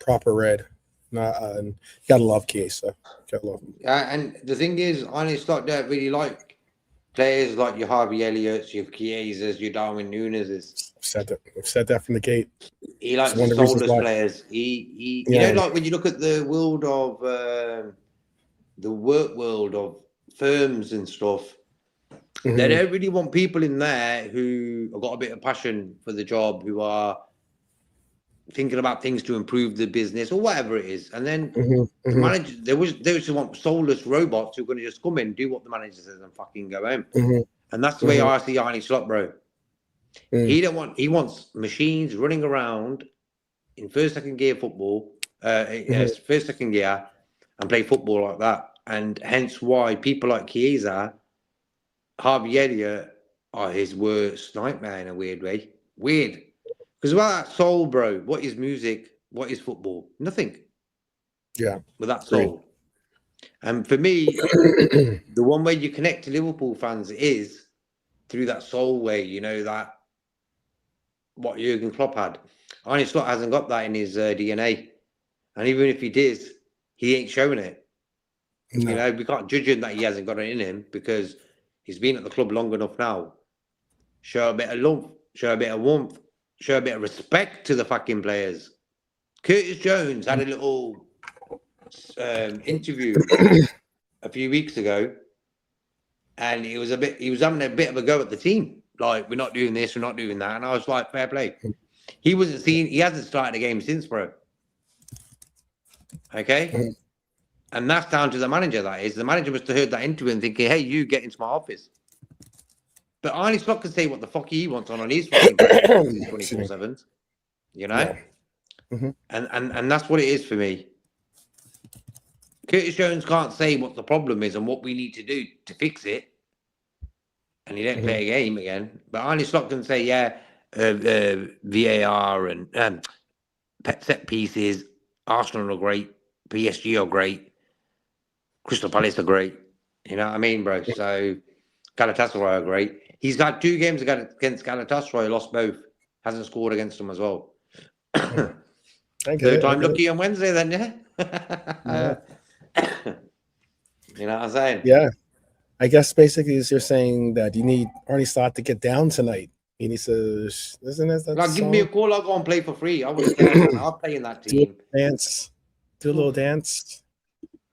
Proper red. You gotta love Chiesa. Gotta love him. And the thing is, Arne Slot don't really like players like your Harvey Elliott's, your Chiesas, your Darwin Núñez's. I've said that from the gate. He likes the soulless players. He like when you look at the world of the work world of firms and stuff, they don't really want people in there who have got a bit of passion for the job, who are thinking about things to improve the business or whatever it is. And then the manager, they just want soulless robots who are going to just come in, do what the manager says, and fucking go home. And that's the way I see Arne Slot, bro. He wants machines running around in first, second gear football, first, second gear, and play football like that. And hence why people like Chiesa, Harvey Elliott are his worst nightmare in a weird way. Weird. Because without that soul, bro, what is music? What is football? Nothing. Yeah. Without soul. And for me, the one way you connect to Liverpool fans is through that soul way, that what Jurgen Klopp had. Arne Slot hasn't got that in his DNA. And even if he did, he ain't showing it. No. We can't judge him that he hasn't got it in him because he's been at the club long enough now. Show a bit of love, show a bit of warmth, show a bit of respect to the fucking players. Curtis Jones had a little interview a few weeks ago, and he was having a bit of a go at the team. Like, we're not doing this, we're not doing that. And I was like, fair play. He hasn't started a game since, bro. Okay? And that's down to the manager, that is. The manager must have heard that interview and thinking, hey, you get into my office. But Arne Slot can say what the fuck he wants on his fucking 24/7. Yeah. And that's what it is for me. Curtis Jones can't say what the problem is and what we need to do to fix it. And he don't play a game again. But Arne Slot can say, VAR and set pieces. Arsenal are great. PSG are great. Crystal Palace are great. You know what I mean, bro? So Galatasaray are great. He's got 2 games against Galatasaray, lost both. Hasn't scored against them as well. Third time lucky on Wednesday then, yeah? You know what I'm saying? Yeah. I guess basically you're saying that you need Arne Slot to get down tonight. He needs to, isn't that like, give me a call, I'll go and play for free. I wouldn't care, man. I'll play in that team. Do a little dance.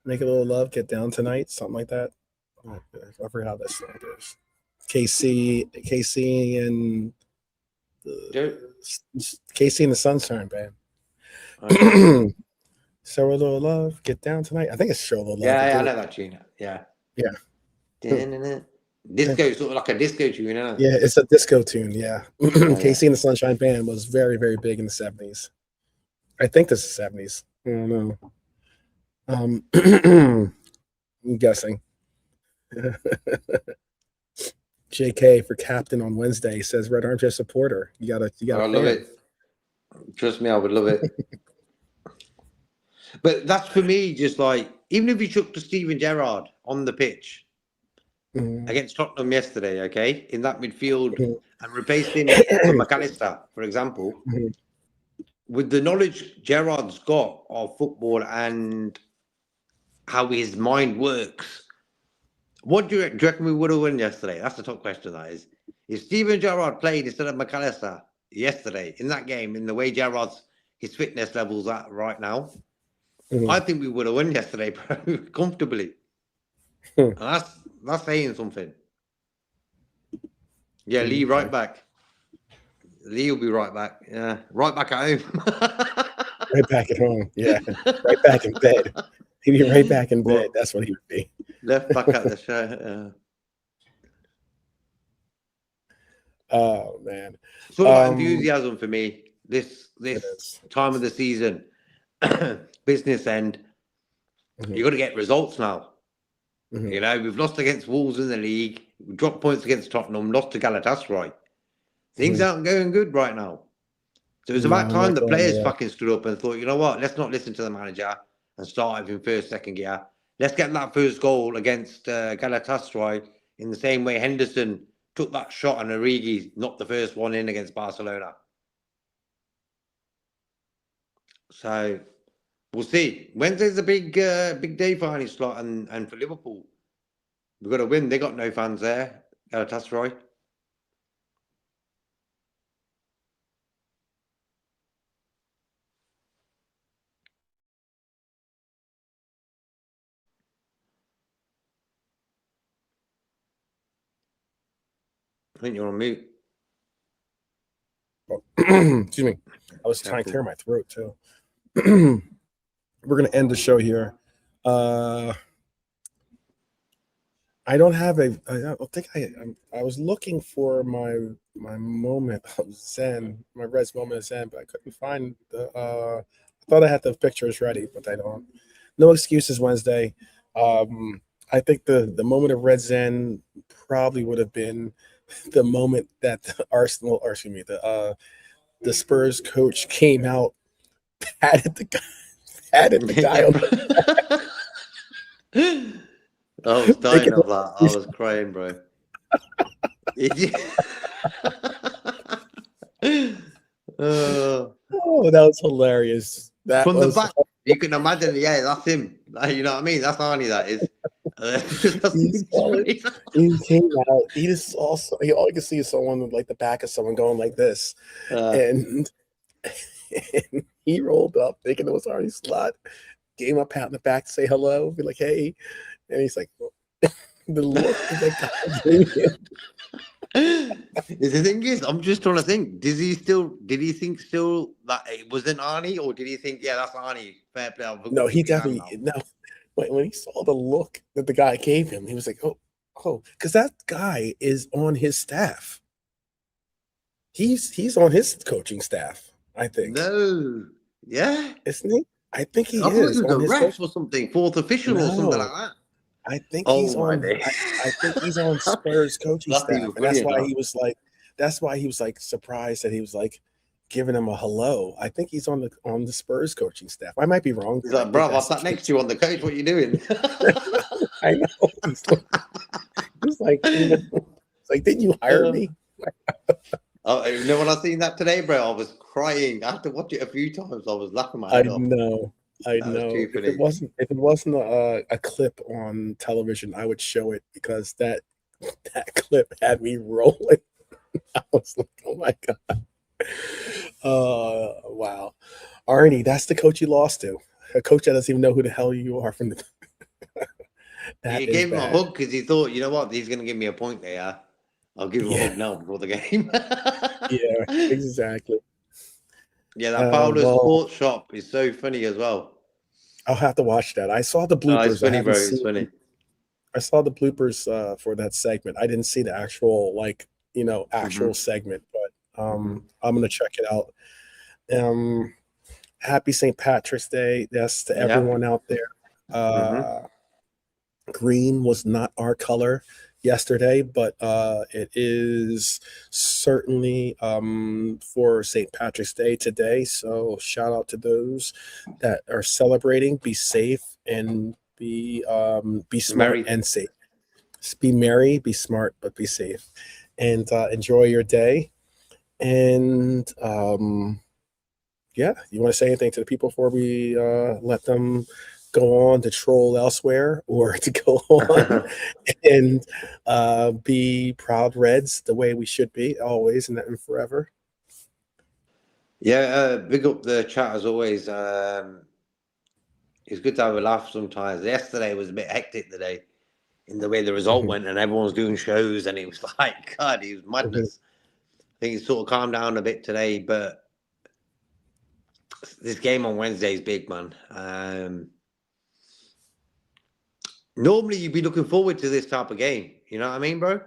Make a little love, get down tonight, something like that. I forgot how that song goes. KC and the Sunshine Band. Okay. Show a little love, get down tonight. I think it's Show a Little Love. Yeah, I know that tune. Yeah. Disco, sort of like a disco tune, isn't it? Yeah, it's a disco tune, yeah. KC and the Sunshine Band was very, very big in the 70s. I think this is 70s. I don't know. I'm guessing. JK for captain on Wednesday says Red Armchair supporter. You gotta. I love it. Trust me, I would love it. But that's for me, just like, even if you took to Steven Gerrard on the pitch, against Tottenham yesterday, okay, in that midfield, Mhm. and replaced him with McAllister, for example, Mhm. with the knowledge Gerrard's got of football and how his mind works, what do you reckon we would have won yesterday? That's the top question, that is. If Steven Gerrard played instead of McAllister yesterday in that game, in the way his fitness levels at right now, I think we would have won yesterday comfortably. And that's saying something. Yeah, Lee right back. Lee will be right back. Yeah, right back at home. Right back at home. Yeah, right back in bed. He'd be right back in bed. Well, That's what he would be. left back at the show. Oh man, It's all about enthusiasm for me. This it is. time of the season, business end. You got to get results now. Mhm. You know, we've lost against Wolves in the league. We dropped points against Tottenham. Lost to Galatasaray. Things aren't going good right now. So it's about No, time not the going players well. fucking stood up and thought, you know what? Let's not listen to the manager and start with him first, second gear. Let's get that first goal against Galatasaray in the same way Henderson took that shot and Origi knocked the first one in against Barcelona. So we'll see. Wednesday's a big day for Arne Slot and for Liverpool. We've got to win. They got no fans there. Galatasaray. I think you're on mute. Excuse me. I was trying to clear my throat too. We're gonna end the show here. I don't have a. I don't think I was looking for my moment of Zen, my Reds moment of Zen, but I couldn't find the. I thought I had the pictures ready, but I don't. No excuses Wednesday. I think the moment of Red Zen probably would have been the moment that the Arsenal, or excuse me, the Spurs coach came out, patted the guy on the I was dying thinking, of that. I was crying, bro. oh, that was hilarious. That From the was back, you can imagine. Yeah, that's him. You know what I mean? That's Arnie. That is. He came out. He just also all you can see is someone with like the back of someone going like this, and he rolled up thinking it was Arne Slot, gave him a pat in the back to say hello, be like, hey, and he's like, the look that guy gave him. The thing is, I'm just trying to think. Did he think still that it wasn't Arnie, or did he think, yeah, that's Arnie? Fair play. No, he definitely no. When he saw the look that the guy gave him, he was like, oh, because that guy is on his staff. He's on his coaching staff, I think. No, yeah, isn't he? I think he I thought is he was on a his ref or something, fourth official or something like No, that. I think Oh he's my on. days. I think he's on Spurs coaching That's even staff, and that's funnier why now. he was like, surprised that he was like giving him a hello. I think he's on the Spurs coaching staff. I might be wrong. He's but I like, think bruv, I that's the sat next case. to you on the coach. What are you doing? I know. He's like, it's like, didn't you hire me? Oh, you know, when I seen that today, bro, I was crying. I had to watch it a few times. I was laughing my I head off. know. I That was know. too If funny. it wasn't a clip on television, I would show it because that clip had me rolling. I was like, oh my God. Wow. Arnie, that's the coach you lost to. A coach that doesn't even know who the hell you are from the that He is gave him a bad. hug because he thought, you know what, he's going to give me a point there. I'll give him a Yeah. hug now before the game. Yeah, exactly. Yeah, that Paolo Well, Sports Shop is so funny as well. I'll have to watch that. I saw the Oh, it's bloopers. I funny, haven't bro. It's seen. funny. I saw the bloopers for that segment. I didn't see the actual actual segment, but I'm gonna check it out. Happy St. Patrick's Day. Yes, to everyone out there. Green was not our color yesterday, but it is certainly for St. Patrick's Day today. So shout out to those that are celebrating. Be safe and be smart Merry. and safe. Just be merry, be smart, but be safe, and enjoy your day. And yeah, you want to say anything to the people before we let them go on to troll elsewhere or to go on and be proud Reds the way we should be always and forever? Yeah, big up the chat as always. It's good to have a laugh sometimes. Yesterday was a bit hectic today in the way the result Mhm, went, and everyone was doing shows, and it was like, God, it was mhm. madness. I think it's sort of calmed down a bit today, but this game on Wednesday is big, man. Normally, you'd be looking forward to this type of game. You know what I mean, bro?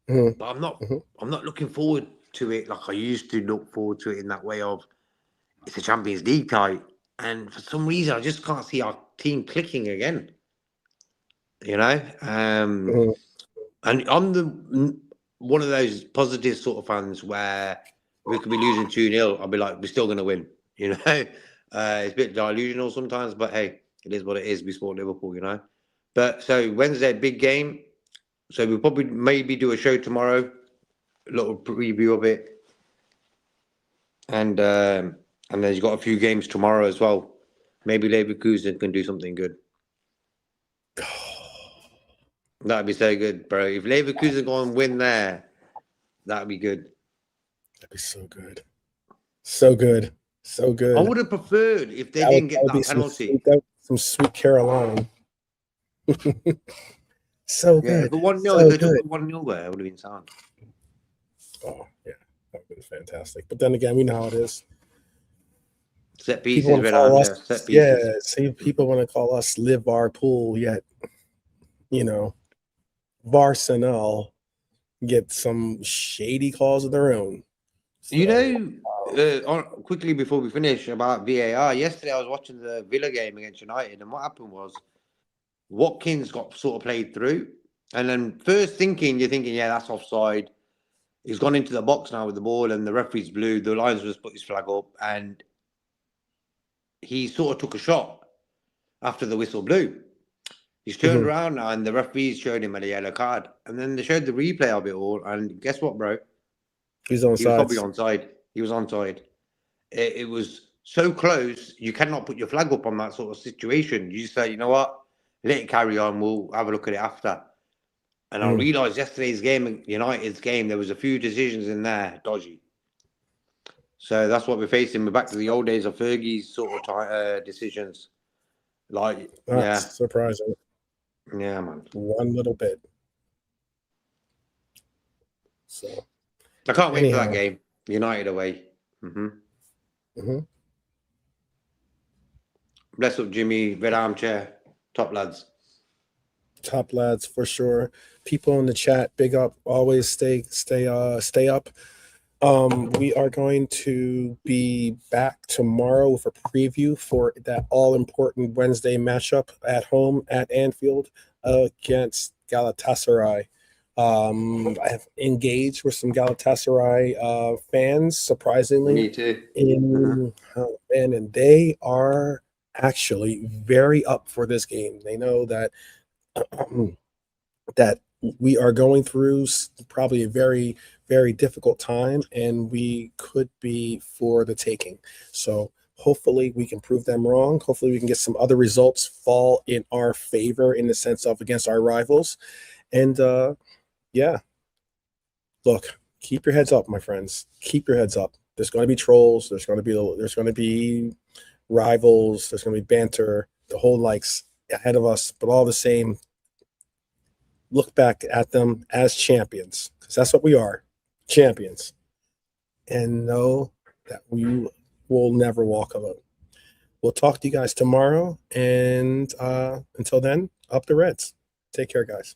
Mhm, But I'm not. mhm. I'm not looking forward to it like I used to look forward to it in that way of it's a Champions League tie, and for some reason, I just can't see our team clicking again. You know, Mhm. and I'm the one of those positive sort of fans where we could be losing 2-0. I'll be like, we're still going to win. You know, it's a bit delusional sometimes, but hey, it is what it is. We support Liverpool, you know. But so Wednesday, big game. So we'll probably maybe do a show tomorrow, a little preview of it, and then you've got a few games tomorrow as well. Maybe Leverkusen can do something good. That'd be so good, bro. If Leverkusen go and win there, that'd be good. That'd be so good. So good. So I good. would have preferred if they That didn't get would be that some penalty. sweet, some sweet Caroline. So Yeah, good. if the 1-0, if So they took good. the 1-0 there, it would have been sound. Oh, yeah. That would have been fantastic. But then again, we know how it is. Set People pieces, want to red call armchair, us, set yeah, pieces. see, people want to call us live our pool, yet, you know, Varsanel get some shady calls of their own. You So, know, quickly before we finish about VAR, yesterday I was watching the Villa game against United, and what happened was Watkins got sort of played through. And then first thinking, you're thinking, yeah, that's offside. He's gone into the box now with the ball, and the referee's blew. The linesman's put his flag up, and he sort of took a shot after the whistle blew. He's turned mhm, around now, and the referees showed him a yellow card. And then they showed the replay of it all, and guess what, bro? he's on He was probably sides. onside. He was onside. It was so close, you cannot put your flag up on that sort of situation. You just say, you know what, let it carry on. We'll have a look at it after. And I Mhm. realised yesterday's game, United's game, there was a few decisions in there dodgy. So that's what we're facing. We're back to the old days of Fergie's sort of decisions. Like, That's yeah, surprising. yeah, man. One little bit. So, I can't wait for that anyhow, game. United away. mhm. Bless up, Jimmy. Red armchair. Top lads. Top lads for sure. People in the chat, big up. Always stay up. We are going to be back tomorrow with a preview for that all important Wednesday matchup at home at Anfield against Galatasaray. I have engaged with some Galatasaray fans, surprisingly, Me too. and they are actually very up for this game. They know that that we are going through probably a very, very difficult time, and we could be for the taking. So hopefully we can prove them wrong. Hopefully we can get some other results fall in our favor in the sense of against our rivals. And yeah, look, keep your heads up, my friends. Keep your heads up. There's going to be trolls. There's going to be rivals. There's going to be banter. The whole likes ahead of us, but all the same, look back at them as champions, because that's what we are, champions, and know that we will never walk alone. We'll talk to you guys tomorrow, and until then, up the Reds. Take care, guys.